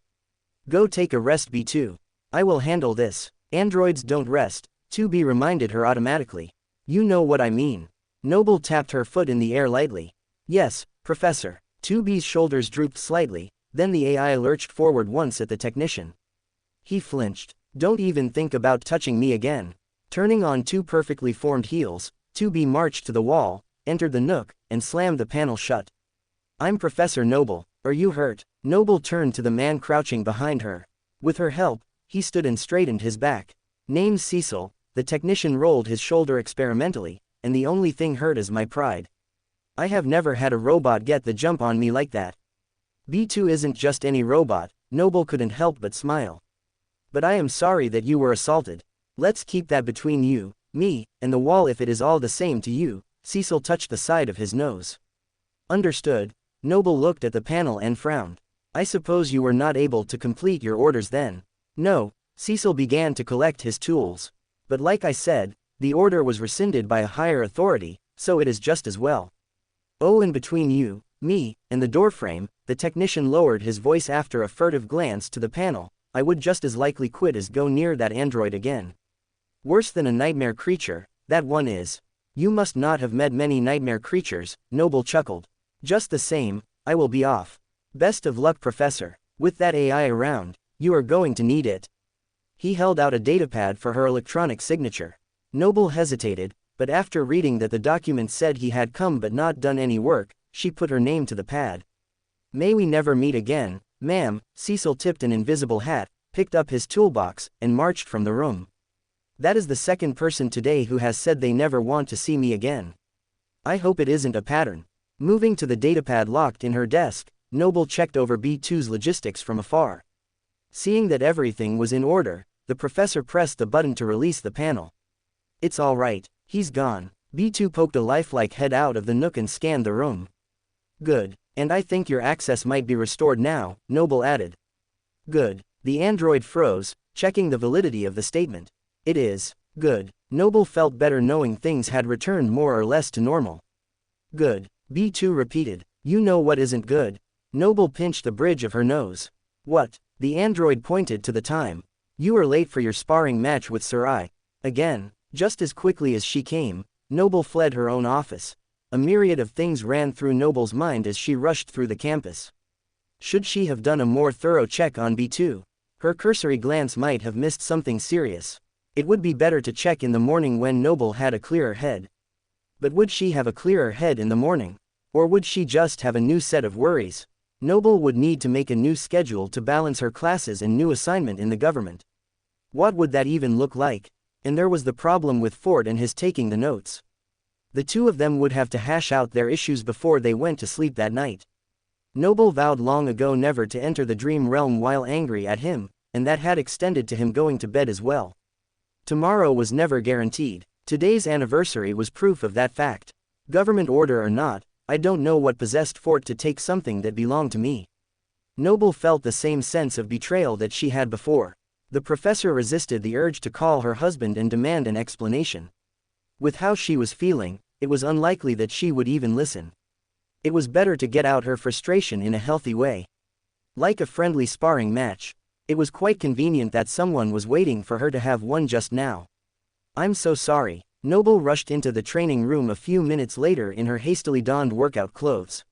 A: Go take a rest, B2. I will handle this. Androids don't rest, 2B reminded her automatically. You know what I mean. Noble tapped her foot in the air lightly. Yes, Professor. 2B's shoulders drooped slightly, then the AI lurched forward once at the technician. He flinched. Don't even think about touching me again. Turning on two perfectly formed heels, 2B marched to the wall, entered the nook, and slammed the panel shut. I'm Professor Noble. Are you hurt? Noble turned to the man crouching behind her. With her help, he stood and straightened his back. Name's Cecil. The technician rolled his shoulder experimentally, and the only thing hurt is my pride. I have never had a robot get the jump on me like that. B2 isn't just any robot, Noble couldn't help but smile. But I am sorry that you were assaulted. Let's keep that between you, me, and the wall if it is all the same to you. Cecil touched the side of his nose. Understood. Noble looked at the panel and frowned. I suppose you were not able to complete your orders then. No, Cecil began to collect his tools. But like I said, the order was rescinded by a higher authority, so it is just as well. Oh, and between you, me, and the doorframe, the technician lowered his voice after a furtive glance to the panel, I would just as likely quit as go near that android again. Worse than a nightmare creature, that one is. You must not have met many nightmare creatures, Noble chuckled. Just the same, I will be off. Best of luck, Professor. With that AI around, you are going to need it. He held out a datapad for her electronic signature. Noble hesitated, but after reading that the document said he had come but not done any work, she put her name to the pad. May we never meet again, ma'am. Cecil tipped an invisible hat, picked up his toolbox, and marched from the room. That is the second person today who has said they never want to see me again. I hope it isn't a pattern. Moving to the datapad locked in her desk, Noble checked over B2's logistics from afar. Seeing that everything was in order, the professor pressed the button to release the panel. It's all right, he's gone. B2 poked a lifelike head out of the nook and scanned the room. Good, and I think your access might be restored now, Noble added. Good. The android froze, checking the validity of the statement. It is. Good. Noble felt better knowing things had returned more or less to normal. Good. B2 repeated. You know what isn't good? Noble pinched the bridge of her nose. What? The android pointed to the time. You were late for your sparring match with Sarai. Again. Just as quickly as she came, Noble fled her own office. A myriad of things ran through Noble's mind as she rushed through the campus. Should she have done a more thorough check on B2? Her cursory glance might have missed something serious. It would be better to check in the morning when Noble had a clearer head. But would she have a clearer head in the morning? Or would she just have a new set of worries? Noble would need to make a new schedule to balance her classes and new assignment in the government. What would that even look like? And there was the problem with Ford and his taking the notes. The two of them would have to hash out their issues before they went to sleep that night. Noble vowed long ago never to enter the dream realm while angry at him, and that had extended to him going to bed as well. Tomorrow was never guaranteed. Today's anniversary was proof of that fact. Government order or not, I don't know what possessed Fort to take something that belonged to me. Noble felt the same sense of betrayal that she had before. The professor resisted the urge to call her husband and demand an explanation. With how she was feeling, it was unlikely that she would even listen. It was better to get out her frustration in a healthy way. Like a friendly sparring match. It was quite convenient that someone was waiting for her to have one just now. I'm so sorry. Noble rushed into the training room a few minutes later in her hastily donned workout clothes.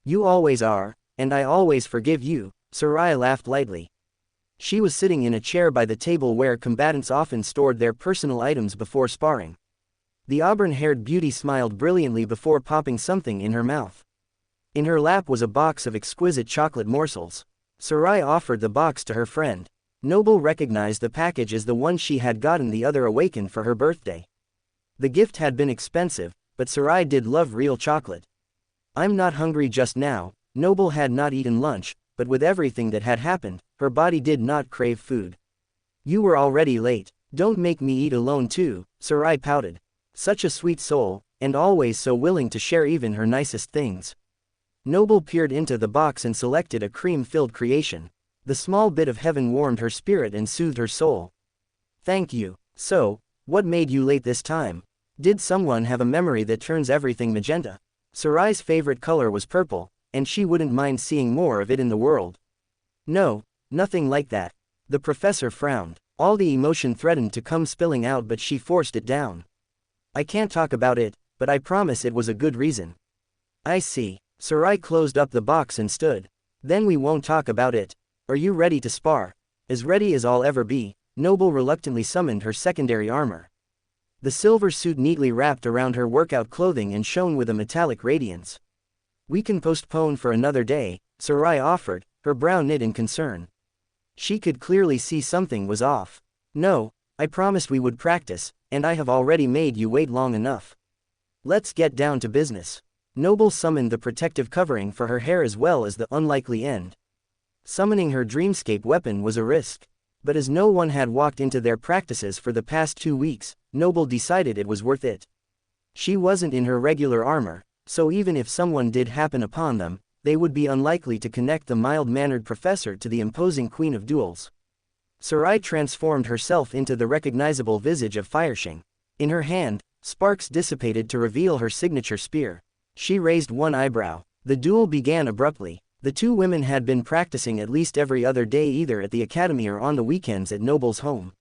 A: You always are, and I always forgive you, Sarai laughed lightly. She was sitting in a chair by the table where combatants often stored their personal items before sparring. The auburn-haired beauty smiled brilliantly before popping something in her mouth. In her lap was a box of exquisite chocolate morsels. Sarai offered the box to her friend. Noble recognized the package as the one she had gotten the other awakened for her birthday. The gift had been expensive, but Sarai did love real chocolate. I'm not hungry just now. Noble had not eaten lunch, but with everything that had happened, her body did not crave food. You were already late. Don't make me eat alone too, Sarai pouted. Such a sweet soul, and always so willing to share even her nicest things. Noble peered into the box and selected a cream-filled creation. The small bit of heaven warmed her spirit and soothed her soul. Thank you. So, what made you late this time? Did someone have a memory that turns everything magenta? Sarai's favorite color was purple, and she wouldn't mind seeing more of it in the world. No, nothing like that. The professor frowned. All the emotion threatened to come spilling out, but she forced it down. I can't talk about it, but I promise it was a good reason. I see. Sarai closed up the box and stood. Then we won't talk about it. Are you ready to spar? As ready as I'll ever be. Noble reluctantly summoned her secondary armor. The silver suit neatly wrapped around her workout clothing and shone with a metallic radiance. We can postpone for another day, Sarai offered, her brow knit in concern. She could clearly see something was off. No, I promised we would practice, and I have already made you wait long enough. Let's get down to business. Noble summoned the protective covering for her hair as well as the unlikely end. Summoning her Dreamscape weapon was a risk. But as no one had walked into their practices for the past 2 weeks, Noble decided it was worth it. She wasn't in her regular armor, so even if someone did happen upon them, they would be unlikely to connect the mild-mannered professor to the imposing queen of duels. Sarai transformed herself into the recognizable visage of Fireshing. In her hand, sparks dissipated to reveal her signature spear. She raised one eyebrow. The duel began abruptly. The two women had been practicing at least every other day either at the academy or on the weekends at Noble's home.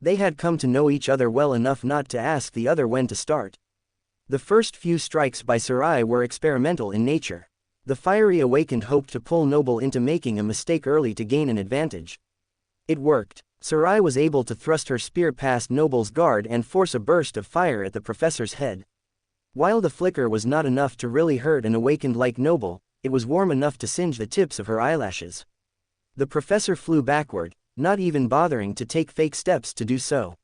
A: They had come to know each other well enough not to ask the other when to start. The first few strikes by Sarai were experimental in nature. The fiery awakened hoped to pull Noble into making a mistake early to gain an advantage. It worked. Sarai was able to thrust her spear past Noble's guard and force a burst of fire at the professor's head. While the flicker was not enough to really hurt an awakened like Noble, it was warm enough to singe the tips of her eyelashes. The professor flew backward, not even bothering to take fake steps to do so.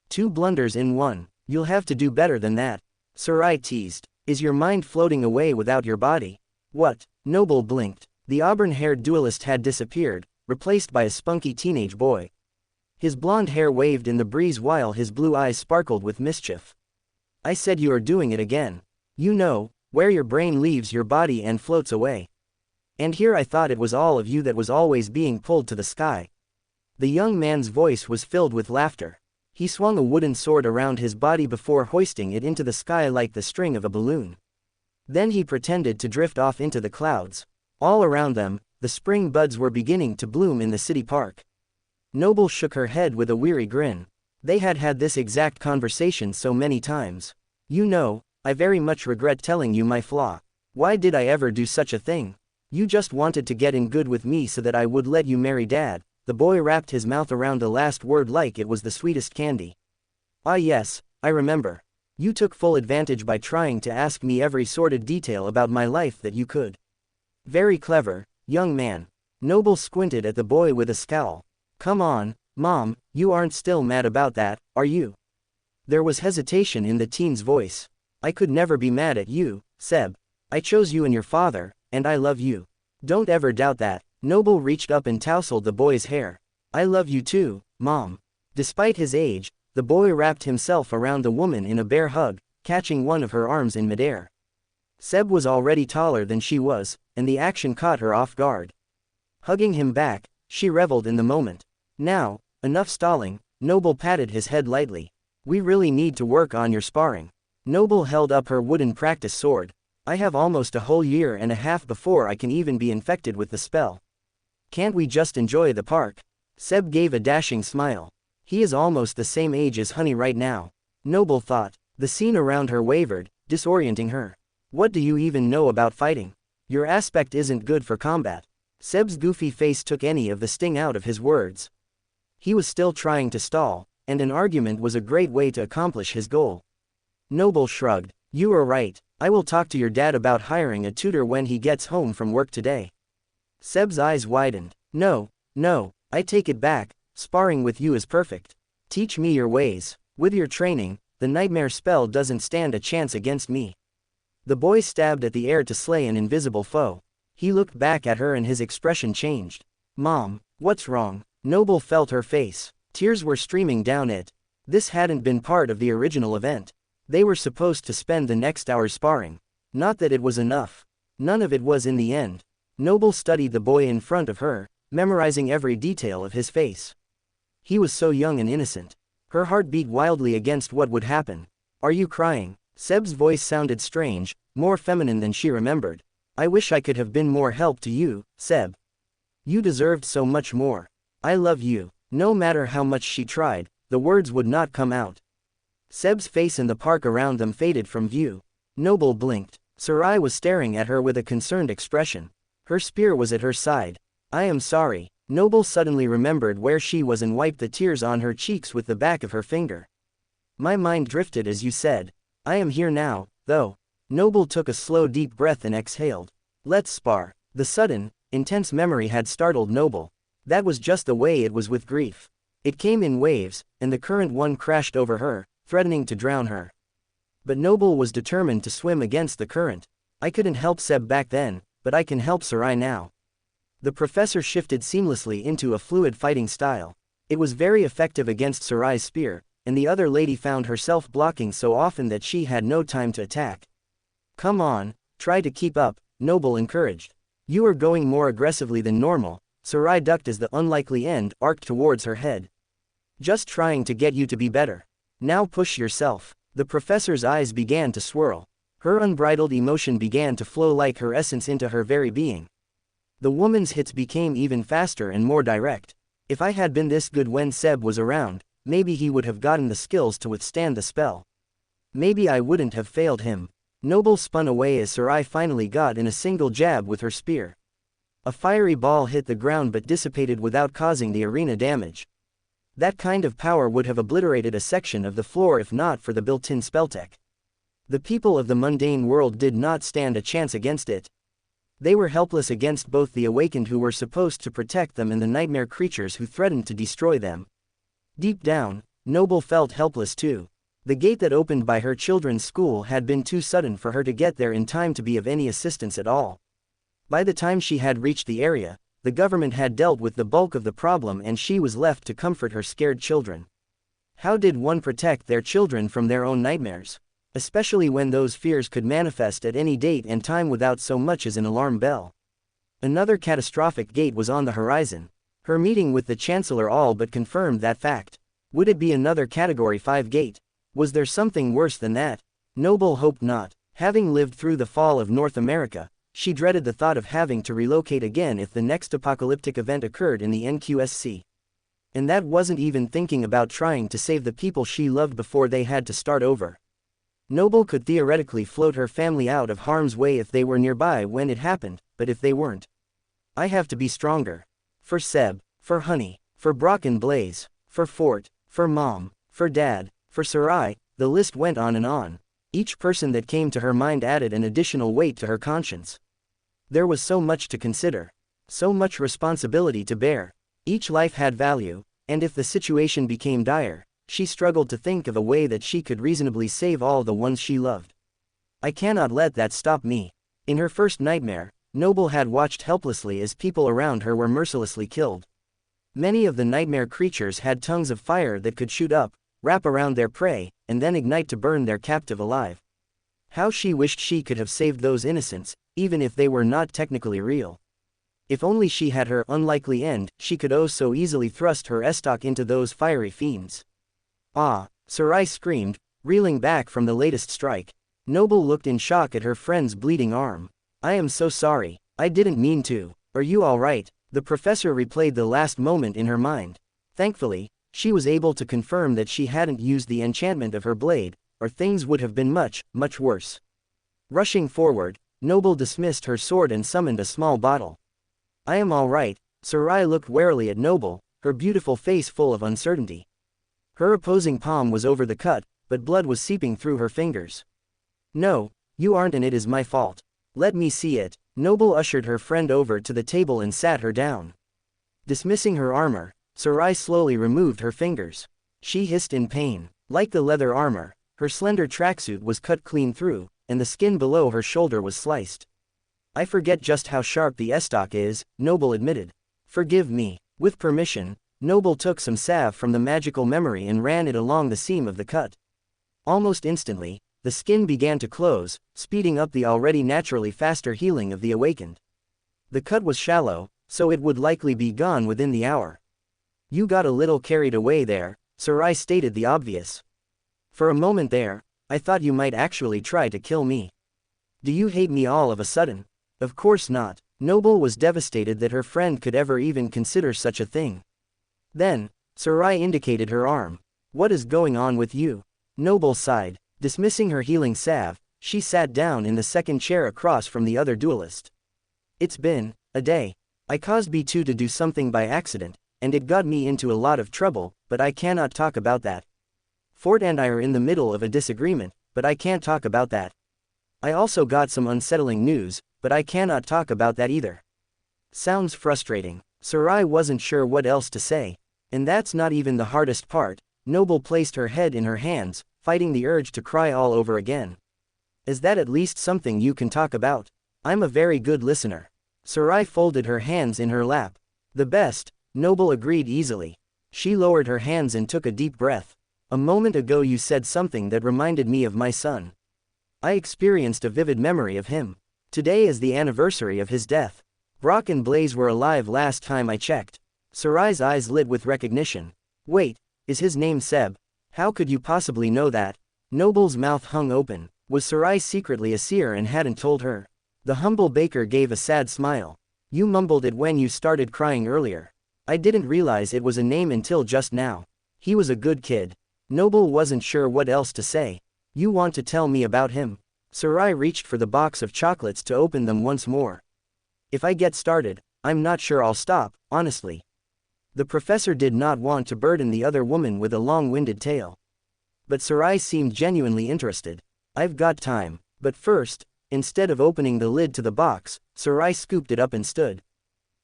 A: 2 blunders in 1, you'll have to do better than that, Sarai teased. Is your mind floating away without your body? What? Noble blinked. The auburn-haired duelist had disappeared, replaced by a spunky teenage boy. His blonde hair waved in the breeze while his blue eyes sparkled with mischief. I said you are doing it again. You know, where your brain leaves your body and floats away. And here I thought it was all of you that was always being pulled to the sky. The young man's voice was filled with laughter. He swung a wooden sword around his body before hoisting it into the sky like the string of a balloon. Then he pretended to drift off into the clouds. All around them, the spring buds were beginning to bloom in the city park. Noble shook her head with a weary grin. They had had this exact conversation so many times. You know, I very much regret telling you my flaw. Why did I ever do such a thing? You just wanted to get in good with me so that I would let you marry Dad. The boy wrapped his mouth around the last word like it was the sweetest candy. Ah yes, I remember. You took full advantage by trying to ask me every sordid detail about my life that you could. Very clever, young man. Noble squinted at the boy with a scowl. Come on, Mom, you aren't still mad about that, are you? There was hesitation in the teen's voice. I could never be mad at you, Seb. I chose you and your father, and I love you. Don't ever doubt that. Noble reached up and tousled the boy's hair. I love you too, Mom. Despite his age, the boy wrapped himself around the woman in a bear hug, catching one of her arms in midair. Seb was already taller than she was, and the action caught her off guard. Hugging him back, she reveled in the moment. Now, enough stalling, Noble patted his head lightly. We really need to work on your sparring. Noble held up her wooden practice sword. I have almost a whole year and a half before I can even be infected with the spell. Can't we just enjoy the park? Seb gave a dashing smile. He is almost the same age as Honey right now. Noble thought. The scene around her wavered, disorienting her. What do you even know about fighting? Your aspect isn't good for combat. Seb's goofy face took any of the sting out of his words. He was still trying to stall, and an argument was a great way to accomplish his goal. Noble shrugged. You are right. I will talk to your dad about hiring a tutor when he gets home from work today. Seb's eyes widened. No, I take it back. Sparring with you is perfect. Teach me your ways. With your training, the nightmare spell doesn't stand a chance against me. The boy stabbed at the air to slay an invisible foe. He looked back at her and his expression changed. Mom, what's wrong? Noble felt her face. Tears were streaming down it. This hadn't been part of the original event. They were supposed to spend the next hour sparring. Not that it was enough. None of it was in the end. Noble studied the boy in front of her, memorizing every detail of his face. He was so young and innocent. Her heart beat wildly against what would happen. Are you crying? Seb's voice sounded strange, more feminine than she remembered. I wish I could have been more help to you, Seb. You deserved so much more. I love you. No matter how much she tried, the words would not come out. Seb's face and the park around them faded from view. Noble blinked. Sarai was staring at her with a concerned expression. Her spear was at her side. I am sorry. Noble suddenly remembered where she was and wiped the tears on her cheeks with the back of her finger. My mind drifted as you said. I am here now, though. Noble took a slow deep breath and exhaled. Let's spar. The sudden, intense memory had startled Noble. That was just the way it was with grief. It came in waves, and the current one crashed over her, threatening to drown her. But Noble was determined to swim against the current. I couldn't help Seb back then, but I can help Sarai now. The professor shifted seamlessly into a fluid fighting style. It was very effective against Sarai's spear, and the other lady found herself blocking so often that she had no time to attack. Come on, try to keep up, Noble encouraged. You are going more aggressively than normal. Sarai ducked as the unlikely end arced towards her head. Just trying to get you to be better. Now push yourself. The professor's eyes began to swirl. Her unbridled emotion began to flow like her essence into her very being. The woman's hits became even faster and more direct. If I had been this good when Seb was around, maybe he would have gotten the skills to withstand the spell. Maybe I wouldn't have failed him. Noble spun away as Sarai finally got in a single jab with her spear. A fiery ball hit the ground but dissipated without causing the arena damage. That kind of power would have obliterated a section of the floor if not for the built-in spelltech. The people of the mundane world did not stand a chance against it. They were helpless against both the awakened who were supposed to protect them and the nightmare creatures who threatened to destroy them. Deep down, Noble felt helpless too. The gate that opened by her children's school had been too sudden for her to get there in time to be of any assistance at all. By the time she had reached the area, the government had dealt with the bulk of the problem and she was left to comfort her scared children. How did one protect their children from their own nightmares? Especially when those fears could manifest at any date and time without so much as an alarm bell. Another catastrophic gate was on the horizon. Her meeting with the Chancellor all but confirmed that fact. Would it be another Category 5 gate? Was there something worse than that? Noble hoped not. Having lived through the fall of North America, she dreaded the thought of having to relocate again if the next apocalyptic event occurred in the NQSC. And that wasn't even thinking about trying to save the people she loved before they had to start over. Noble could theoretically float her family out of harm's way if they were nearby when it happened, but if they weren't. I have to be stronger. For Seb, for Honey, for Brock and Blaze, for Fort, for Mom, for Dad, for Sarai, the list went on and on. Each person that came to her mind added an additional weight to her conscience. There was so much to consider. So much responsibility to bear. Each life had value, and if the situation became dire, she struggled to think of a way that she could reasonably save all the ones she loved. I cannot let that stop me. In her first nightmare, Noble had watched helplessly as people around her were mercilessly killed. Many of the nightmare creatures had tongues of fire that could shoot up, wrap around their prey, and then ignite to burn their captive alive. How she wished she could have saved those innocents, even if they were not technically real. If only she had her unlikely end, she could oh so easily thrust her estoc into those fiery fiends. Ah, Sarai screamed, reeling back from the latest strike. Noble looked in shock at her friend's bleeding arm. I am so sorry, I didn't mean to. Are you alright? The professor replayed the last moment in her mind. Thankfully, she was able to confirm that she hadn't used the enchantment of her blade, or things would have been much, much worse. Rushing forward, Noble dismissed her sword and summoned a small bottle. I am all right. Sarai looked warily at Noble, her beautiful face full of uncertainty. Her opposing palm was over the cut, but blood was seeping through her fingers. No, you aren't and it is my fault. Let me see it. Noble ushered her friend over to the table and sat her down. Dismissing her armor, Sarai slowly removed her fingers. She hissed in pain. Like the leather armor, her slender tracksuit was cut clean through, and the skin below her shoulder was sliced. I forget just how sharp the estoc is, Noble admitted. Forgive me. With permission, Noble took some salve from the magical memory and ran it along the seam of the cut. Almost instantly, the skin began to close, speeding up the already naturally faster healing of the awakened. The cut was shallow, so it would likely be gone within the hour. You got a little carried away there, Sarai stated the obvious. For a moment there, I thought you might actually try to kill me. Do you hate me all of a sudden? Of course not. Noble was devastated that her friend could ever even consider such a thing. Then, Sarai indicated her arm. What is going on with you? Noble sighed. Dismissing her healing salve, she sat down in the second chair across from the other duelist. It's been a day. I caused B2 to do something by accident, and it got me into a lot of trouble, but I cannot talk about that. Fort and I are in the middle of a disagreement, but I can't talk about that. I also got some unsettling news, but I cannot talk about that either. Sounds frustrating. Sarai wasn't sure what else to say. And that's not even the hardest part. Noble placed her head in her hands, fighting the urge to cry all over again. Is that at least something you can talk about? I'm a very good listener. Sarai folded her hands in her lap. The best, Noble agreed easily. She lowered her hands and took a deep breath. A moment ago you said something that reminded me of my son. I experienced a vivid memory of him. Today is the anniversary of his death. Brock and Blaze were alive last time I checked. Sarai's eyes lit with recognition. Wait, is his name Seb? How could you possibly know that? Noble's mouth hung open. Was Sarai secretly a seer and hadn't told her? The humble baker gave a sad smile. You mumbled it when you started crying earlier. I didn't realize it was a name until just now. He was a good kid. Noble wasn't sure what else to say. You want to tell me about him? Sarai reached for the box of chocolates to open them once more. If I get started, I'm not sure I'll stop, honestly. The professor did not want to burden the other woman with a long-winded tale. But Sarai seemed genuinely interested. I've got time, but first, instead of opening the lid to the box, Sarai scooped it up and stood.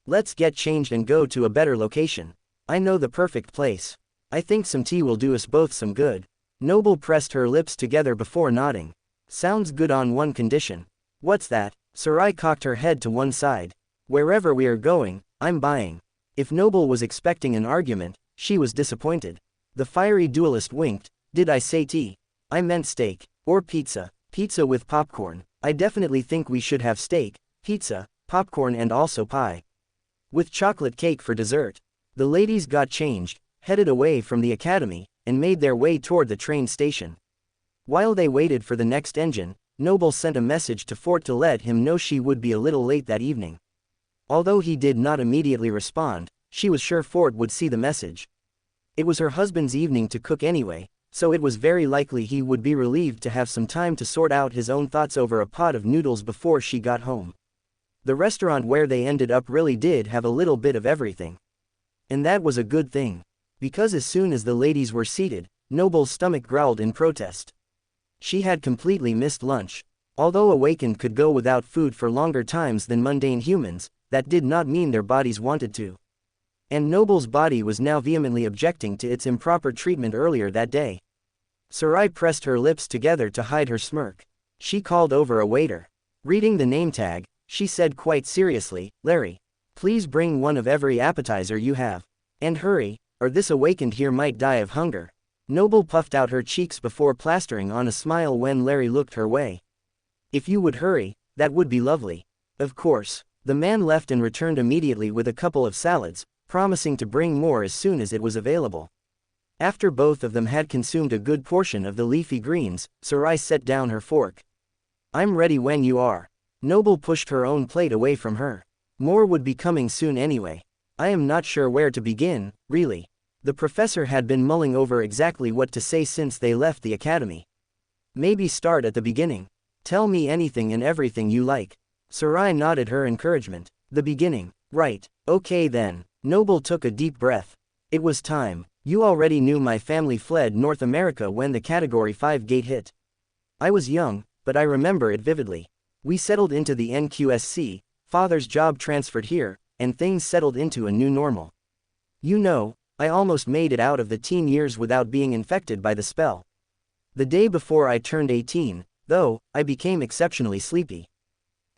A: Let's get changed and go to a better location. I know the perfect place. I think some tea will do us both some good. Noble pressed her lips together before nodding. Sounds good on one condition. What's that? Sarai cocked her head to one side. Wherever we are going, I'm buying. If Noble was expecting an argument, she was disappointed. The fiery duelist winked. Did I say tea? I meant steak. Or pizza. Pizza with popcorn. I definitely think we should have steak, pizza, popcorn and also pie. With chocolate cake for dessert. The ladies got changed, headed away from the academy, and made their way toward the train station. While they waited for the next engine, Noble sent a message to Fort to let him know she would be a little late that evening. Although he did not immediately respond, she was sure Fort would see the message. It was her husband's evening to cook anyway, so it was very likely he would be relieved to have some time to sort out his own thoughts over a pot of noodles before she got home. The restaurant where they ended up really did have a little bit of everything. And that was a good thing. Because as soon as the ladies were seated, Noble's stomach growled in protest. She had completely missed lunch. Although awakened could go without food for longer times than mundane humans, that did not mean their bodies wanted to. And Noble's body was now vehemently objecting to its improper treatment earlier that day. Sarai pressed her lips together to hide her smirk. She called over a waiter. Reading the name tag, she said quite seriously, Larry, please bring one of every appetizer you have. And hurry, or this awakened here might die of hunger. Noble puffed out her cheeks before plastering on a smile when Larry looked her way. If you would hurry, that would be lovely. Of course. The man left and returned immediately with a couple of salads, promising to bring more as soon as it was available. After both of them had consumed a good portion of the leafy greens, Sarai set down her fork. I'm ready when you are. Noble pushed her own plate away from her. More would be coming soon anyway. I am not sure where to begin, really. The professor had been mulling over exactly what to say since they left the academy. Maybe start at the beginning. Tell me anything and everything you like. Sarai nodded her encouragement. The beginning, right, okay then. Noble took a deep breath. It was time. You already knew my family fled North America when the Category 5 gate hit. I was young, but I remember it vividly. We settled into the NQSC, father's job transferred here, and things settled into a new normal. You know, I almost made it out of the teen years without being infected by the spell. The day before I turned 18, though, I became exceptionally sleepy.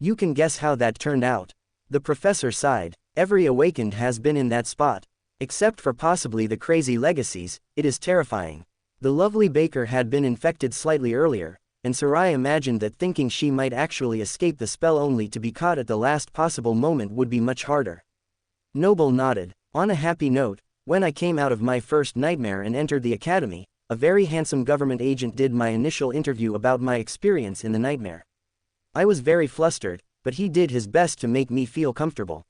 A: You can guess how that turned out. The professor sighed. Every awakened has been in that spot. Except for possibly the crazy legacies, it is terrifying. The lovely baker had been infected slightly earlier, and Sarai imagined that thinking she might actually escape the spell only to be caught at the last possible moment would be much harder. Noble nodded. On a happy note, when I came out of my first nightmare and entered the academy, a very handsome government agent did my initial interview about my experience in the nightmare. I was very flustered, but he did his best to make me feel comfortable.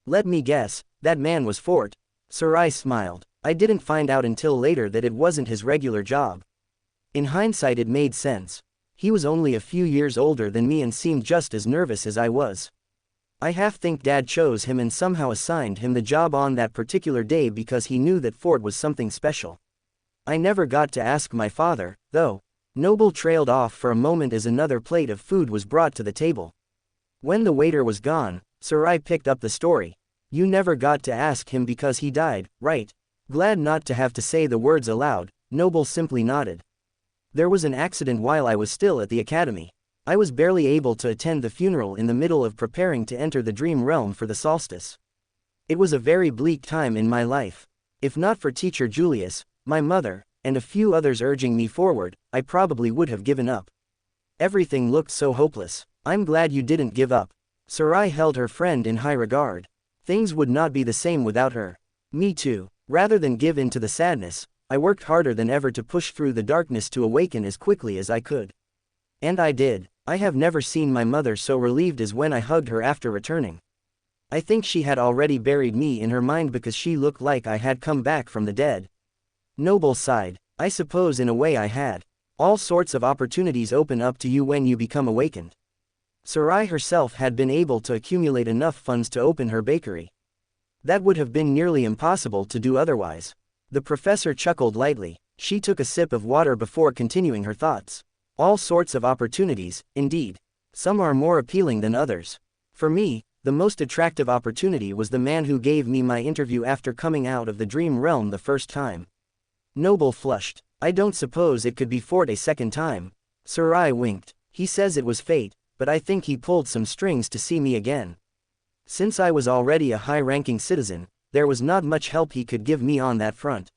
A: Let me guess, that man was Fort. Sarai smiled. I didn't find out until later that it wasn't his regular job. In hindsight it made sense. He was only a few years older than me and seemed just as nervous as I was. I half think Dad chose him and somehow assigned him the job on that particular day because he knew that Fort was something special. I never got to ask my father, though. Noble trailed off for a moment as another plate of food was brought to the table. When the waiter was gone, Sarai picked up the story. You never got to ask him because he died, right? Glad not to have to say the words aloud, Noble simply nodded. There was an accident while I was still at the academy. I was barely able to attend the funeral in the middle of preparing to enter the dream realm for the solstice. It was a very bleak time in my life. If not for teacher Julius, my mother, and a few others urging me forward, I probably would have given up. Everything looked so hopeless. I'm glad you didn't give up. Sarai held her friend in high regard. Things would not be the same without her. Me too. Rather than give in to the sadness, I worked harder than ever to push through the darkness to awaken as quickly as I could. And I did. I have never seen my mother so relieved as when I hugged her after returning. I think she had already buried me in her mind because she looked like I had come back from the dead. Noble sighed. I suppose in a way I had. All sorts of opportunities open up to you when you become awakened. Sarai herself had been able to accumulate enough funds to open her bakery. That would have been nearly impossible to do otherwise. The professor chuckled lightly. She took a sip of water before continuing her thoughts. All sorts of opportunities, indeed. Some are more appealing than others. For me, the most attractive opportunity was the man who gave me my interview after coming out of the dream realm the first time. Noble flushed. I don't suppose it could be Fort a second time. Sarai winked. He says it was fate, but I think he pulled some strings to see me again. Since I was already a high-ranking citizen, there was not much help he could give me on that front.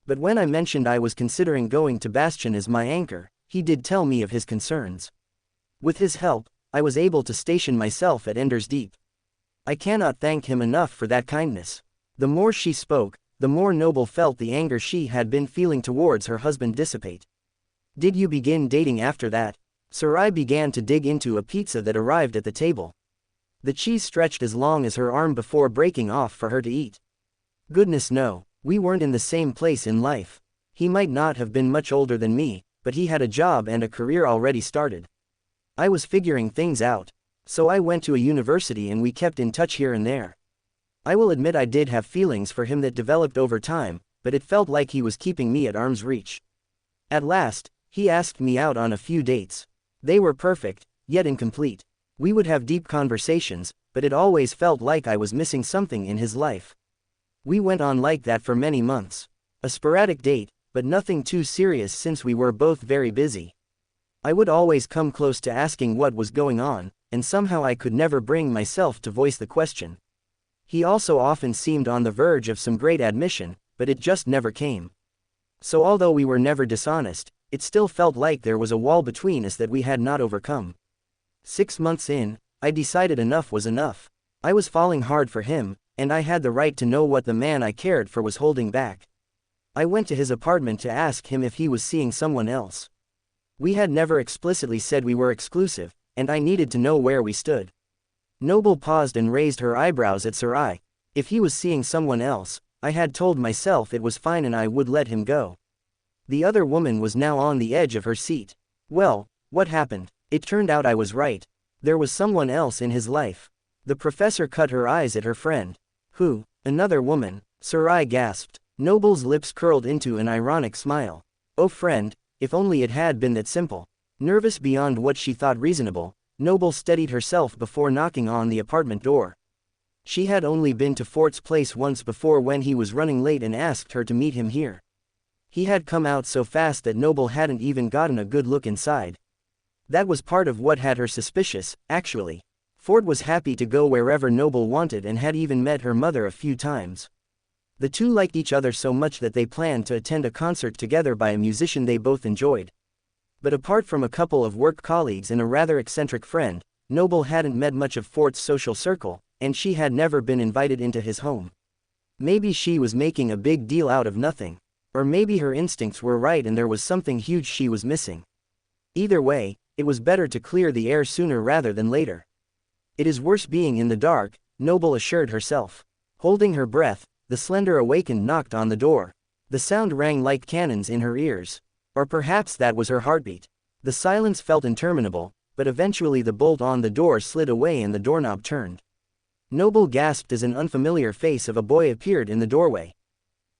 A: But when I mentioned I was considering going to Bastion as my anchor, he did tell me of his concerns. With his help, I was able to station myself at Ender's Deep. I cannot thank him enough for that kindness. The more she spoke, the more Noble felt the anger she had been feeling towards her husband dissipate. Did you begin dating after that? Sarai began to dig into a pizza that arrived at the table. The cheese stretched as long as her arm before breaking off for her to eat. Goodness no, we weren't in the same place in life. He might not have been much older than me, but he had a job and a career already started. I was figuring things out. So I went to a university and we kept in touch here and there. I will admit I did have feelings for him that developed over time, but it felt like he was keeping me at arm's reach. At last, he asked me out on a few dates. They were perfect, yet incomplete. We would have deep conversations, but it always felt like I was missing something in his life. We went on like that for many months. A sporadic date, but nothing too serious since we were both very busy. I would always come close to asking what was going on, and somehow I could never bring myself to voice the question. He also often seemed on the verge of some great admission, but it just never came. So although we were never dishonest, it still felt like there was a wall between us that we had not overcome. 6 months in, I decided enough was enough. I was falling hard for him, and I had the right to know what the man I cared for was holding back. I went to his apartment to ask him if he was seeing someone else. We had never explicitly said we were exclusive, and I needed to know where we stood. Noble paused and raised her eyebrows at Sarai. If he was seeing someone else, I had told myself it was fine and I would let him go. The other woman was now on the edge of her seat. Well, what happened? It turned out I was right. There was someone else in his life. The professor cut her eyes at her friend. Who? Another woman? Sarai gasped. Noble's lips curled into an ironic smile. Oh friend, if only it had been that simple. Nervous beyond what she thought reasonable, Noble steadied herself before knocking on the apartment door. She had only been to Fort's place once before when he was running late and asked her to meet him here. He had come out so fast that Noble hadn't even gotten a good look inside. That was part of what had her suspicious, actually. Fort was happy to go wherever Noble wanted and had even met her mother a few times. The two liked each other so much that they planned to attend a concert together by a musician they both enjoyed. But apart from a couple of work colleagues and a rather eccentric friend, Noble hadn't met much of Fort's social circle, and she had never been invited into his home. Maybe she was making a big deal out of nothing. Or maybe her instincts were right and there was something huge she was missing. Either way, it was better to clear the air sooner rather than later. It is worse being in the dark, Noble assured herself. Holding her breath, the slender awakened knocked on the door. The sound rang like cannons in her ears. Or perhaps that was her heartbeat. The silence felt interminable, but eventually the bolt on the door slid away and the doorknob turned. Noble gasped as an unfamiliar face of a boy appeared in the doorway.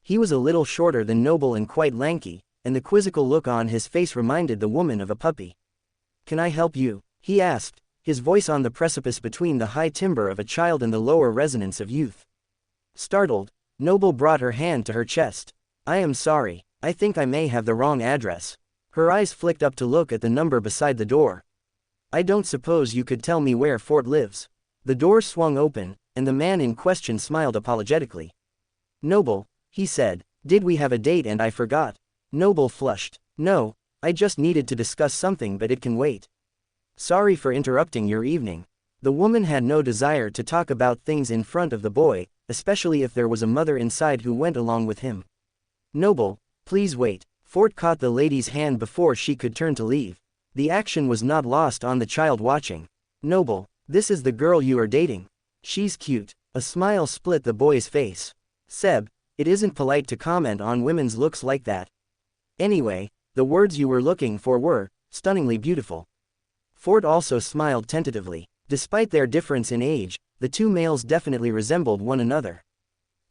A: He was a little shorter than Noble and quite lanky, and the quizzical look on his face reminded the woman of a puppy. "Can I help you?" he asked, his voice on the precipice between the high timbre of a child and the lower resonance of youth. Startled, Noble brought her hand to her chest. "I am sorry, I think I may have the wrong address." Her eyes flicked up to look at the number beside the door. "I don't suppose you could tell me where Fort lives?" The door swung open, and the man in question smiled apologetically. "Noble," he said, "did we have a date and I forgot?" Noble flushed. "No, I just needed to discuss something but it can wait." "Sorry for interrupting your evening." The woman had no desire to talk about things in front of the boy, especially if there was a mother inside who went along with him. "Noble, please wait." Fort caught the lady's hand before she could turn to leave. The action was not lost on the child watching. "Noble, this is the girl you are dating. She's cute." A smile split the boy's face. "Seb, It isn't polite to comment on women's looks like that. Anyway, the words you were looking for were stunningly beautiful. Fort also smiled tentatively. Despite their difference in age, the two males definitely resembled one another.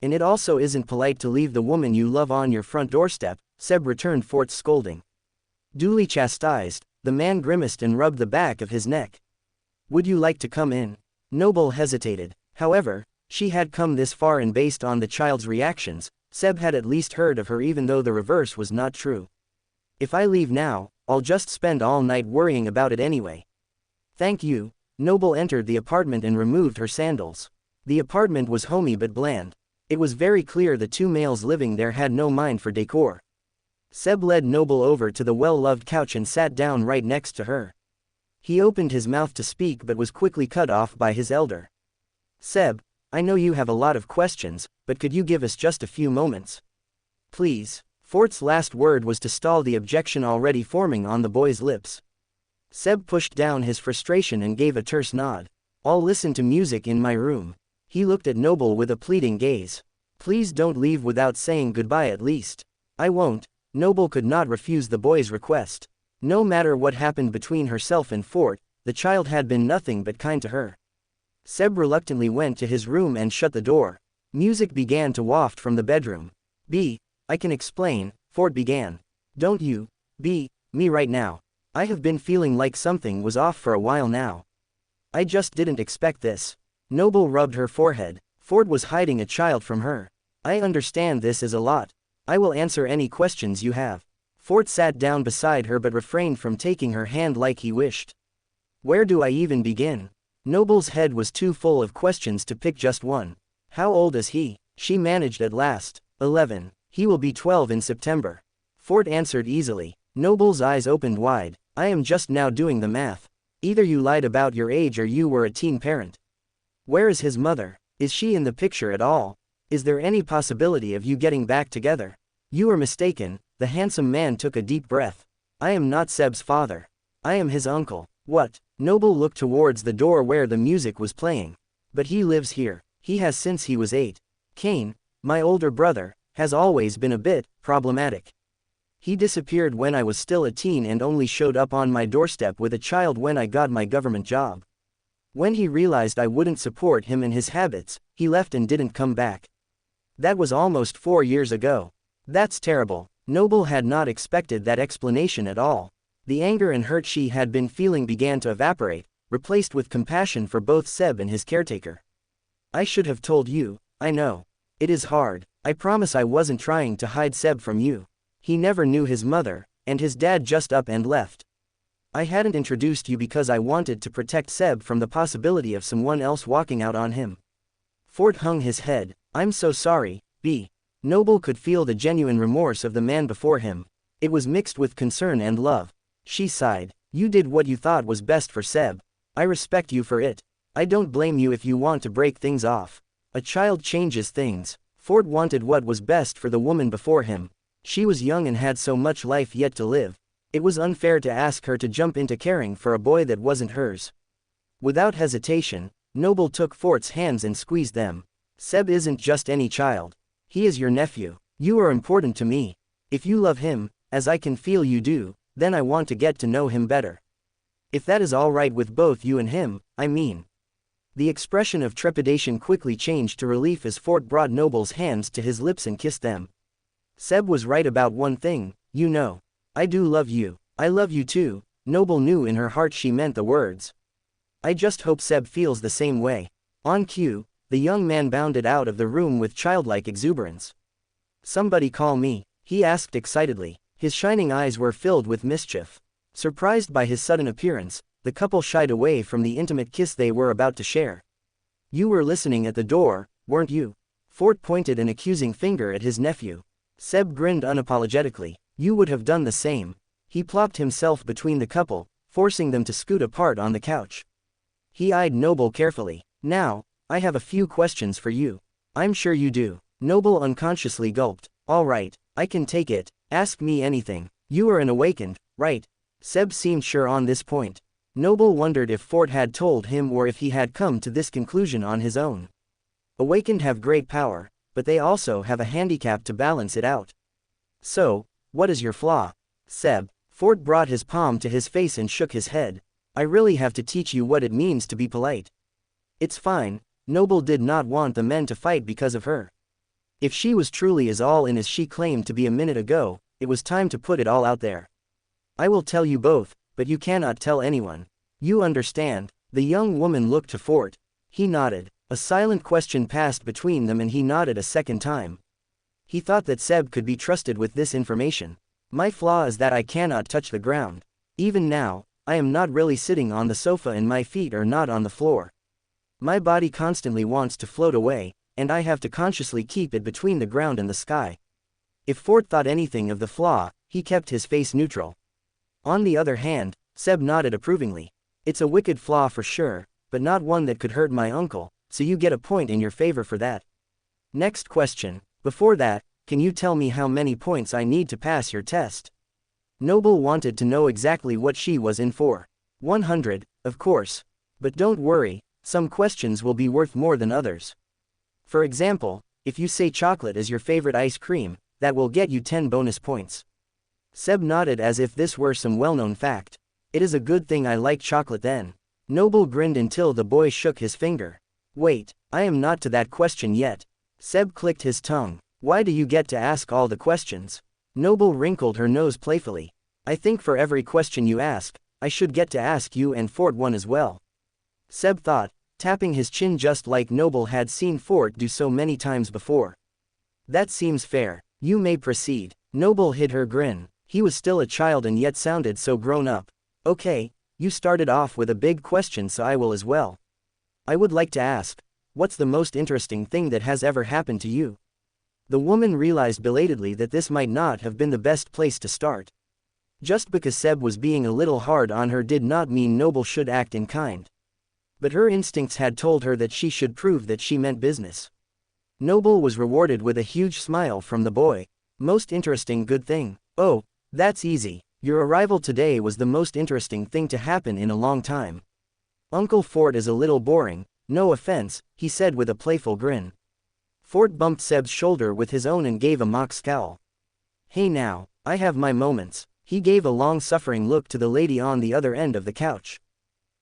A: And it also isn't polite to leave the woman you love on your front doorstep, Seb returned Fort's scolding. Duly chastised, the man grimaced and rubbed the back of his neck. Would you like to come in? Noble hesitated. However, she had come this far and based on the child's reactions, Seb had at least heard of her even though the reverse was not true. If I leave now, I'll just spend all night worrying about it anyway. Thank you. Noble entered the apartment and removed her sandals. The apartment was homey but bland. It was very clear the two males living there had no mind for decor. Seb led Noble over to the well-loved couch and sat down right next to her. He opened his mouth to speak but was quickly cut off by his elder. Seb, I know you have a lot of questions, but could you give us just a few moments? Please. Fort's last word was to stall the objection already forming on the boy's lips. Seb pushed down his frustration and gave a terse nod. I'll listen to music in my room. He looked at Noble with a pleading gaze. Please don't leave without saying goodbye at least. I won't. Noble could not refuse the boy's request. No matter what happened between herself and Fort, the child had been nothing but kind to her. Seb reluctantly went to his room and shut the door. Music began to waft from the bedroom. I can explain, Fort began. Don't you, me right now. I have been feeling like something was off for a while now. I just didn't expect this. Noble rubbed her forehead. Fort was hiding a child from her. I understand this is a lot. I will answer any questions you have. Fort sat down beside her but refrained from taking her hand like he wished. Where do I even begin? Noble's head was too full of questions to pick just one. How old is he? She managed at last. 11. He will be 12 in September. Fort answered easily. Noble's eyes opened wide. I am just now doing the math. Either you lied about your age or you were a teen parent. Where is his mother? Is she in the picture at all? Is there any possibility of you getting back together? You are mistaken. The handsome man took a deep breath. I am not Seb's father. I am his uncle. What? Noble looked towards the door where the music was playing. But he lives here. He has since he was 8. Kane, my older brother, has always been a bit problematic. He disappeared when I was still a teen and only showed up on my doorstep with a child when I got my government job. When he realized I wouldn't support him and his habits, he left and didn't come back. That was almost 4 years ago. That's terrible. Noble had not expected that explanation at all. The anger and hurt she had been feeling began to evaporate, replaced with compassion for both Seb and his caretaker. I should have told you, I know. It is hard. I promise I wasn't trying to hide Seb from you. He never knew his mother, and his dad just up and left. I hadn't introduced you because I wanted to protect Seb from the possibility of someone else walking out on him. Fort hung his head. I'm so sorry, B. Noble could feel the genuine remorse of the man before him. It was mixed with concern and love. She sighed. You did what you thought was best for Seb. I respect you for it. I don't blame you if you want to break things off. A child changes things. Fort wanted what was best for the woman before him. She was young and had so much life yet to live. It was unfair to ask her to jump into caring for a boy that wasn't hers. Without hesitation, Noble took Fort's hands and squeezed them. Seb isn't just any child. He is your nephew. You are important to me. If you love him, as I can feel you do, then I want to get to know him better. If that is all right with both you and him, I mean. The expression of trepidation quickly changed to relief as Fort brought Noble's hands to his lips and kissed them. Seb was right about one thing, you know. I do love you. I love you too. Noble knew in her heart she meant the words. I just hope Seb feels the same way. On cue, the young man bounded out of the room with childlike exuberance. Somebody call me, he asked excitedly. His shining eyes were filled with mischief. Surprised by his sudden appearance, the couple shied away from the intimate kiss they were about to share. You were listening at the door, weren't you? Fort pointed an accusing finger at his nephew. Seb grinned unapologetically. You would have done the same. He plopped himself between the couple, forcing them to scoot apart on the couch. He eyed Noble carefully. Now, I have a few questions for you. I'm sure you do. Noble unconsciously gulped. All right, I can take it. Ask me anything. You are an awakened, right? Seb seemed sure on this point. Noble wondered if Fort had told him or if he had come to this conclusion on his own. Awakened have great power, but they also have a handicap to balance it out. So, what is your flaw? Seb. Ford brought his palm to his face and shook his head. I really have to teach you what it means to be polite. It's fine, Noble did not want the men to fight because of her. If she was truly as all in as she claimed to be a minute ago, it was time to put it all out there. I will tell you both, but you cannot tell anyone. You understand? The young woman looked to Ford. He nodded. A silent question passed between them and he nodded a second time. He thought that Seb could be trusted with this information. My flaw is that I cannot touch the ground. Even now, I am not really sitting on the sofa and my feet are not on the floor. My body constantly wants to float away, and I have to consciously keep it between the ground and the sky. If Ford thought anything of the flaw, he kept his face neutral. On the other hand, Seb nodded approvingly. It's a wicked flaw for sure, but not one that could hurt my uncle, so you get a point in your favor for that. Next question. Before that, can you tell me how many points I need to pass your test? Noble wanted to know exactly what she was in for. 100, of course. But don't worry, some questions will be worth more than others. For example, if you say chocolate is your favorite ice cream, that will get you 10 bonus points. Seb nodded as if this were some well-known fact. It is a good thing I like chocolate then. Noble grinned until the boy shook his finger. Wait, I am not to that question yet. Seb clicked his tongue. Why do you get to ask all the questions? Noble wrinkled her nose playfully. I think for every question you ask, I should get to ask you and Ford one as well. Seb thought, tapping his chin just like Noble had seen Ford do so many times before. That seems fair. You may proceed. Noble hid her grin. He was still a child and yet sounded so grown up. Okay, you started off with a big question so I will as well. I would like to ask, what's the most interesting thing that has ever happened to you? The woman realized belatedly that this might not have been the best place to start. Just because Seb was being a little hard on her did not mean Noble should act in kind. But her instincts had told her that she should prove that she meant business. Noble was rewarded with a huge smile from the boy. Most interesting good thing. Oh, that's easy. Your arrival today was the most interesting thing to happen in a long time. Uncle Ford is a little boring, no offense, he said with a playful grin. Ford bumped Seb's shoulder with his own and gave a mock scowl. Hey now, I have my moments. He gave a long-suffering look to the lady on the other end of the couch.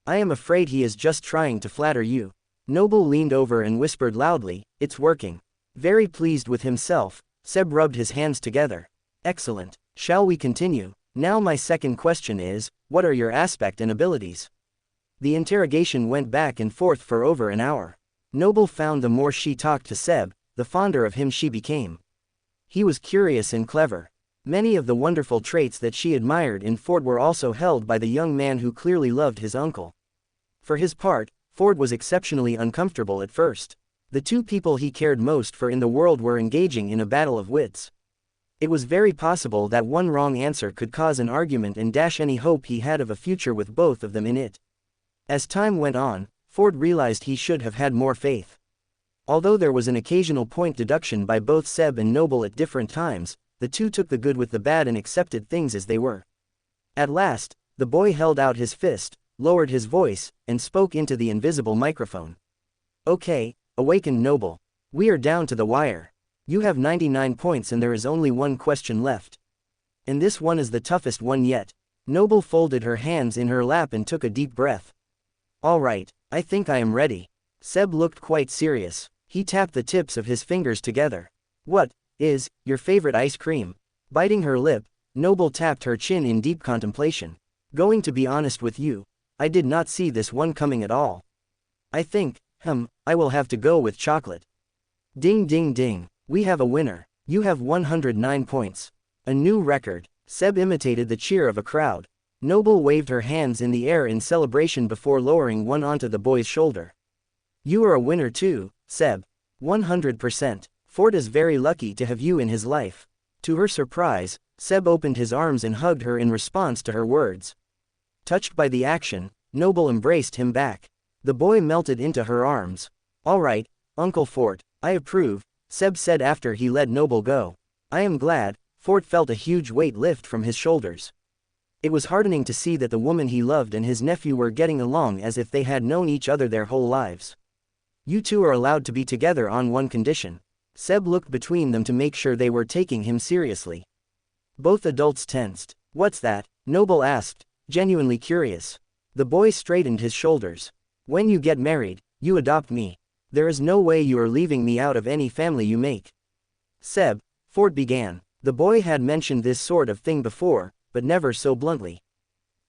A: I am afraid he is just trying to flatter you. Noble leaned over and whispered loudly, it's working. Very pleased with himself, Seb rubbed his hands together. Excellent. Shall we continue? Now my second question is, what are your aspect and abilities? The interrogation went back and forth for over an hour. Noble found the more she talked to Seb, the fonder of him she became. He was curious and clever. Many of the wonderful traits that she admired in Ford were also held by the young man who clearly loved his uncle. For his part, Ford was exceptionally uncomfortable at first. The two people he cared most for in the world were engaging in a battle of wits. It was very possible that one wrong answer could cause an argument and dash any hope he had of a future with both of them in it. As time went on, Ford realized he should have had more faith. Although there was an occasional point deduction by both Seb and Noble at different times, the two took the good with the bad and accepted things as they were. At last, the boy held out his fist, lowered his voice, and spoke into the invisible microphone. Okay, awakened Noble. We are down to the wire. You have 99 points and there is only one question left. And this one is the toughest one yet. Noble folded her hands in her lap and took a deep breath. All right, I think I am ready. Seb looked quite serious. He tapped the tips of his fingers together. What is your favorite ice cream? Biting her lip, Noble tapped her chin in deep contemplation. Going to be honest with you, I did not see this one coming at all. I think, I will have to go with chocolate. Ding ding ding. We have a winner. You have 109 points. A new record. Seb imitated the cheer of a crowd. Noble waved her hands in the air in celebration before lowering one onto the boy's shoulder. You are a winner too, Seb. 100%. Ford is very lucky to have you in his life. To her surprise, Seb opened his arms and hugged her in response to her words. Touched by the action, Noble embraced him back. The boy melted into her arms. All right, Uncle Ford, I approve, Seb said after he let Noble go. I am glad. Ford felt a huge weight lift from his shoulders. It was heartening to see that the woman he loved and his nephew were getting along as if they had known each other their whole lives. You two are allowed to be together on one condition. Seb looked between them to make sure they were taking him seriously. Both adults tensed. "What's that?" Noble asked, genuinely curious. The boy straightened his shoulders. "When you get married, you adopt me. There is no way you are leaving me out of any family you make." "Seb," Ford began. The boy had mentioned this sort of thing before, but never so bluntly.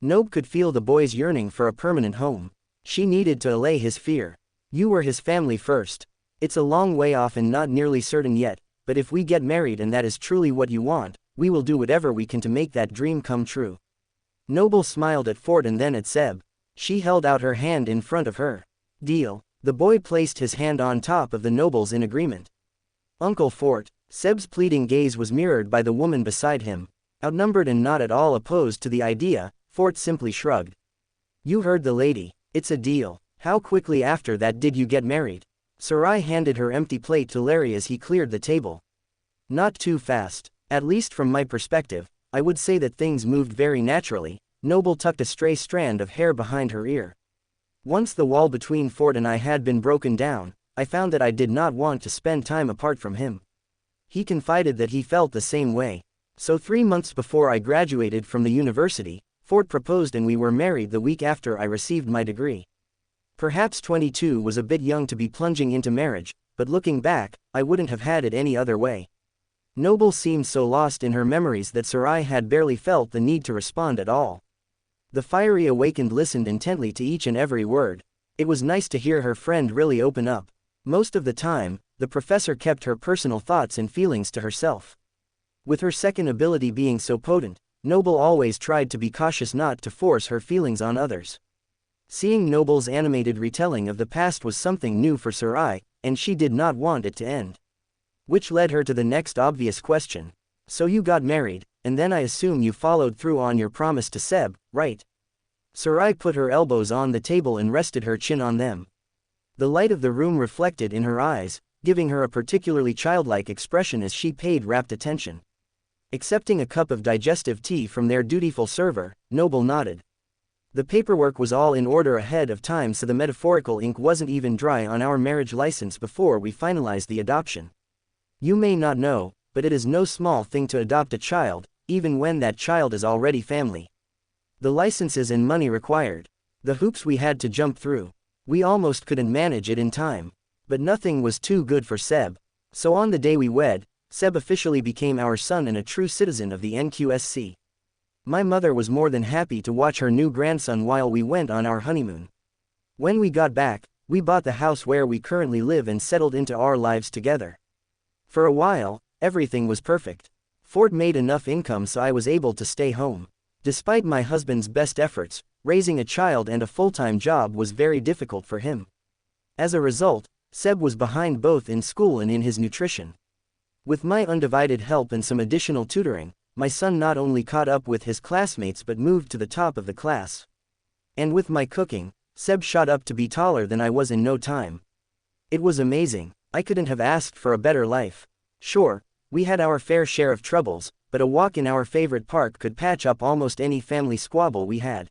A: Nob could feel the boy's yearning for a permanent home. She needed to allay his fear. "You were his family first. It's a long way off and not nearly certain yet, but if we get married and that is truly what you want, we will do whatever we can to make that dream come true." Noble smiled at Ford and then at Seb. She held out her hand in front of her. "Deal." The boy placed his hand on top of the Noble's in agreement. "Uncle Fort." Seb's pleading gaze was mirrored by the woman beside him. Outnumbered and not at all opposed to the idea, Fort simply shrugged. "You heard the lady. It's a deal. How quickly after that did you get married?" Sarai handed her empty plate to Larry as he cleared the table. "Not too fast. At least from my perspective, I would say that things moved very naturally." Noble tucked a stray strand of hair behind her ear. "Once the wall between Fort and I had been broken down, I found that I did not want to spend time apart from him. He confided that he felt the same way. So 3 months before I graduated from the university, Fort proposed and we were married the week after I received my degree. Perhaps 22 was a bit young to be plunging into marriage, but looking back, I wouldn't have had it any other way." Noble seemed so lost in her memories that Sarai had barely felt the need to respond at all. The fiery awakened listened intently to each and every word. It was nice to hear her friend really open up. Most of the time, the professor kept her personal thoughts and feelings to herself. With her second ability being so potent, Noble always tried to be cautious not to force her feelings on others. Seeing Noble's animated retelling of the past was something new for Sarai, and she did not want it to end. Which led her to the next obvious question. "So you got married, and then I assume you followed through on your promise to Seb, right?" Sarai put her elbows on the table and rested her chin on them. The light of the room reflected in her eyes, giving her a particularly childlike expression as she paid rapt attention. Accepting a cup of digestive tea from their dutiful server, Noble nodded. "The paperwork was all in order ahead of time, so the metaphorical ink wasn't even dry on our marriage license before we finalized the adoption. You may not know, but it is no small thing to adopt a child, even when that child is already family. The licenses and money required. The hoops we had to jump through. We almost couldn't manage it in time. But nothing was too good for Seb. So on the day we wed, Seb officially became our son and a true citizen of the NQSC. My mother was more than happy to watch her new grandson while we went on our honeymoon. When we got back, we bought the house where we currently live and settled into our lives together. For a while, everything was perfect. Ford made enough income so I was able to stay home. Despite my husband's best efforts, raising a child and a full-time job was very difficult for him. As a result, Seb was behind both in school and in his nutrition. With my undivided help and some additional tutoring, my son not only caught up with his classmates but moved to the top of the class. And with my cooking, Seb shot up to be taller than I was in no time. It was amazing. I couldn't have asked for a better life. Sure, we had our fair share of troubles, but a walk in our favorite park could patch up almost any family squabble we had."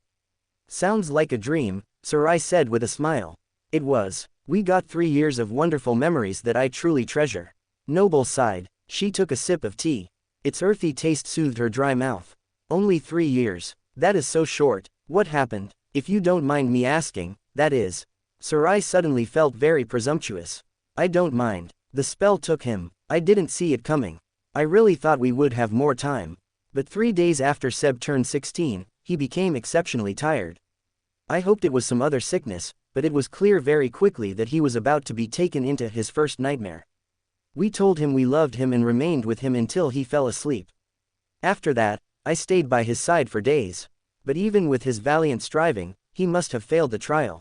A: "Sounds like a dream," Sarai said with a smile. "It was. We got 3 years of wonderful memories that I truly treasure." Noble sighed. She took a sip of tea. Its earthy taste soothed her dry mouth. "Only 3 years. That is so short. What happened? If you don't mind me asking, that is." Sarai suddenly felt very presumptuous. "I don't mind." The spell took him. I didn't see it coming. I really thought we would have more time. But 3 days after Seb turned 16, he became exceptionally tired. I hoped it was some other sickness, but it was clear very quickly that he was about to be taken into his first nightmare. We told him we loved him and remained with him until he fell asleep. After that, I stayed by his side for days. But even with his valiant striving, he must have failed the trial."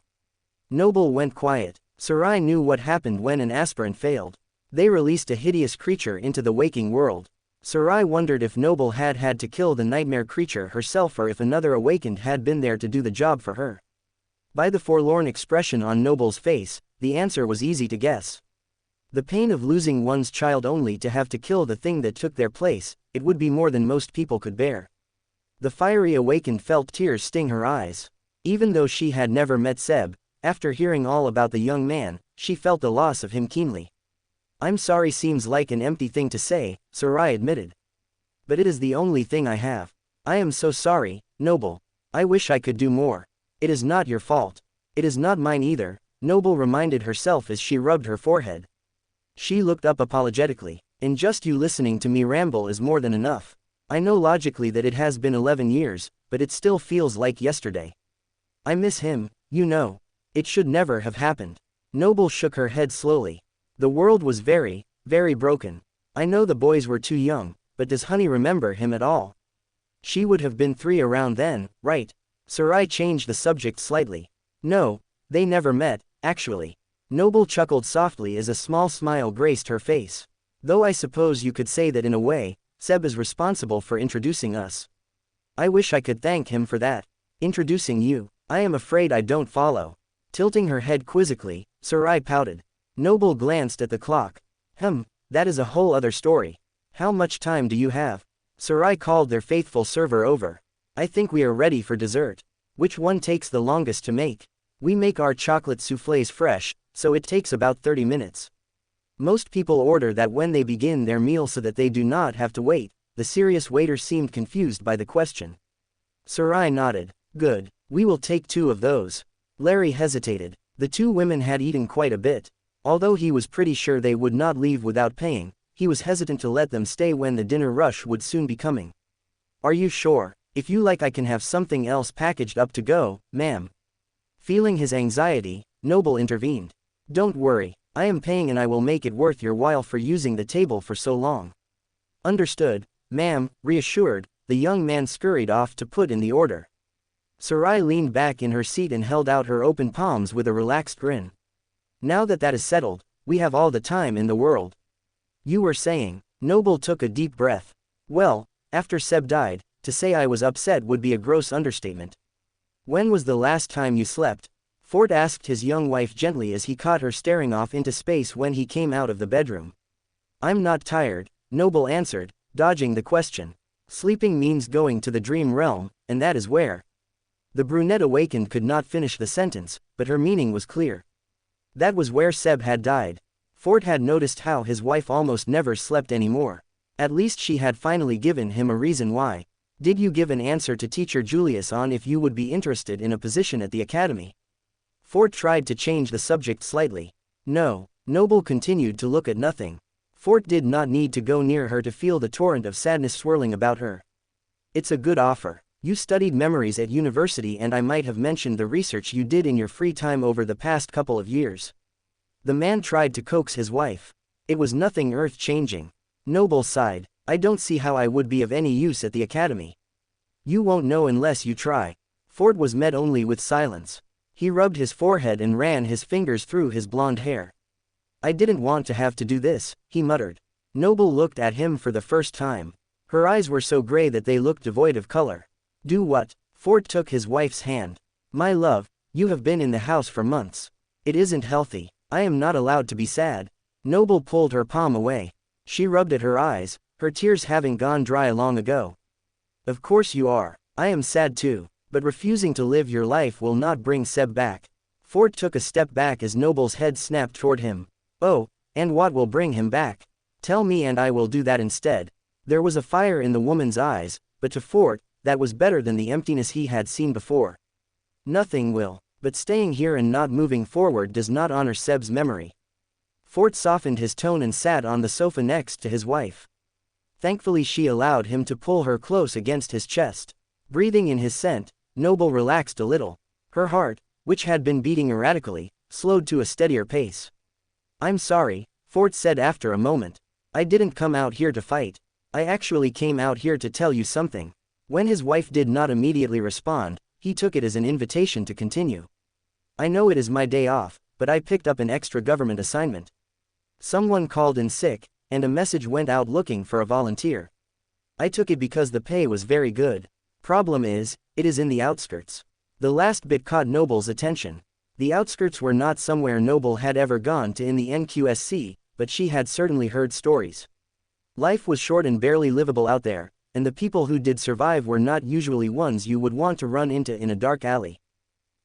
A: Noble went quiet. Sarai knew what happened when an aspirant failed. They released a hideous creature into the waking world. Sarai wondered if Noble had had to kill the nightmare creature herself or if another awakened had been there to do the job for her. By the forlorn expression on Noble's face, the answer was easy to guess. The pain of losing one's child only to have to kill the thing that took their place, it would be more than most people could bear. The fiery awakened felt tears sting her eyes. Even though she had never met Seb, after hearing all about the young man, she felt the loss of him keenly. I'm sorry seems like an empty thing to say, Sarai admitted. But it is the only thing I have. I am so sorry, Noble. I wish I could do more. It is not your fault. It is not mine either, Noble reminded herself as she rubbed her forehead. She looked up apologetically. And just you listening to me ramble is more than enough. I know logically that it has been 11 years, but it still feels like yesterday. I miss him, you know. It should never have happened. Noble shook her head slowly. The world was very, very broken. I know the boys were too young, but does Honey remember him at all? She would have been 3 around then, right? Sarai changed the subject slightly. No, they never met, actually. Noble chuckled softly as a small smile graced her face. Though I suppose you could say that in a way, Seb is responsible for introducing us. I wish I could thank him for that. Introducing you? I am afraid I don't follow. Tilting her head quizzically, Sarai pouted. Noble glanced at the clock. That is a whole other story. How much time do you have? Sarai called their faithful server over. I think we are ready for dessert. Which one takes the longest to make? We make our chocolate soufflés fresh, so it takes about 30 minutes. Most people order that when they begin their meal so that they do not have to wait. The serious waiter seemed confused by the question. Sarai nodded. Good. We will take 2 of those. Larry hesitated. The 2 women had eaten quite a bit. Although he was pretty sure they would not leave without paying, he was hesitant to let them stay when the dinner rush would soon be coming. Are you sure? If you like I can have something else packaged up to go, ma'am. Feeling his anxiety, Noble intervened. Don't worry. I am paying and I will make it worth your while for using the table for so long. Understood, ma'am. Reassured, the young man scurried off to put in the order. Sarai leaned back in her seat and held out her open palms with a relaxed grin. Now that is settled, we have all the time in the world. You were saying, Noble took a deep breath. Well, after Seb died, to say I was upset would be a gross understatement. When was the last time you slept? Fort asked his young wife gently as he caught her staring off into space when he came out of the bedroom. I'm not tired, Noble answered, dodging the question. Sleeping means going to the dream realm, and that is where. The brunette awakened could not finish the sentence, but her meaning was clear. That was where Seb had died. Fort had noticed how his wife almost never slept anymore. At least she had finally given him a reason why. Did you give an answer to teacher Julius on if you would be interested in a position at the academy? Fort tried to change the subject slightly. No, Noble continued to look at nothing. Fort did not need to go near her to feel the torrent of sadness swirling about her. It's a good offer. You studied memories at university and I might have mentioned the research you did in your free time over the past couple of years. The man tried to coax his wife. It was nothing earth-changing. Noble sighed. I don't see how I would be of any use at the academy. You won't know unless you try. Fort was met only with silence. He rubbed his forehead and ran his fingers through his blonde hair. I didn't want to have to do this, he muttered. Noble looked at him for the first time. Her eyes were so gray that they looked devoid of color. Do what? Fort took his wife's hand. My love, you have been in the house for months. It isn't healthy. I am not allowed to be sad. Noble pulled her palm away. She rubbed at her eyes, her tears having gone dry long ago. Of course you are. I am sad too. But refusing to live your life will not bring Seb back. Fort took a step back as Noble's head snapped toward him. Oh, and what will bring him back? Tell me and I will do that instead. There was a fire in the woman's eyes, but to Fort, that was better than the emptiness he had seen before. Nothing will. But staying here and not moving forward does not honor Seb's memory. Fort softened his tone and sat on the sofa next to his wife. Thankfully she allowed him to pull her close against his chest. Breathing in his scent, Noble relaxed a little. Her heart, which had been beating erratically, slowed to a steadier pace. I'm sorry, Fort said after a moment. I didn't come out here to fight. I actually came out here to tell you something. When his wife did not immediately respond, he took it as an invitation to continue. I know it is my day off, but I picked up an extra government assignment. Someone called in sick, and a message went out looking for a volunteer. I took it because the pay was very good. Problem is, it is in the outskirts. The last bit caught Noble's attention. The outskirts were not somewhere Noble had ever gone to in the NQSC, but she had certainly heard stories. Life was short and barely livable out there, and the people who did survive were not usually ones you would want to run into in a dark alley.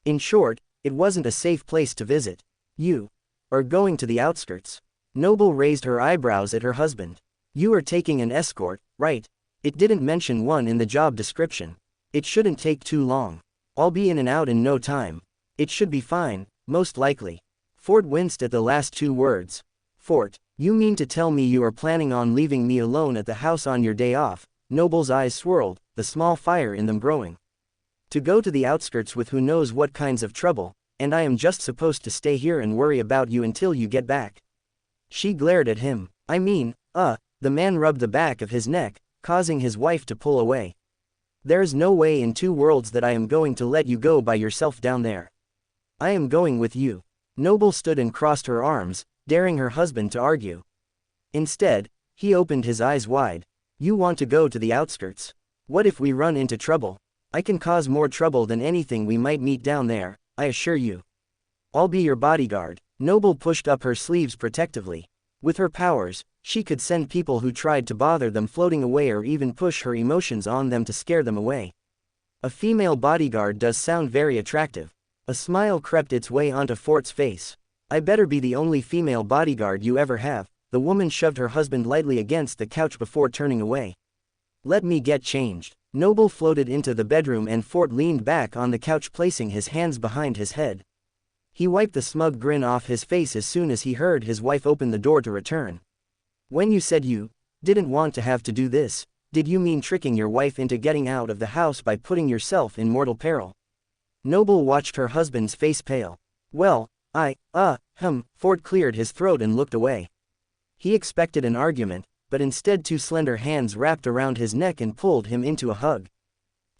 A: In short, it wasn't a safe place to visit. You are going to the outskirts. Noble raised her eyebrows at her husband. You are taking an escort, right? It didn't mention one in the job description. It shouldn't take too long. I'll be in and out in no time. It should be fine, most likely. Fort winced at the last two words. Fort, you mean to tell me you are planning on leaving me alone at the house on your day off? Noble's eyes swirled, the small fire in them growing. To go to the outskirts with who knows what kinds of trouble, and I am just supposed to stay here and worry about you until you get back. She glared at him. I mean, the man rubbed the back of his neck, causing his wife to pull away. There's no way in two worlds that I am going to let you go by yourself down there. I am going with you. Noble stood and crossed her arms, daring her husband to argue. Instead, he opened his eyes wide. You want to go to the outskirts? What if we run into trouble? I can cause more trouble than anything we might meet down there, I assure you. I'll be your bodyguard. Noble pushed up her sleeves protectively. With her powers, she could send people who tried to bother them floating away or even push her emotions on them to scare them away. A female bodyguard does sound very attractive. A smile crept its way onto Fort's face. I better be the only female bodyguard you ever have. The woman shoved her husband lightly against the couch before turning away. Let me get changed. Noble floated into the bedroom and Fort leaned back on the couch, placing his hands behind his head. He wiped the smug grin off his face as soon as he heard his wife open the door to return. When you said you didn't want to have to do this, did you mean tricking your wife into getting out of the house by putting yourself in mortal peril? Noble watched her husband's face pale. Well, Fort cleared his throat and looked away. He expected an argument, but instead two slender hands wrapped around his neck and pulled him into a hug.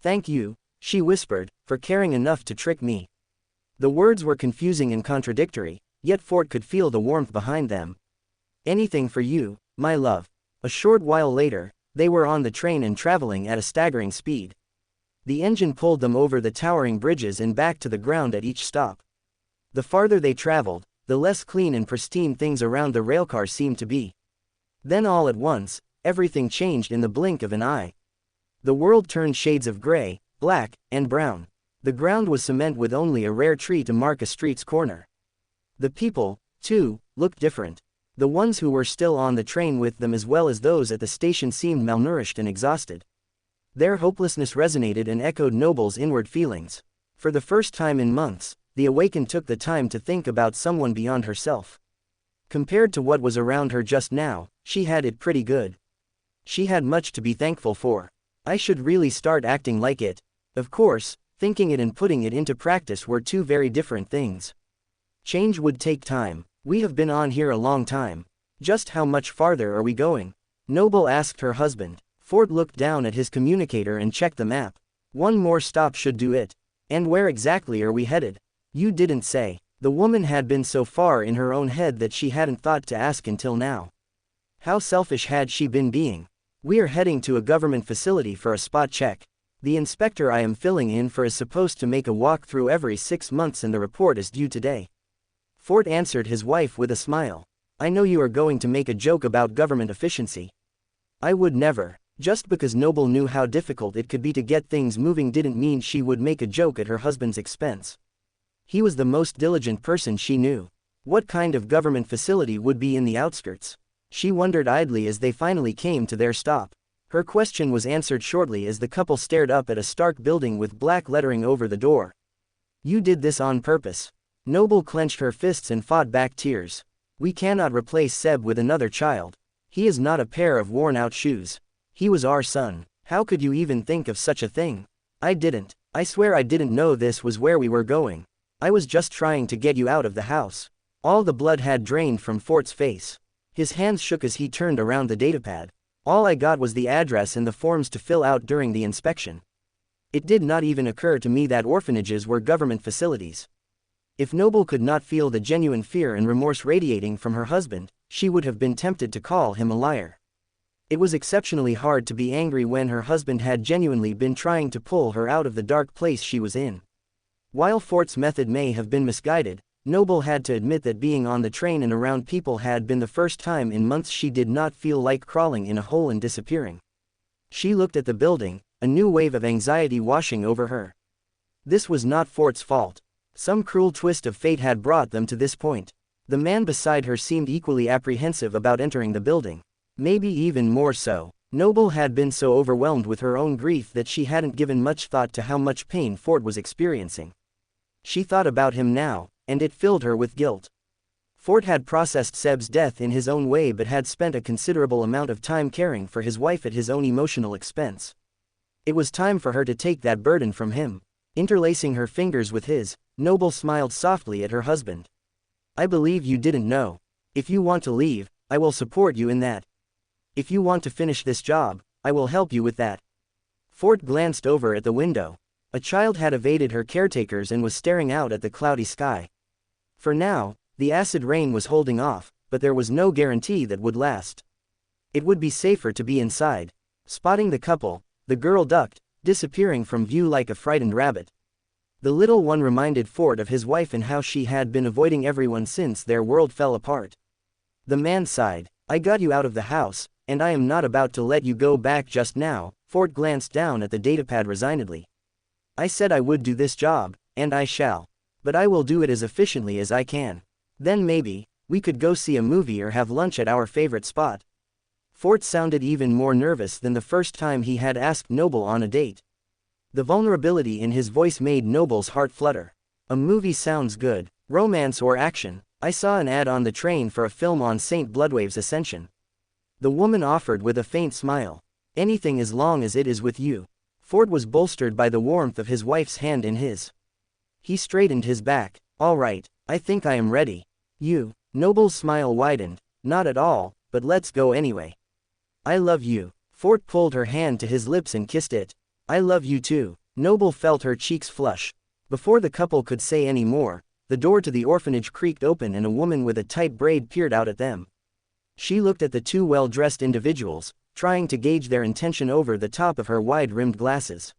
A: Thank you, she whispered, for caring enough to trick me. The words were confusing and contradictory, yet Fort could feel the warmth behind them. Anything for you, my love. A short while later, they were on the train and traveling at a staggering speed. The engine pulled them over the towering bridges and back to the ground at each stop. The farther they traveled, the less clean and pristine things around the railcar seemed to be. Then all at once, everything changed in the blink of an eye. The world turned shades of gray, black, and brown. The ground was cement with only a rare tree to mark a street's corner. The people, too, looked different. The ones who were still on the train with them as well as those at the station seemed malnourished and exhausted. Their hopelessness resonated and echoed Noble's inward feelings. For the first time in months, the awakened took the time to think about someone beyond herself. Compared to what was around her just now, she had it pretty good. She had much to be thankful for. I should really start acting like it. Of course, thinking it and putting it into practice were two very different things. Change would take time. We have been on here a long time. Just how much farther are we going? Noble asked her husband. Fort looked down at his communicator and checked the map. One more stop should do it. And where exactly are we headed? You didn't say. The woman had been so far in her own head that she hadn't thought to ask until now. How selfish had she been being? We are heading to a government facility for a spot check. The inspector I am filling in for is supposed to make a walk through every 6 months and the report is due today. Fort answered his wife with a smile. I know you are going to make a joke about government efficiency. I would never. Just because Noble knew how difficult it could be to get things moving didn't mean she would make a joke at her husband's expense. He was the most diligent person she knew. What kind of government facility would be in the outskirts? She wondered idly as they finally came to their stop. Her question was answered shortly as the couple stared up at a stark building with black lettering over the door. You did this on purpose. Noble clenched her fists and fought back tears. We cannot replace Seb with another child. He is not a pair of worn-out shoes. He was our son. How could you even think of such a thing? I didn't. I swear I didn't know this was where we were going. I was just trying to get you out of the house. All the blood had drained from Fort's face. His hands shook as he turned around the datapad. All I got was the address and the forms to fill out during the inspection. It did not even occur to me that orphanages were government facilities. If Noble could not feel the genuine fear and remorse radiating from her husband, she would have been tempted to call him a liar. It was exceptionally hard to be angry when her husband had genuinely been trying to pull her out of the dark place she was in. While Fort's method may have been misguided, Noble had to admit that being on the train and around people had been the first time in months she did not feel like crawling in a hole and disappearing. She looked at the building, a new wave of anxiety washing over her. This was not Fort's fault. Some cruel twist of fate had brought them to this point. The man beside her seemed equally apprehensive about entering the building. Maybe even more so. Noble had been so overwhelmed with her own grief that she hadn't given much thought to how much pain Fort was experiencing. She thought about him now, and it filled her with guilt. Fort had processed Seb's death in his own way but had spent a considerable amount of time caring for his wife at his own emotional expense. It was time for her to take that burden from him. Interlacing her fingers with his, Noble smiled softly at her husband. I believe you didn't know. If you want to leave, I will support you in that. If you want to finish this job, I will help you with that. Fort glanced over at the window. A child had evaded her caretakers and was staring out at the cloudy sky. For now, the acid rain was holding off, but there was no guarantee that would last. It would be safer to be inside. Spotting the couple, the girl ducked, disappearing from view like a frightened rabbit. The little one reminded Fort of his wife and how she had been avoiding everyone since their world fell apart. The man sighed. I got you out of the house, and I am not about to let you go back just now. Fort glanced down at the datapad resignedly. I said I would do this job, and I shall. But I will do it as efficiently as I can. Then maybe, we could go see a movie or have lunch at our favorite spot. Fort sounded even more nervous than the first time he had asked Noble on a date. The vulnerability in his voice made Noble's heart flutter. A movie sounds good. Romance or action? I saw an ad on the train for a film on Saint Bloodwave's ascension. The woman offered with a faint smile. Anything as long as it is with you. Fort was bolstered by the warmth of his wife's hand in his. He straightened his back. All right, I think I am ready. You? Noble's smile widened. Not at all, but let's go anyway. I love you. Fort pulled her hand to his lips and kissed it. I love you too. Noble felt her cheeks flush. Before the couple could say any more, the door to the orphanage creaked open and a woman with a tight braid peered out at them. She looked at the two well-dressed individuals, trying to gauge their intention over the top of her wide-rimmed glasses.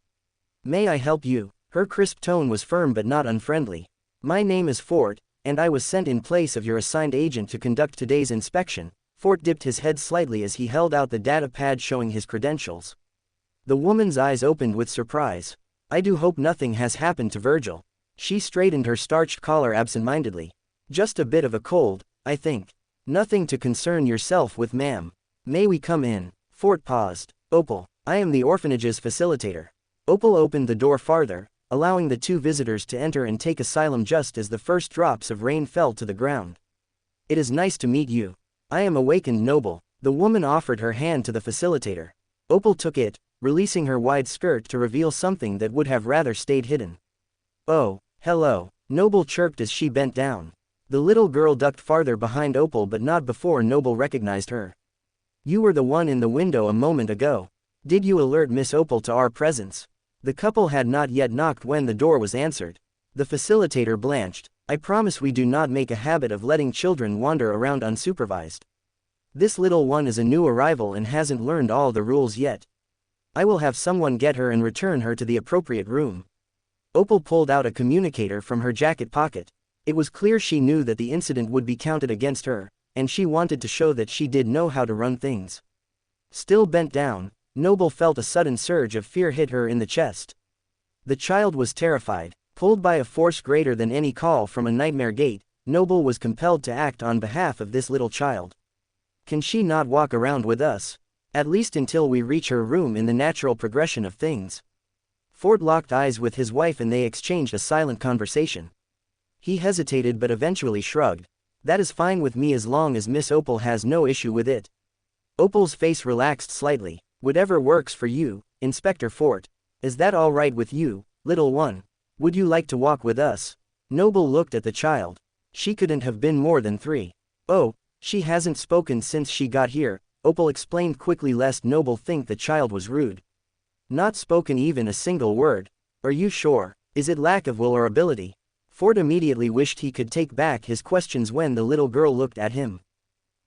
A: May I help you? Her crisp tone was firm but not unfriendly. My name is Fort, and I was sent in place of your assigned agent to conduct today's inspection. Fort dipped his head slightly as he held out the data pad showing his credentials. The woman's eyes opened with surprise. I do hope nothing has happened to Virgil. She straightened her starched collar absent-mindedly. Just a bit of a cold, I think. Nothing to concern yourself with, ma'am. May we come in? Fort paused. Opal, I am the orphanage's facilitator. Opal opened the door farther, allowing the two visitors to enter and take asylum just as the first drops of rain fell to the ground. It is nice to meet you. I am awakened Noble. The woman offered her hand to the facilitator. Opal took it, releasing her wide skirt to reveal something that would have rather stayed hidden. Oh, hello, Noble chirped as she bent down. The little girl ducked farther behind Opal but not before Noble recognized her. You were the one in the window a moment ago. Did you alert Miss Opal to our presence? The couple had not yet knocked when the door was answered. The facilitator blanched. I promise we do not make a habit of letting children wander around unsupervised. This little one is a new arrival and hasn't learned all the rules yet. I will have someone get her and return her to the appropriate room. Opal pulled out a communicator from her jacket pocket. It was clear she knew that the incident would be counted against her, and she wanted to show that she did know how to run things. Still bent down, Noble felt a sudden surge of fear hit her in the chest. The child was terrified. Pulled by a force greater than any call from a nightmare gate, Noble was compelled to act on behalf of this little child. Can she not walk around with us? At least until we reach her room in the natural progression of things. Fort locked eyes with his wife and they exchanged a silent conversation. He hesitated but eventually shrugged. That is fine with me as long as Miss Opal has no issue with it. Opal's face relaxed slightly. Whatever works for you, Inspector Fort. Is that all right with you, little one? Would you like to walk with us? Noble looked at the child. She couldn't have been more than 3. Oh, she hasn't spoken since she got here, Opal explained quickly lest Noble think the child was rude. Not spoken even a single word. Are you sure? Is it lack of will or ability? Fort immediately wished he could take back his questions when the little girl looked at him.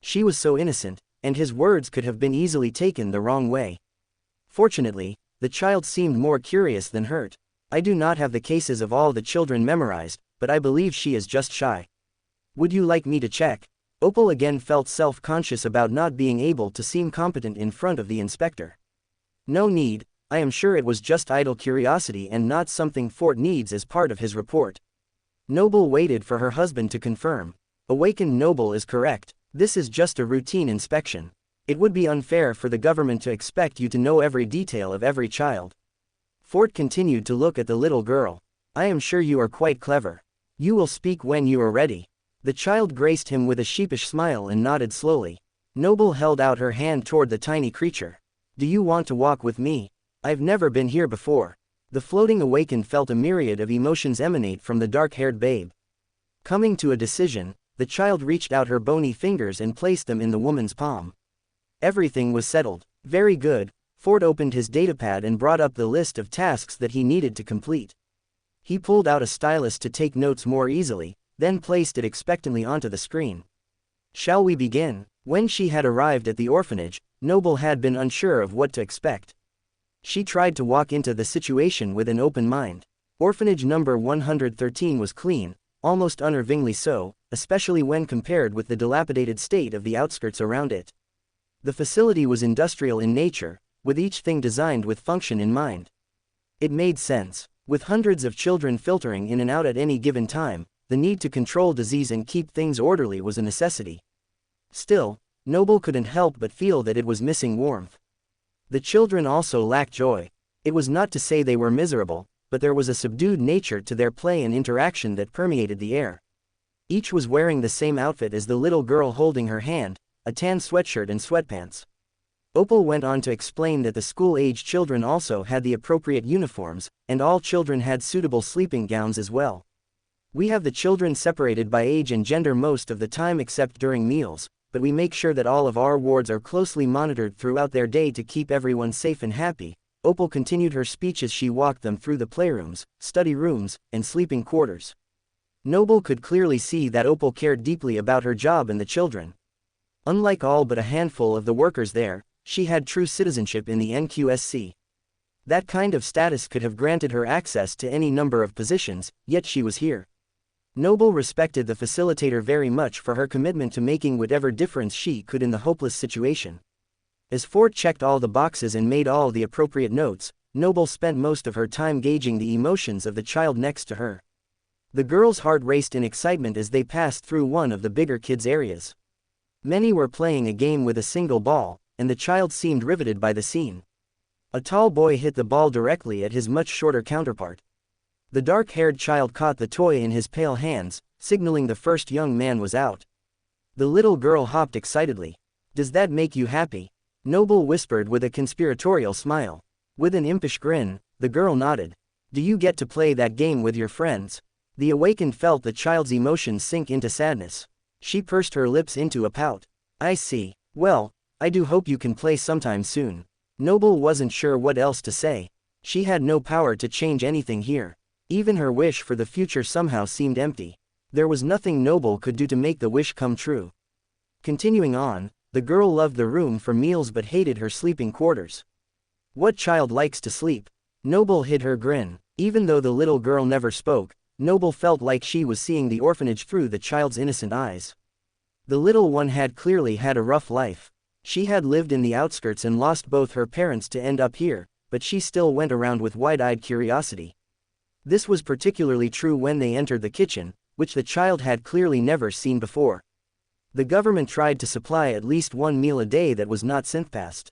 A: She was so innocent, and his words could have been easily taken the wrong way. Fortunately, the child seemed more curious than hurt. I do not have the cases of all the children memorized, but I believe she is just shy. Would you like me to check? Opal again felt self-conscious about not being able to seem competent in front of the inspector. No need, I am sure it was just idle curiosity and not something Fort needs as part of his report. Noble waited for her husband to confirm. Awakened Noble is correct. This is just a routine inspection. It would be unfair for the government to expect you to know every detail of every child. Fort continued to look at the little girl. I am sure you are quite clever. You will speak when you are ready. The child graced him with a sheepish smile and nodded slowly. Noble held out her hand toward the tiny creature. Do you want to walk with me? I've never been here before. The floating awakened felt a myriad of emotions emanate from the dark-haired babe. Coming to a decision, the child reached out her bony fingers and placed them in the woman's palm. Everything was settled. Very good. Ford opened his datapad and brought up the list of tasks that he needed to complete. He pulled out a stylus to take notes more easily, then placed it expectantly onto the screen. Shall we begin? When she had arrived at the orphanage, Noble had been unsure of what to expect. She tried to walk into the situation with an open mind. Orphanage number 113 was clean, almost unnervingly so, especially when compared with the dilapidated state of the outskirts around it. The facility was industrial in nature, with each thing designed with function in mind. It made sense. With hundreds of children filtering in and out at any given time, the need to control disease and keep things orderly was a necessity. Still, Noble couldn't help but feel that it was missing warmth. The children also lacked joy. It was not to say they were miserable, but there was a subdued nature to their play and interaction that permeated the air. Each was wearing the same outfit as the little girl holding her hand, a tan sweatshirt and sweatpants. Opal went on to explain that the school-age children also had the appropriate uniforms, and all children had suitable sleeping gowns as well. We have the children separated by age and gender most of the time except during meals, but we make sure that all of our wards are closely monitored throughout their day to keep everyone safe and happy. Opal continued her speech as she walked them through the playrooms, study rooms, and sleeping quarters. Noble could clearly see that Opal cared deeply about her job and the children. Unlike all but a handful of the workers there, she had true citizenship in the NQSC. That kind of status could have granted her access to any number of positions, yet she was here. Noble respected the facilitator very much for her commitment to making whatever difference she could in the hopeless situation. As Ford checked all the boxes and made all the appropriate notes, Noble spent most of her time gauging the emotions of the child next to her. The girl's heart raced in excitement as they passed through one of the bigger kids' areas. Many were playing a game with a single ball, and the child seemed riveted by the scene. A tall boy hit the ball directly at his much shorter counterpart. The dark-haired child caught the toy in his pale hands, signaling the first young man was out. The little girl hopped excitedly. Does that make you happy? Noble whispered with a conspiratorial smile. With an impish grin, the girl nodded. Do you get to play that game with your friends? The awakened felt the child's emotions sink into sadness. She pursed her lips into a pout. I see. Well, I do hope you can play sometime soon. Noble wasn't sure what else to say. She had no power to change anything here. Even her wish for the future somehow seemed empty. There was nothing Noble could do to make the wish come true. Continuing on, the girl loved the room for meals but hated her sleeping quarters. What child likes to sleep? Noble hid her grin. Even though the little girl never spoke, Noble felt like she was seeing the orphanage through the child's innocent eyes. The little one had clearly had a rough life. She had lived in the outskirts and lost both her parents to end up here, but she still went around with wide-eyed curiosity. This was particularly true when they entered the kitchen, which the child had clearly never seen before. The government tried to supply at least one meal a day that was not synthpast.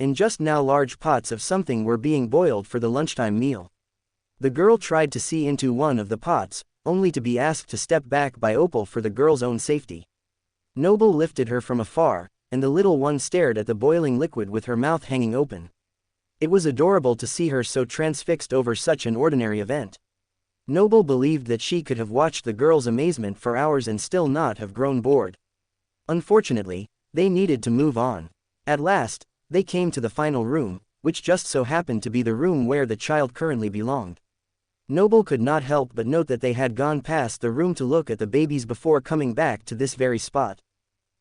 A: And just now large pots of something were being boiled for the lunchtime meal. The girl tried to see into one of the pots, only to be asked to step back by Opal for the girl's own safety. Noble lifted her from afar, and the little one stared at the boiling liquid with her mouth hanging open. It was adorable to see her so transfixed over such an ordinary event. Noble believed that she could have watched the girl's amazement for hours and still not have grown bored. Unfortunately, they needed to move on. At last, they came to the final room, which just so happened to be the room where the child currently belonged. Noble could not help but note that they had gone past the room to look at the babies before coming back to this very spot.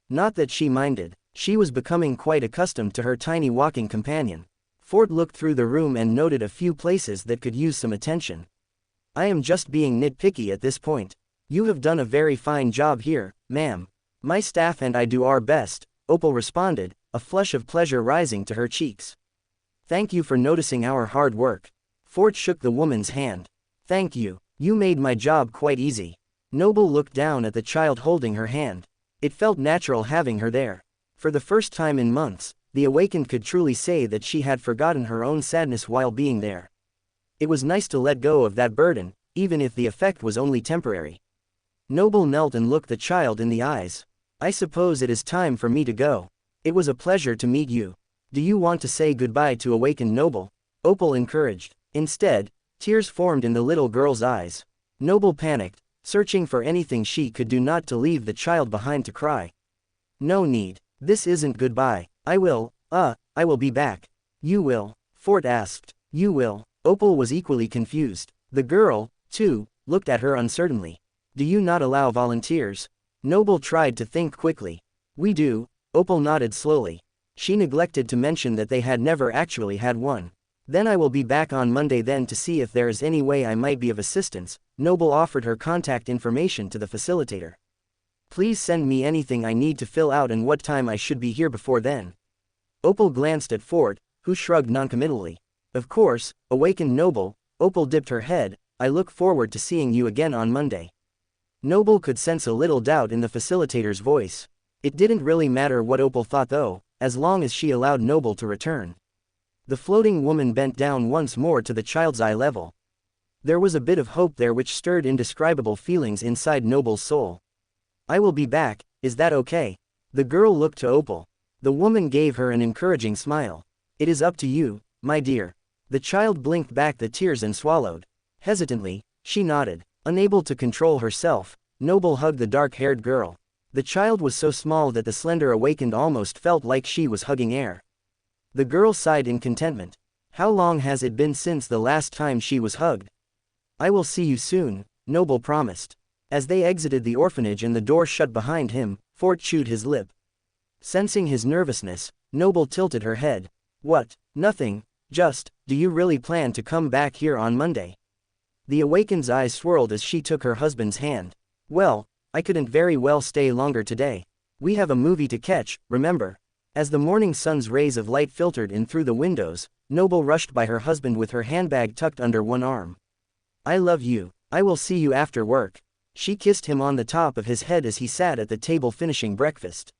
A: Not that she minded, she was becoming quite accustomed to her tiny walking companion. Ford looked through the room and noted a few places that could use some attention. I am just being nitpicky at this point. You have done a very fine job here, ma'am. My staff and I do our best, Opal responded, a flush of pleasure rising to her cheeks. Thank you for noticing our hard work. Ford shook the woman's hand. Thank you. You made my job quite easy. Noble looked down at the child holding her hand. It felt natural having her there. For the first time in months, the awakened could truly say that she had forgotten her own sadness while being there. It was nice to let go of that burden, even if the effect was only temporary. Noble knelt and looked the child in the eyes. I suppose it is time for me to go. It was a pleasure to meet you. Do you want to say goodbye to awakened Noble? Opal encouraged. Instead, tears formed in the little girl's eyes. Noble panicked, searching for anything she could do not to leave the child behind to cry. No need. This isn't goodbye. I will be back. You will? Fort asked. You will? Opal was equally confused. The girl, too, looked at her uncertainly. Do you not allow volunteers? Noble tried to think quickly. We do. Opal nodded slowly. She neglected to mention that they had never actually had one. Then I will be back on Monday then to see if there is any way I might be of assistance. Noble offered her contact information to the facilitator. Please send me anything I need to fill out and what time I should be here before then. Opal glanced at Fort, who shrugged noncommittally. Of course, awakened Noble. Opal dipped her head. I look forward to seeing you again on Monday. Noble could sense a little doubt in the facilitator's voice. It didn't really matter what Opal thought though, as long as she allowed Noble to return. The floating woman bent down once more to the child's eye level. There was a bit of hope there which stirred indescribable feelings inside Noble's soul. I will be back, is that okay? The girl looked to Opal. The woman gave her an encouraging smile. It is up to you, my dear. The child blinked back the tears and swallowed. Hesitantly, she nodded. Unable to control herself, Noble hugged the dark-haired girl. The child was so small that the slender awakened almost felt like she was hugging air. The girl sighed in contentment. How long has it been since the last time she was hugged? I will see you soon, Noble promised. As they exited the orphanage and the door shut behind him, Fort chewed his lip. Sensing his nervousness, Noble tilted her head. What? Nothing, just, do you really plan to come back here on Monday? The awakened's eyes swirled as she took her husband's hand. Well, I couldn't very well stay longer today. We have a movie to catch, remember? As the morning sun's rays of light filtered in through the windows, Noble rushed by her husband with her handbag tucked under one arm. I love you. I will see you after work. She kissed him on the top of his head as he sat at the table finishing breakfast.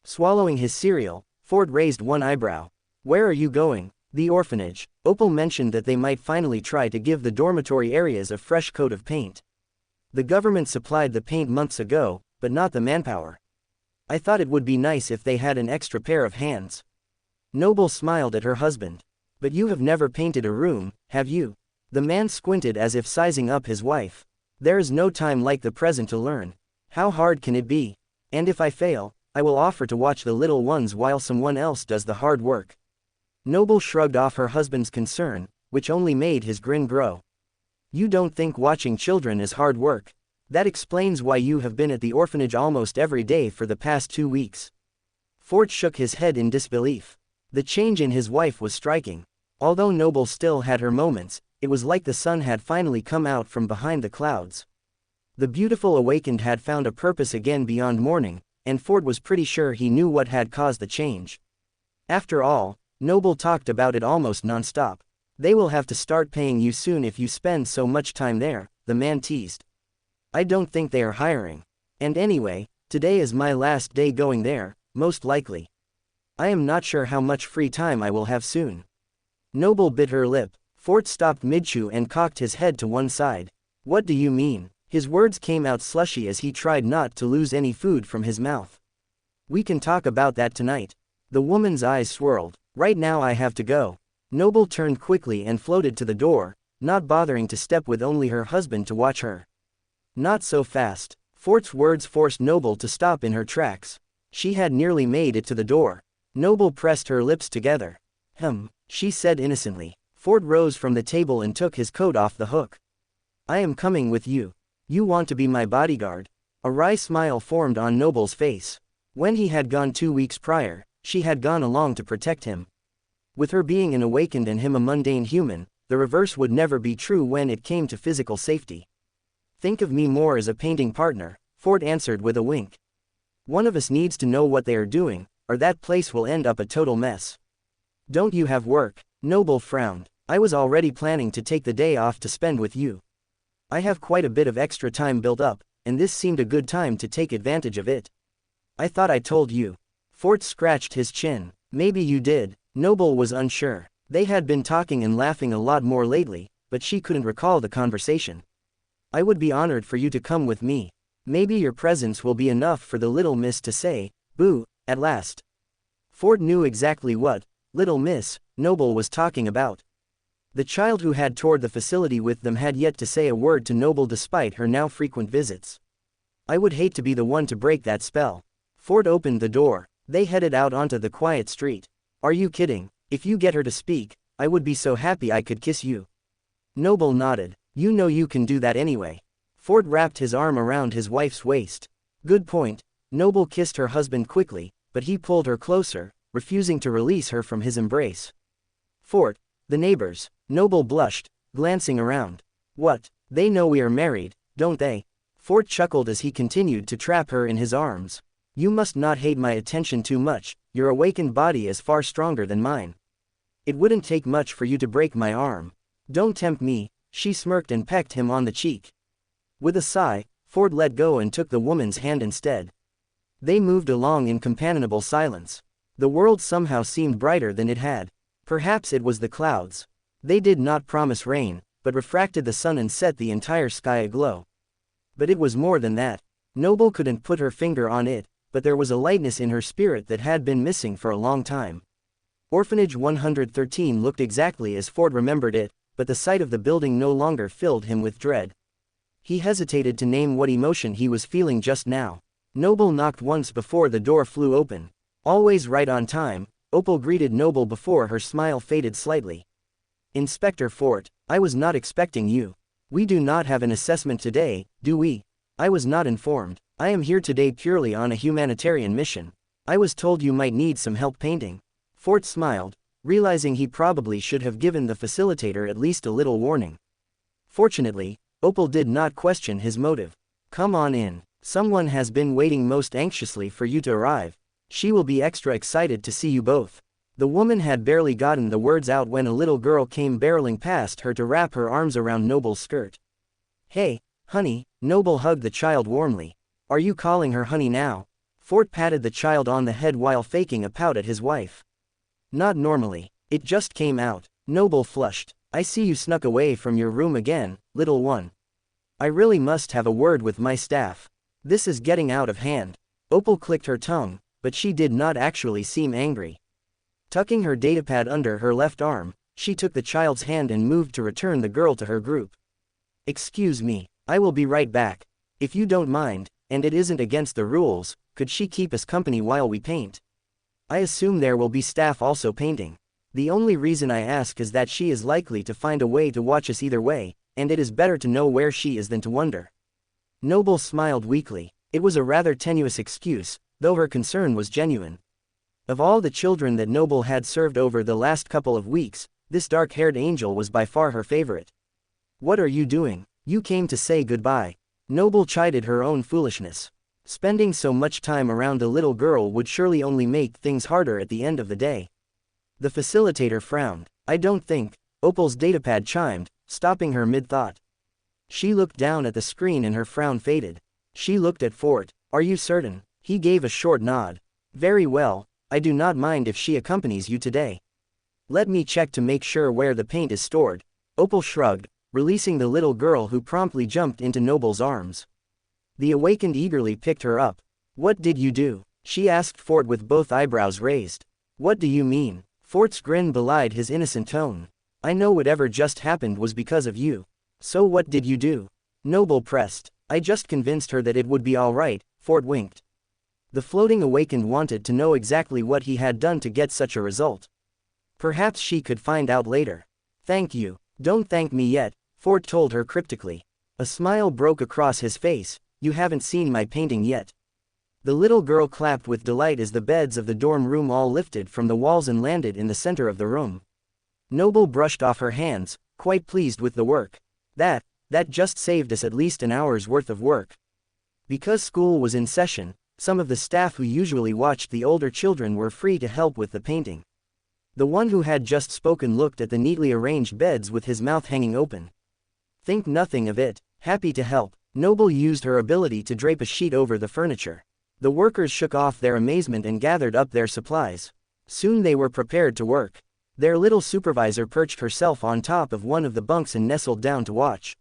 A: Swallowing his cereal, Ford raised one eyebrow. Where are you going? The orphanage. Opal mentioned that they might finally try to give the dormitory areas a fresh coat of paint. The government supplied the paint months ago, but not the manpower. I thought it would be nice if they had an extra pair of hands. Noble smiled at her husband. But you have never painted a room, have you? The man squinted as if sizing up his wife. There is no time like the present to learn. How hard can it be? And if I fail, I will offer to watch the little ones while someone else does the hard work. Noble shrugged off her husband's concern, which only made his grin grow. You don't think watching children is hard work? That explains why you have been at the orphanage almost every day for the past 2 weeks. Fort shook his head in disbelief. The change in his wife was striking. Although Noble still had her moments, it was like the sun had finally come out from behind the clouds. The beautiful awakened had found a purpose again beyond mourning, and Ford was pretty sure he knew what had caused the change. After all, Noble talked about it almost non-stop. They will have to start paying you soon if you spend so much time there, the man teased. I don't think they are hiring. And anyway, today is my last day going there, most likely. I am not sure how much free time I will have soon. Noble bit her lip. Fort stopped mid-chew and cocked his head to one side. What do you mean? His words came out slushy as he tried not to lose any food from his mouth. We can talk about that tonight. The woman's eyes swirled. Right now I have to go. Noble turned quickly and floated to the door, not bothering to step with only her husband to watch her. Not so fast. Fort's words forced Noble to stop in her tracks. She had nearly made it to the door. Noble pressed her lips together. She said innocently. Fort rose from the table and took his coat off the hook. I am coming with you. You want to be my bodyguard? A wry smile formed on Noble's face. When he had gone 2 weeks prior, she had gone along to protect him. With her being an awakened and him a mundane human, the reverse would never be true when it came to physical safety. Think of me more as a painting partner, Fort answered with a wink. One of us needs to know what they are doing, or that place will end up a total mess. Don't you have work? Noble frowned. I was already planning to take the day off to spend with you. I have quite a bit of extra time built up, and this seemed a good time to take advantage of it. I thought I told you. Fort scratched his chin. Maybe you did. Noble was unsure. They had been talking and laughing a lot more lately, but she couldn't recall the conversation. I would be honored for you to come with me. Maybe your presence will be enough for the little miss to say, boo, at last. Ford knew exactly what, little miss, Noble was talking about. The child who had toured the facility with them had yet to say a word to Noble despite her now frequent visits. I would hate to be the one to break that spell. Ford opened the door. They headed out onto the quiet street. Are you kidding? If you get her to speak, I would be so happy I could kiss you. Noble nodded. You know you can do that anyway. Ford wrapped his arm around his wife's waist. Good point. Noble kissed her husband quickly, but he pulled her closer, refusing to release her from his embrace. Ford, the neighbors. Noble blushed, glancing around. What? They know we are married, don't they? Ford chuckled as he continued to trap her in his arms. You must not hate my attention too much, your awakened body is far stronger than mine. It wouldn't take much for you to break my arm. Don't tempt me, she smirked and pecked him on the cheek. With a sigh, Ford let go and took the woman's hand instead. They moved along in companionable silence. The world somehow seemed brighter than it had. Perhaps it was the clouds. They did not promise rain, but refracted the sun and set the entire sky aglow. But it was more than that. Noble couldn't put her finger on it, but there was a lightness in her spirit that had been missing for a long time. Orphanage 113 looked exactly as Ford remembered it, but the sight of the building no longer filled him with dread. He hesitated to name what emotion he was feeling just now. Noble knocked once before the door flew open. Always right on time, Opal greeted Noble before her smile faded slightly. Inspector Fort, I was not expecting you. We do not have an assessment today, do we? I was not informed. I am here today purely on a humanitarian mission. I was told you might need some help painting. Fort smiled, realizing he probably should have given the facilitator at least a little warning. Fortunately, Opal did not question his motive. Come on in. Someone has been waiting most anxiously for you to arrive. She will be extra excited to see you both. The woman had barely gotten the words out when a little girl came barreling past her to wrap her arms around Noble's skirt. Hey, honey, Noble hugged the child warmly. Are you calling her honey now? Fort patted the child on the head while faking a pout at his wife. Not normally. It just came out. Noble flushed. I see you snuck away from your room again, little one. I really must have a word with my staff. This is getting out of hand. Opal clicked her tongue, but she did not actually seem angry. Tucking her datapad under her left arm, she took the child's hand and moved to return the girl to her group. Excuse me, I will be right back. If you don't mind, and it isn't against the rules, could she keep us company while we paint? I assume there will be staff also painting. The only reason I ask is that she is likely to find a way to watch us either way, and it is better to know where she is than to wonder. Noble smiled weakly. It was a rather tenuous excuse, though her concern was genuine. Of all the children that Noble had served over the last couple of weeks, this dark-haired angel was by far her favorite. What are you doing? You came to say goodbye. Noble chided her own foolishness. Spending so much time around a little girl would surely only make things harder at the end of the day. The facilitator frowned. I don't think. Opal's datapad chimed, stopping her mid-thought. She looked down at the screen and her frown faded. She looked at Fort. Are you certain? He gave a short nod. Very well, I do not mind if she accompanies you today. Let me check to make sure where the paint is stored. Opal shrugged, releasing the little girl who promptly jumped into Noble's arms. The awakened eagerly picked her up. What did you do? She asked Fort with both eyebrows raised. What do you mean? Fort's grin belied his innocent tone. I know whatever just happened was because of you. So what did you do? Noble pressed. I just convinced her that it would be all right, Fort winked. The floating awakened wanted to know exactly what he had done to get such a result. Perhaps she could find out later. Thank you. Don't thank me yet, Fort told her cryptically. A smile broke across his face. You haven't seen my painting yet. The little girl clapped with delight as the beds of the dorm room all lifted from the walls and landed in the center of the room. Noble brushed off her hands, quite pleased with the work. That just saved us at least an hour's worth of work. Because school was in session, some of the staff who usually watched the older children were free to help with the painting. The one who had just spoken looked at the neatly arranged beds with his mouth hanging open. Think nothing of it, happy to help. Noble used her ability to drape a sheet over the furniture. The workers shook off their amazement and gathered up their supplies. Soon they were prepared to work. Their little supervisor perched herself on top of one of the bunks and nestled down to watch.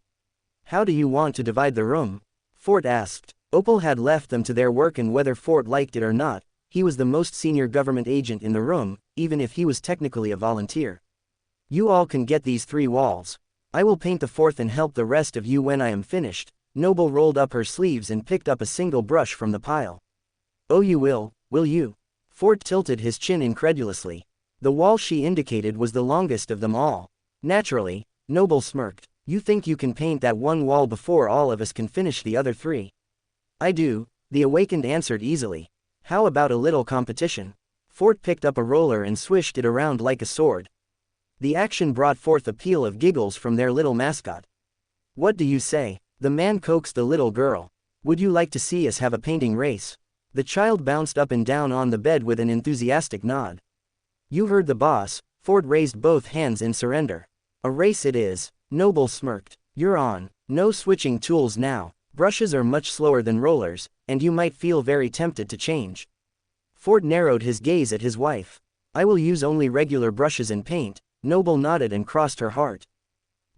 A: "How do you want to divide the room?" Fort asked. Opal had left them to their work, and whether Fort liked it or not, he was the most senior government agent in the room, even if he was technically a volunteer. "You all can get these 3 walls. I will paint the 4th and help the rest of you when I am finished." Noble rolled up her sleeves and picked up a single brush from the pile. "Oh, you will you?" Fort tilted his chin incredulously. The wall she indicated was the longest of them all. Naturally, Noble smirked. "You think you can paint that one wall before all of us can finish the other 3? "I do," the awakened answered easily. "How about a little competition?" Fort picked up a roller and swished it around like a sword. The action brought forth a peal of giggles from their little mascot. "What do you say?" The man coaxed the little girl. "Would you like to see us have a painting race?" The child bounced up and down on the bed with an enthusiastic nod. "You heard the boss." Ford raised both hands in surrender. "A race it is." Noble smirked. "You're on. No switching tools now. Brushes are much slower than rollers, and you might feel very tempted to change." Ford narrowed his gaze at his wife. "I will use only regular brushes and paint." Noble nodded and crossed her heart.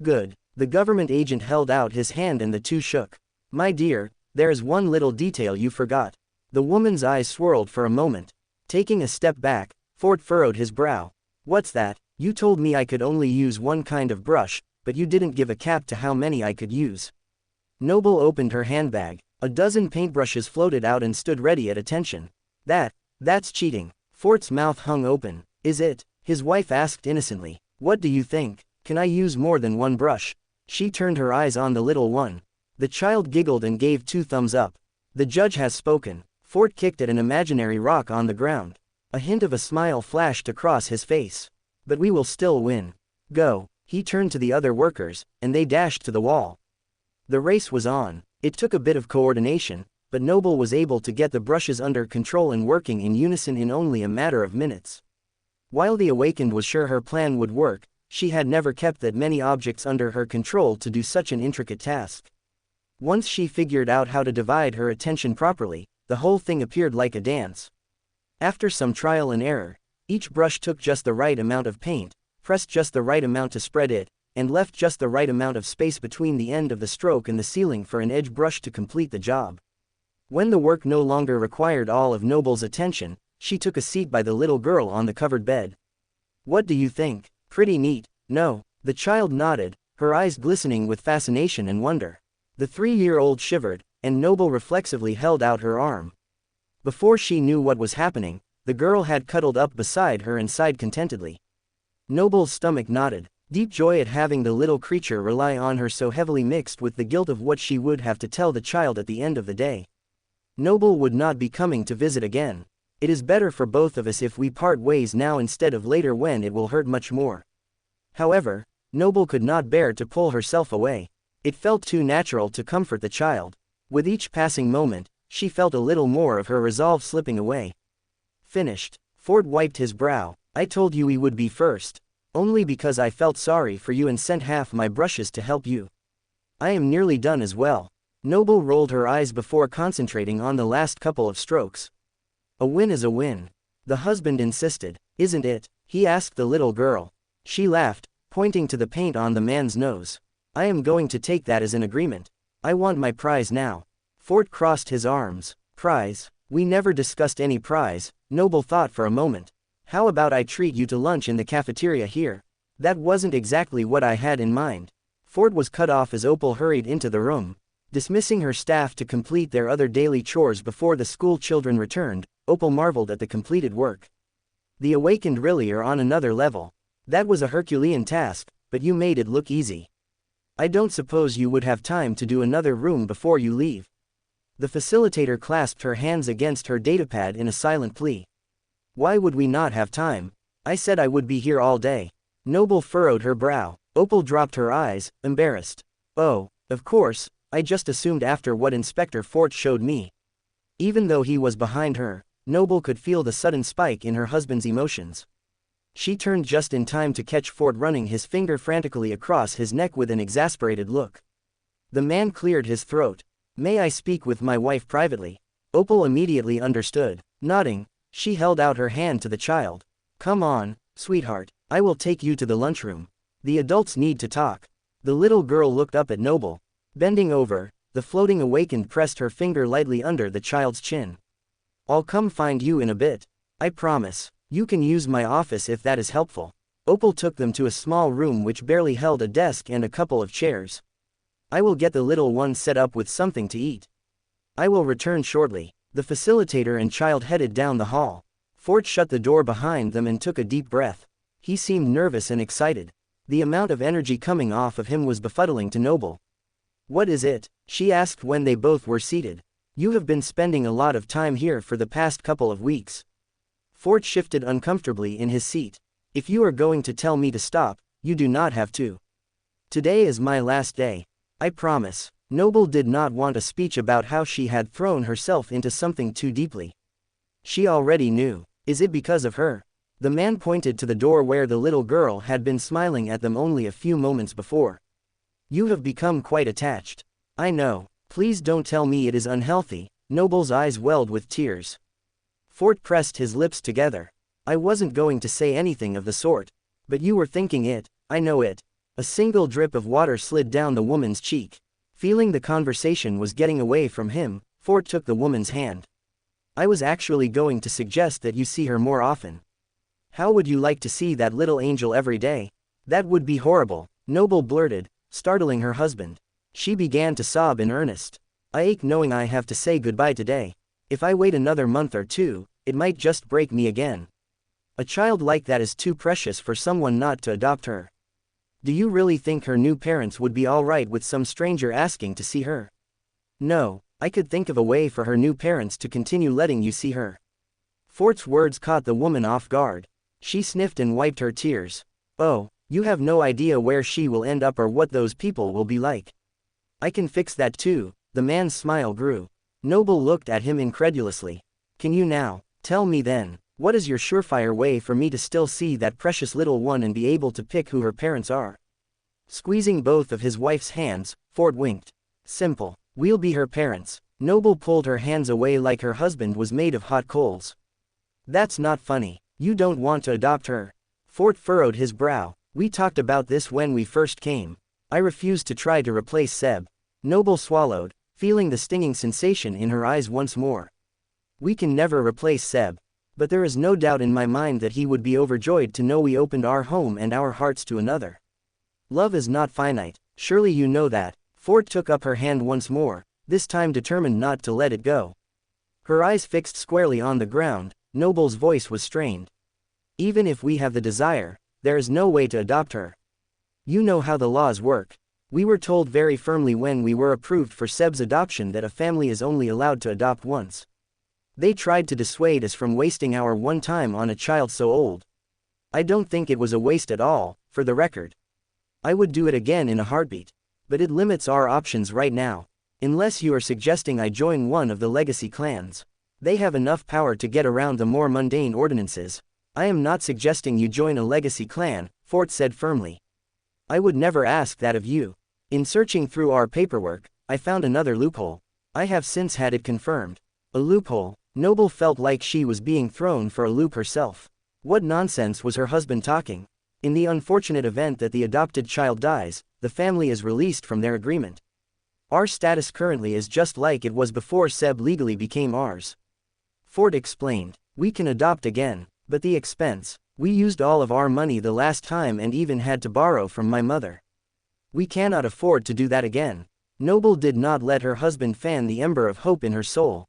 A: "Good." The government agent held out his hand and the two shook. "My dear, there is one little detail you forgot." The woman's eyes swirled for a moment. Taking a step back, Ford furrowed his brow. "What's that? You told me I could only use one kind of brush, but you didn't give a cap to how many I could use." Noble opened her handbag. A dozen paintbrushes floated out and stood ready at attention. That's cheating." Fort's mouth hung open. "Is it?" his wife asked innocently. "What do you think? Can I use more than one brush?" She turned her eyes on the little one. The child giggled and gave 2 thumbs up. "The judge has spoken." Fort kicked at an imaginary rock on the ground. A hint of a smile flashed across his face. "But we will still win. Go." He turned to the other workers, and they dashed to the wall. The race was on. It took a bit of coordination, but Noble was able to get the brushes under control and working in unison in only a matter of minutes. While the awakened was sure her plan would work, she had never kept that many objects under her control to do such an intricate task. Once she figured out how to divide her attention properly, the whole thing appeared like a dance. After some trial and error, each brush took just the right amount of paint, pressed just the right amount to spread it, and left just the right amount of space between the end of the stroke and the ceiling for an edge brush to complete the job. When the work no longer required all of Noble's attention, she took a seat by the little girl on the covered bed. "What do you think? Pretty neat, no?" The child nodded, her eyes glistening with fascination and wonder. The 3-year-old shivered, and Noble reflexively held out her arm. Before she knew what was happening, the girl had cuddled up beside her and sighed contentedly. Noble's stomach knotted. Deep joy at having the little creature rely on her so heavily mixed with the guilt of what she would have to tell the child at the end of the day. "Noble would not be coming to visit again. It is better for both of us if we part ways now instead of later when it will hurt much more." However, Noble could not bear to pull herself away. It felt too natural to comfort the child. With each passing moment, she felt a little more of her resolve slipping away. "Finished." Ford wiped his brow. "I told you we would be first. Only because I felt sorry for you and sent half my brushes to help you. I am nearly done as well." Noble rolled her eyes before concentrating on the last couple of strokes. "A win is a win." The husband insisted. "Isn't it?" he asked the little girl. She laughed, pointing to the paint on the man's nose. "I am going to take that as an agreement. I want my prize now." Ford crossed his arms. "Prize? We never discussed any prize." Noble thought for a moment. "How about I treat you to lunch in the cafeteria here?" "That wasn't exactly what I had in mind." Ford was cut off as Opal hurried into the room. Dismissing her staff to complete their other daily chores before the school children returned, Opal marveled at the completed work. "The awakened really are on another level. That was a Herculean task, but you made it look easy. I don't suppose you would have time to do another room before you leave." The facilitator clasped her hands against her datapad in a silent plea. "Why would we not have time? I said I would be here all day." Noble furrowed her brow. Opal dropped her eyes, embarrassed. "Oh, of course, I just assumed after what Inspector Fort showed me." Even though he was behind her, Noble could feel the sudden spike in her husband's emotions. She turned just in time to catch Fort running his finger frantically across his neck with an exasperated look. The man cleared his throat. May I speak with my wife privately? Opal immediately understood. Nodding, she held out her hand to the child. Come on, sweetheart, I will take you to the lunchroom. The adults need to talk. The little girl looked up at Noble. Bending over, the floating awakened pressed her finger lightly under the child's chin. I'll come find you in a bit. I promise. You can use my office if that is helpful. Opal took them to a small room which barely held a desk and a couple of chairs. I will get the little one set up with something to eat. I will return shortly. The facilitator and child headed down the hall. Fort shut the door behind them and took a deep breath. He seemed nervous and excited. The amount of energy coming off of him was befuddling to Noble. What is it? She asked when they both were seated. You have been spending a lot of time here for the past couple of weeks. Fort shifted uncomfortably in his seat. If you are going to tell me to stop, you do not have to. Today is my last day. I promise. Noble did not want a speech about how she had thrown herself into something too deeply. She already knew. Is it because of her? The man pointed to the door where the little girl had been smiling at them only a few moments before. You have become quite attached. I know. Please don't tell me it is unhealthy. Noble's eyes welled with tears. Fort pressed his lips together. I wasn't going to say anything of the sort. But you were thinking it, I know it. A single drip of water slid down the woman's cheek. Feeling the conversation was getting away from him, Fort took the woman's hand. I was actually going to suggest that you see her more often. How would you like to see that little angel every day? That would be horrible, Noble blurted, startling her husband. She began to sob in earnest. I ache knowing I have to say goodbye today. If I wait another month or two, it might just break me again. A child like that is too precious for someone not to adopt her. Do you really think her new parents would be alright with some stranger asking to see her? No, I could think of a way for her new parents to continue letting you see her. Fort's words caught the woman off guard. She sniffed and wiped her tears. Oh, you have no idea where she will end up or what those people will be like. I can fix that too. The man's smile grew. Noble looked at him incredulously. Can you now? Tell me then, what is your surefire way for me to still see that precious little one and be able to pick who her parents are? Squeezing both of his wife's hands, Fort winked. Simple. We'll be her parents. Noble pulled her hands away like her husband was made of hot coals. That's not funny. You don't want to adopt her. Fort furrowed his brow. We talked about this when we first came. I refused to try to replace Seb. Noble swallowed, feeling the stinging sensation in her eyes once more. We can never replace Seb. But there is no doubt in my mind that he would be overjoyed to know we opened our home and our hearts to another. Love is not finite, surely you know that. Fort took up her hand once more, this time determined not to let it go. Her eyes fixed squarely on the ground, Noble's voice was strained. Even if we have the desire, there is no way to adopt her. You know how the laws work. We were told very firmly when we were approved for Seb's adoption that a family is only allowed to adopt once. They tried to dissuade us from wasting our one time on a child so old. I don't think it was a waste at all, for the record. I would do it again in a heartbeat. But it limits our options right now. Unless you are suggesting I join one of the legacy clans. They have enough power to get around the more mundane ordinances. I am not suggesting you join a legacy clan, Fort said firmly. I would never ask that of you. In searching through our paperwork, I found another loophole. I have since had it confirmed. A loophole? Noble felt like she was being thrown for a loop herself. What nonsense was her husband talking? In the unfortunate event that the adopted child dies, the family is released from their agreement. Our status currently is just like it was before Seb legally became ours. Fort explained. We can adopt again, but the expense. We used all of our money the last time and even had to borrow from my mother. We cannot afford to do that again. Noble did not let her husband fan the ember of hope in her soul.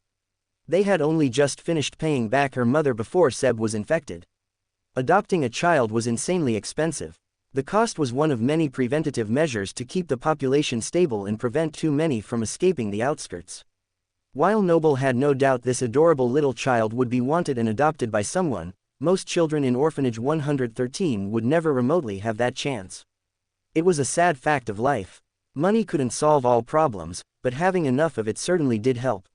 A: They had only just finished paying back her mother before Seb was infected. Adopting a child was insanely expensive. The cost was one of many preventative measures to keep the population stable and prevent too many from escaping the outskirts. While Noble had no doubt this adorable little child would be wanted and adopted by someone, most children in Orphanage 113 would never remotely have that chance. It was a sad fact of life. Money couldn't solve all problems, but having enough of it certainly did help.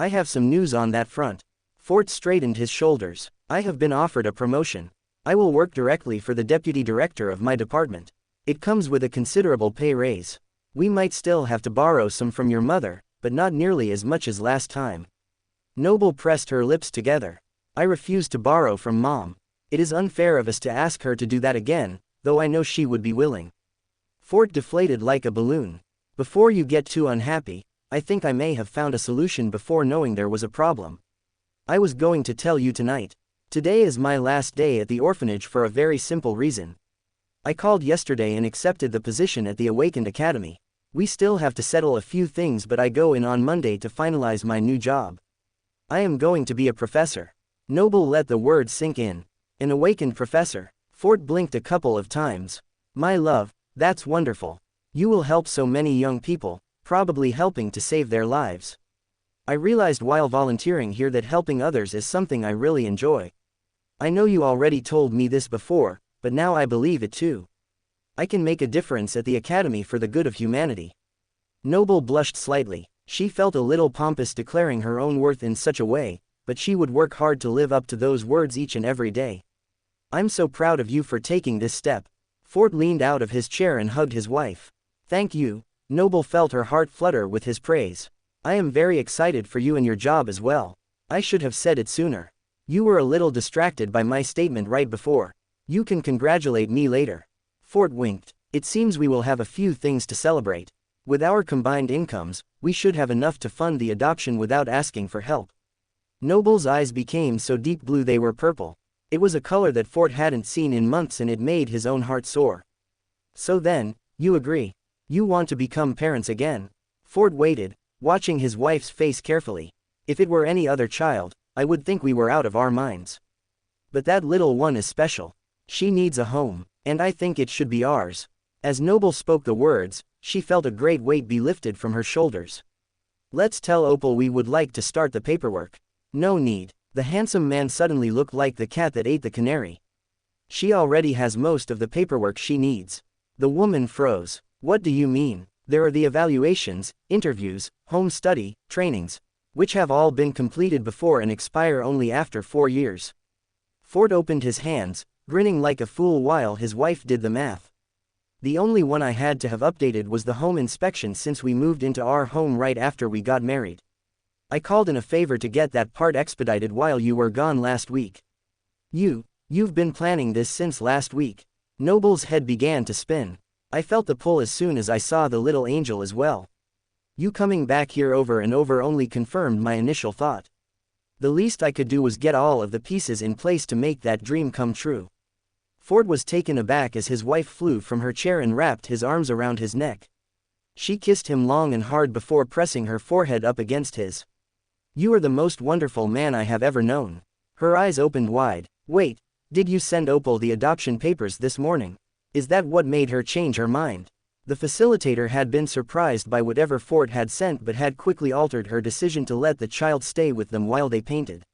A: I have some news on that front. Fort straightened his shoulders. I have been offered a promotion. I will work directly for the deputy director of my department. It comes with a considerable pay raise. We might still have to borrow some from your mother, but not nearly as much as last time. Noble pressed her lips together. I refuse to borrow from Mom. It is unfair of us to ask her to do that again, though I know she would be willing. Fort deflated like a balloon. Before you get too unhappy, I think I may have found a solution before knowing there was a problem. I was going to tell you tonight. Today is my last day at the orphanage for a very simple reason. I called yesterday and accepted the position at the Awakened Academy. We still have to settle a few things, but I go in on Monday to finalize my new job. I am going to be a professor. Noble let the words sink in. An awakened professor. Fort blinked a couple of times. My love, that's wonderful. You will help so many young people, probably helping to save their lives. I realized while volunteering here that helping others is something I really enjoy. I know you already told me this before, but now I believe it too. I can make a difference at the academy for the good of humanity. Noble blushed slightly. She felt a little pompous declaring her own worth in such a way, but she would work hard to live up to those words each and every day. I'm so proud of you for taking this step. Fort leaned out of his chair and hugged his wife. Thank you. Noble felt her heart flutter with his praise. I am very excited for you and your job as well. I should have said it sooner. You were a little distracted by my statement right before. You can congratulate me later. Fort winked. It seems we will have a few things to celebrate. With our combined incomes, we should have enough to fund the adoption without asking for help. Noble's eyes became so deep blue they were purple. It was a color that Fort hadn't seen in months and it made his own heart soar. So then, you agree? You want to become parents again? Fort waited, watching his wife's face carefully. If it were any other child, I would think we were out of our minds. But that little one is special. She needs a home, and I think it should be ours. As Noble spoke the words, she felt a great weight be lifted from her shoulders. Let's tell Opal we would like to start the paperwork. No need. The handsome man suddenly looked like the cat that ate the canary. She already has most of the paperwork she needs. The woman froze. What do you mean? There are the evaluations, interviews, home study, trainings, which have all been completed before and expire only after 4 years. Fort opened his hands, grinning like a fool while his wife did the math. The only one I had to have updated was the home inspection since we moved into our home right after we got married. I called in a favor to get that part expedited while you were gone last week. You've been planning this since last week. Noble's head began to spin. I felt the pull as soon as I saw the little angel as well. You coming back here over and over only confirmed my initial thought. The least I could do was get all of the pieces in place to make that dream come true. Fort was taken aback as his wife flew from her chair and wrapped his arms around his neck. She kissed him long and hard before pressing her forehead up against his. You are the most wonderful man I have ever known. Her eyes opened wide. Wait, did you send Opal the adoption papers this morning? Is that what made her change her mind? The facilitator had been surprised by whatever Fort had sent but had quickly altered her decision to let the child stay with them while they painted.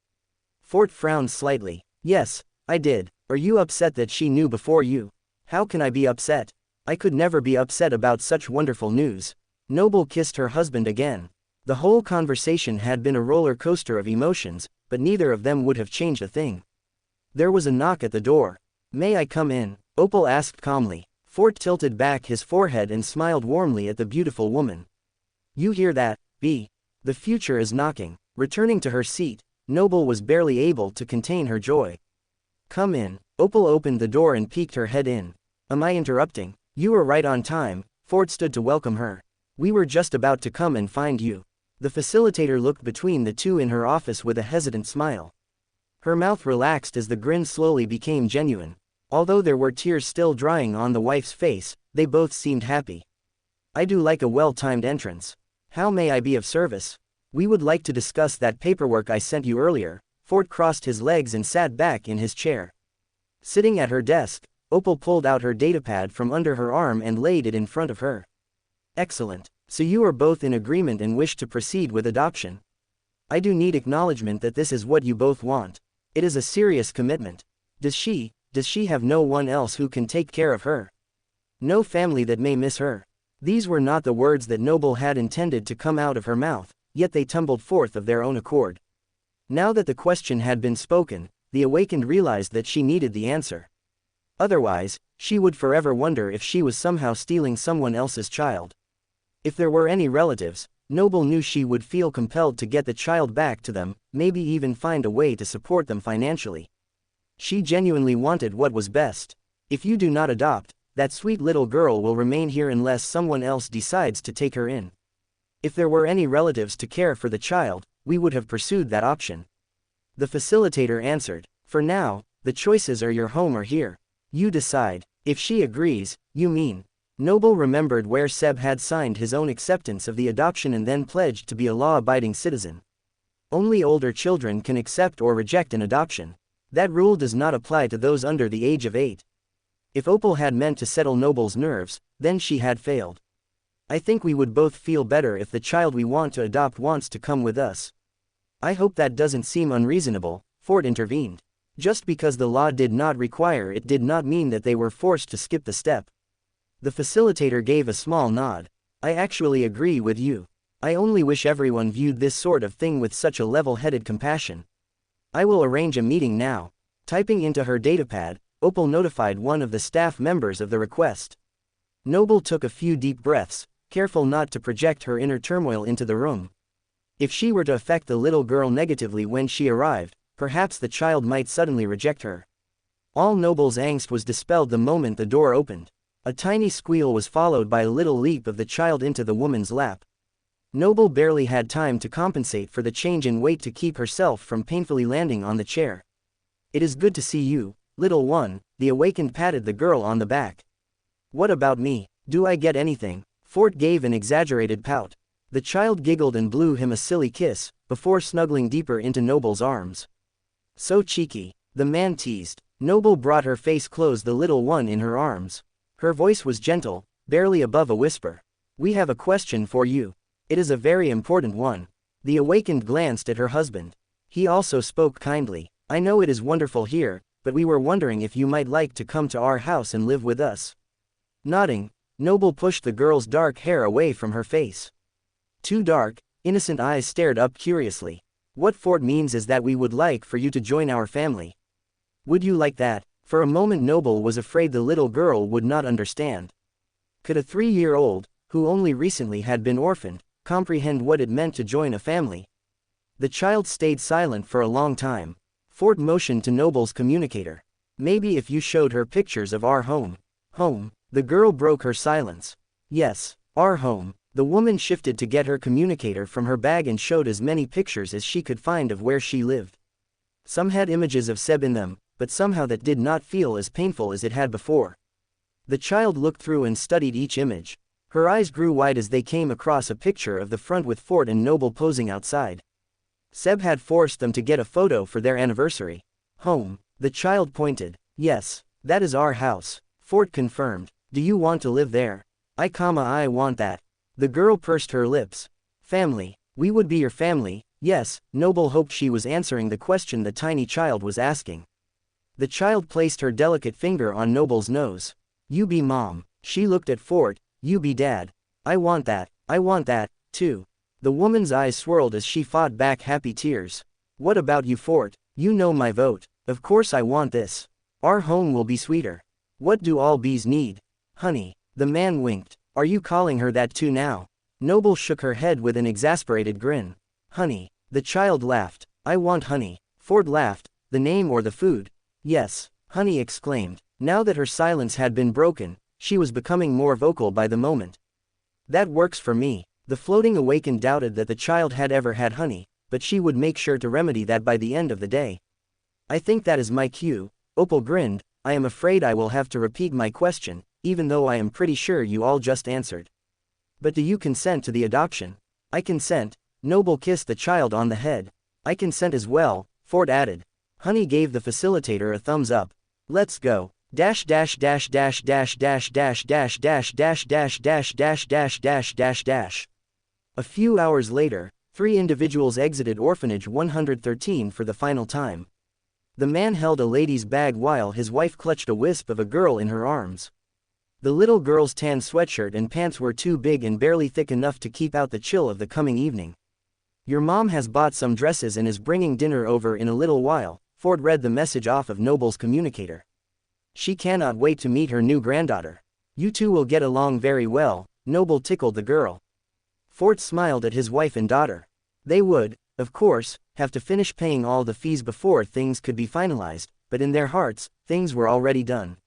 A: Fort frowned slightly. Yes, I did. Are you upset that she knew before you? How can I be upset? I could never be upset about such wonderful news. Noble kissed her husband again. The whole conversation had been a roller coaster of emotions, but neither of them would have changed a thing. There was a knock at the door. May I come in? Opal asked calmly. Fort tilted back his forehead and smiled warmly at the beautiful woman. You hear that, Bee? The future is knocking. Returning to her seat, Noble was barely able to contain her joy. Come in. Opal opened the door and peeked her head in. Am I interrupting? You were right on time. Fort stood to welcome her. We were just about to come and find you. The facilitator looked between the two in her office with a hesitant smile. Her mouth relaxed as the grin slowly became genuine. Although there were tears still drying on the wife's face, they both seemed happy. I do like a well-timed entrance. How may I be of service? We would like to discuss that paperwork I sent you earlier. Fort crossed his legs and sat back in his chair. Sitting at her desk, Opal pulled out her datapad from under her arm and laid it in front of her. Excellent. So you are both in agreement and wish to proceed with adoption. I do need acknowledgement that this is what you both want. It is a serious commitment. Does she have no one else who can take care of her? No family that may miss her? These were not the words that Noble had intended to come out of her mouth, yet they tumbled forth of their own accord. Now that the question had been spoken, the awakened realized that she needed the answer. Otherwise, she would forever wonder if she was somehow stealing someone else's child. If there were any relatives, Noble knew she would feel compelled to get the child back to them, maybe even find a way to support them financially. She genuinely wanted what was best. If you do not adopt, that sweet little girl will remain here unless someone else decides to take her in. If there were any relatives to care for the child, we would have pursued that option. The facilitator answered, for now, the choices are your home or here. You decide. If she agrees, you mean. Noble remembered where Seb had signed his own acceptance of the adoption and then pledged to be a law-abiding citizen. Only older children can accept or reject an adoption. That rule does not apply to those under the age of 8. If Opal had meant to settle Noble's nerves, then she had failed. I think we would both feel better if the child we want to adopt wants to come with us. I hope that doesn't seem unreasonable, Ford intervened. Just because the law did not require it did not mean that they were forced to skip the step. The facilitator gave a small nod. I actually agree with you. I only wish everyone viewed this sort of thing with such a level-headed compassion. I will arrange a meeting now. Typing into her datapad, Opal notified one of the staff members of the request. Noble took a few deep breaths, careful not to project her inner turmoil into the room. If she were to affect the little girl negatively when she arrived, perhaps the child might suddenly reject her. All Noble's angst was dispelled the moment the door opened. A tiny squeal was followed by a little leap of the child into the woman's lap. Noble barely had time to compensate for the change in weight to keep herself from painfully landing on the chair. It is good to see you, little one, the awakened patted the girl on the back. What about me? Do I get anything? Fort gave an exaggerated pout. The child giggled and blew him a silly kiss, before snuggling deeper into Noble's arms. So cheeky, the man teased. Noble brought her face close the little one in her arms. Her voice was gentle, barely above a whisper. We have a question for you. It is a very important one. The awakened glanced at her husband. He also spoke kindly. I know it is wonderful here, but we were wondering if you might like to come to our house and live with us. Nodding, Noble pushed the girl's dark hair away from her face. Two dark, innocent eyes stared up curiously. What Fort means is that we would like for you to join our family. Would you like that? For a moment Noble was afraid the little girl would not understand. Could a 3-year-old, who only recently had been orphaned, comprehend what it meant to join a family? The child stayed silent for a long time. Fort motioned to Noble's communicator. Maybe if you showed her pictures of our home. Home? The girl broke her silence. Yes, our home. The woman shifted to get her communicator from her bag and showed as many pictures as she could find of where she lived. Some had images of Seb in them, but somehow that did not feel as painful as it had before. The child looked through and studied each image. Her eyes grew wide as they came across a picture of the front with Fort and Noble posing outside. Seb had forced them to get a photo for their anniversary. Home. The child pointed. Yes, that is our house. Fort confirmed. Do you want to live there? I want that. The girl pursed her lips. Family. We would be your family, yes. Noble hoped she was answering the question the tiny child was asking. The child placed her delicate finger on Noble's nose. You be mom. She looked at Fort. You be dad. I want that, too. The woman's eyes swirled as she fought back happy tears. What about you, Fort? You know my vote. Of course I want this. Our home will be sweeter. What do all bees need? Honey. The man winked. Are you calling her that too now? Noble shook her head with an exasperated grin. Honey. The child laughed. I want honey. Ford laughed. The name or the food? Yes. Honey exclaimed. Now that her silence had been broken, she was becoming more vocal by the moment. That works for me. The floating awakened doubted that the child had ever had honey, but she would make sure to remedy that by the end of the day. I think that is my cue. Opal grinned. I am afraid I will have to repeat my question, even though I am pretty sure you all just answered. But do you consent to the adoption? I consent. Noble kissed the child on the head. I consent as well, Ford added. Honey gave the facilitator a thumbs up. Let's go. Dash dash dash dash dash dash dash dash dash dash dash dash dash dash dash dash dash. A few hours later, 3 individuals exited Orphanage 113 for the final time. The man held a lady's bag while his wife clutched a wisp of a girl in her arms. The little girl's tan sweatshirt and pants were too big and barely thick enough to keep out the chill of the coming evening. Your mom has bought some dresses and is bringing dinner over in a little while, Ford read the message off of Noble's communicator. She cannot wait to meet her new granddaughter. You two will get along very well, Noble tickled the girl. Fort smiled at his wife and daughter. They would, of course, have to finish paying all the fees before things could be finalized, but in their hearts, things were already done.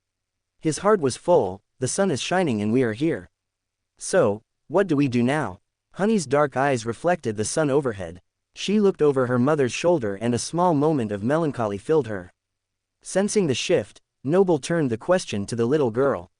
A: His heart was full. The sun is shining and we are here. So, what do we do now? Honey's dark eyes reflected the sun overhead. She looked over her mother's shoulder and a small moment of melancholy filled her. Sensing the shift, Noble turned the question to the little girl.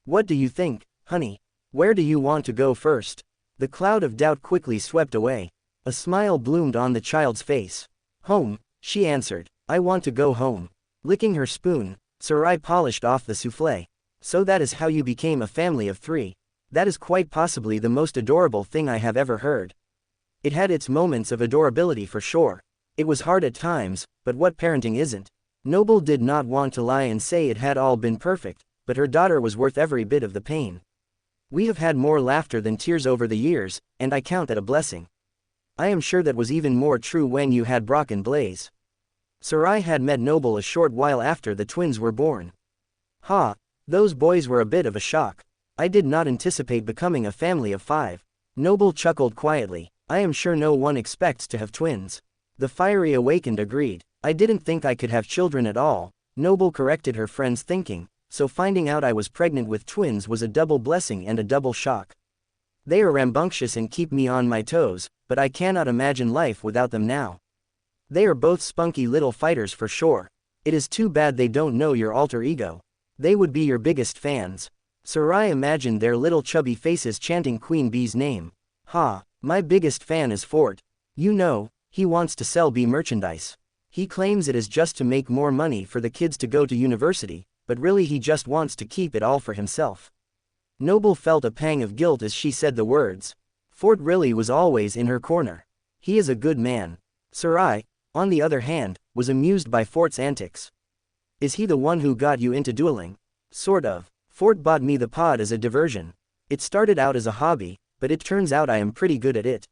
A: What do you think, honey? Where do you want to go first? The cloud of doubt quickly swept away. A smile bloomed on the child's face. Home, she answered. I want to go home. Licking her spoon, Sarai polished off the souffle. So that is how you became a family of 3. That is quite possibly the most adorable thing I have ever heard. It had its moments of adorability for sure. It was hard at times, but what parenting isn't? Noble did not want to lie and say it had all been perfect, but her daughter was worth every bit of the pain. We have had more laughter than tears over the years, and I count that a blessing. I am sure that was even more true when you had Brock and Blaze. Sarai had met Noble a short while after the twins were born. Ha, those boys were a bit of a shock. I did not anticipate becoming a family of 5. Noble chuckled quietly. I am sure no one expects to have twins. The fiery awakened agreed. I didn't think I could have children at all. Noble corrected her friend's thinking, so finding out I was pregnant with twins was a double blessing and a double shock. They are rambunctious and keep me on my toes, but I cannot imagine life without them now. They are both spunky little fighters for sure. It is too bad they don't know your alter ego. They would be your biggest fans. Sarai imagined their little chubby faces chanting Queen Bee's name. Ha, my biggest fan is Fort. You know, he wants to sell bee merchandise. He claims it is just to make more money for the kids to go to university, but really he just wants to keep it all for himself. Noble felt a pang of guilt as she said the words. Fort really was always in her corner. He is a good man. Sarai, on the other hand, was amused by Fort's antics. Is he the one who got you into dueling? Sort of. Fort bought me the pod as a diversion. It started out as a hobby, but it turns out I am pretty good at it.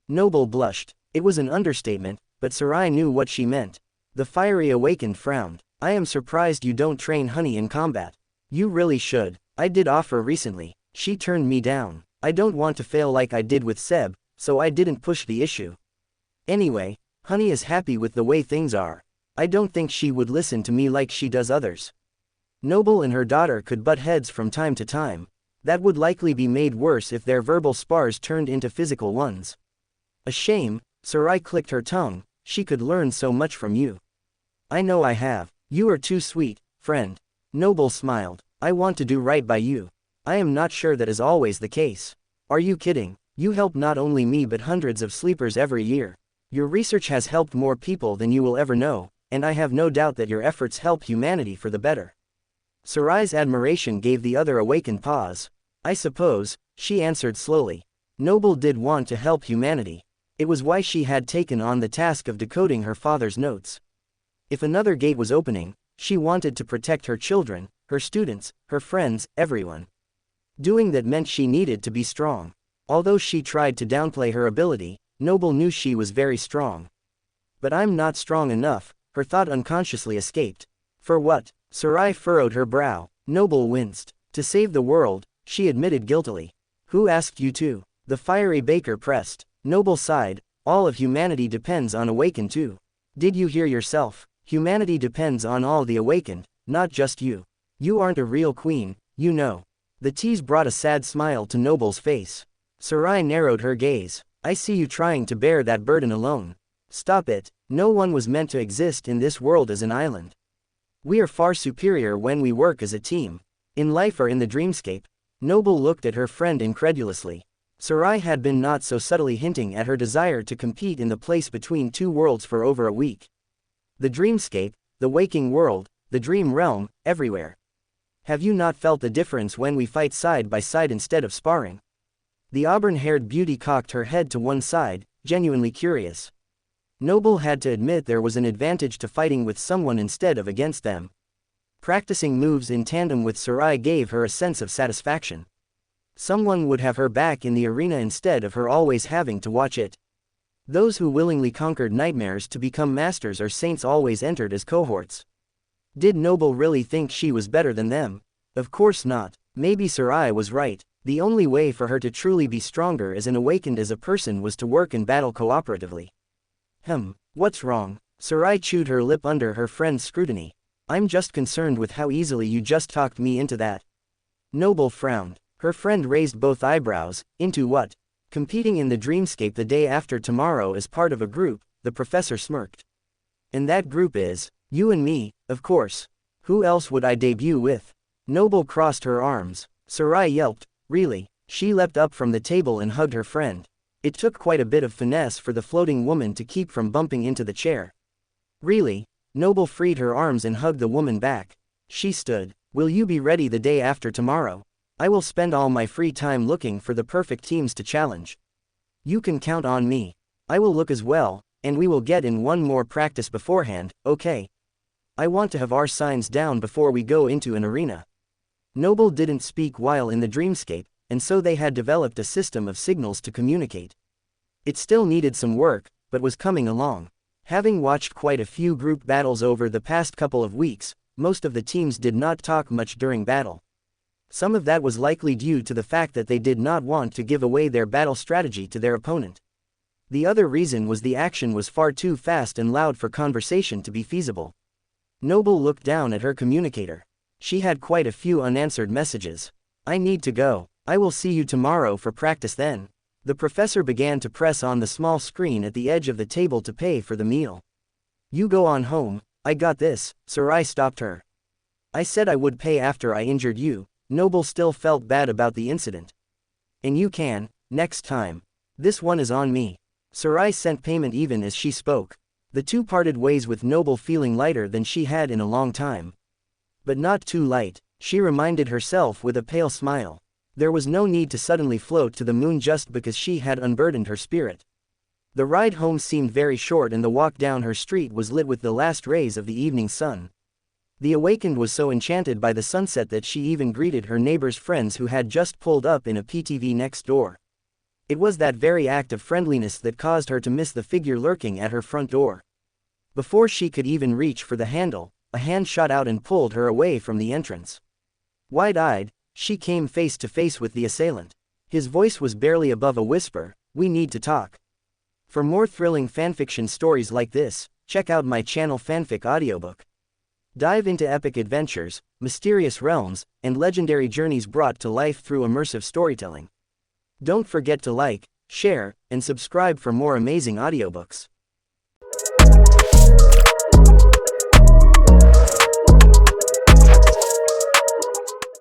A: Noble blushed. It was an understatement, but Sarai knew what she meant. The fiery awakened frowned. I am surprised you don't train Honey in combat. You really should. I did offer recently. She turned me down. I don't want to fail like I did with Seb, so I didn't push the issue. Anyway, Honey is happy with the way things are. I don't think she would listen to me like she does others. Noble and her daughter could butt heads from time to time. That would likely be made worse if their verbal spars turned into physical ones. A shame, Sarai clicked her tongue, she could learn so much from you. I know I have. You are too sweet, friend. Noble smiled. I want to do right by you. I am not sure that is always the case. Are you kidding? You help not only me but hundreds of sleepers every year. Your research has helped more people than you will ever know, and I have no doubt that your efforts help humanity for the better. Sarai's admiration gave the other awakened pause. I suppose, she answered slowly. Noble did want to help humanity. It was why she had taken on the task of decoding her father's notes. If another gate was opening, she wanted to protect her children, her students, her friends, everyone. Doing that meant she needed to be strong. Although she tried to downplay her ability, Noble knew she was very strong. But I'm not strong enough, her thought unconsciously escaped. For what? Sarai furrowed her brow. Noble winced. To save the world, she admitted guiltily. Who asked you to? The fiery baker pressed. Noble sighed. All of humanity depends on Awakened too. Did you hear yourself? Humanity depends on all the Awakened, not just you. You aren't a real queen, you know. The tease brought a sad smile to Noble's face. Sarai narrowed her gaze. I see you trying to bear that burden alone. Stop it. No one was meant to exist in this world as an island. We are far superior when we work as a team. In life or in the dreamscape. Noble looked at her friend incredulously. Sarai had been not so subtly hinting at her desire to compete in the place between two worlds for over a week. The dreamscape, the waking world, the dream realm, everywhere. Have you not felt the difference when we fight side by side instead of sparring? The auburn-haired beauty cocked her head to one side, genuinely curious. Noble had to admit there was an advantage to fighting with someone instead of against them. Practicing moves in tandem with Sarai gave her a sense of satisfaction. Someone would have her back in the arena instead of her always having to watch it. Those who willingly conquered nightmares to become masters or saints always entered as cohorts. Did Noble really think she was better than them? Of course not. Maybe Sarai was right. The only way for her to truly be stronger as an awakened as a person was to work and battle cooperatively. What's wrong? Sarai chewed her lip under her friend's scrutiny. I'm just concerned with how easily you just talked me into that. Noble frowned. Her friend raised both eyebrows. Into what? Competing in the Dreamscape the day after tomorrow as part of a group, the professor smirked. And that group is, you and me, of course. Who else would I debut with? Noble crossed her arms. Sarai yelped, really? She leapt up from the table and hugged her friend. It took quite a bit of finesse for the floating woman to keep from bumping into the chair. Really? Noble freed her arms and hugged the woman back. She stood. Will you be ready the day after tomorrow? I will spend all my free time looking for the perfect teams to challenge. You can count on me. I will look as well, and we will get in one more practice beforehand, okay? I want to have our signs down before we go into an arena. Noble didn't speak while in the Dreamscape, and so they had developed a system of signals to communicate. It still needed some work, but was coming along. Having watched quite a few group battles over the past couple of weeks, most of the teams did not talk much during battle. Some of that was likely due to the fact that they did not want to give away their battle strategy to their opponent. The other reason was the action was far too fast and loud for conversation to be feasible. Noble looked down at her communicator. She had quite a few unanswered messages. I need to go. I will see you tomorrow for practice then. The professor began to press on the small screen at the edge of the table to pay for the meal. You go on home, I got this. Sarai stopped her. I said I would pay after I injured you. Noble still felt bad about the incident. And you can, next time. This one is on me. Sarai sent payment even as she spoke. The two parted ways with Noble feeling lighter than she had in a long time. But not too light, she reminded herself with a pale smile. There was no need to suddenly float to the moon just because she had unburdened her spirit. The ride home seemed very short and the walk down her street was lit with the last rays of the evening sun. The awakened was so enchanted by the sunset that she even greeted her neighbor's friends who had just pulled up in a PTV next door. It was that very act of friendliness that caused her to miss the figure lurking at her front door. Before she could even reach for the handle, a hand shot out and pulled her away from the entrance. Wide-eyed, she came face to face with the assailant. His voice was barely above a whisper, "We need to talk." For more thrilling fanfiction stories like this, check out my channel Fanfic Audiobook. Dive into epic adventures, mysterious realms, and legendary journeys brought to life through immersive storytelling. Don't forget to like, share, and subscribe for more amazing audiobooks.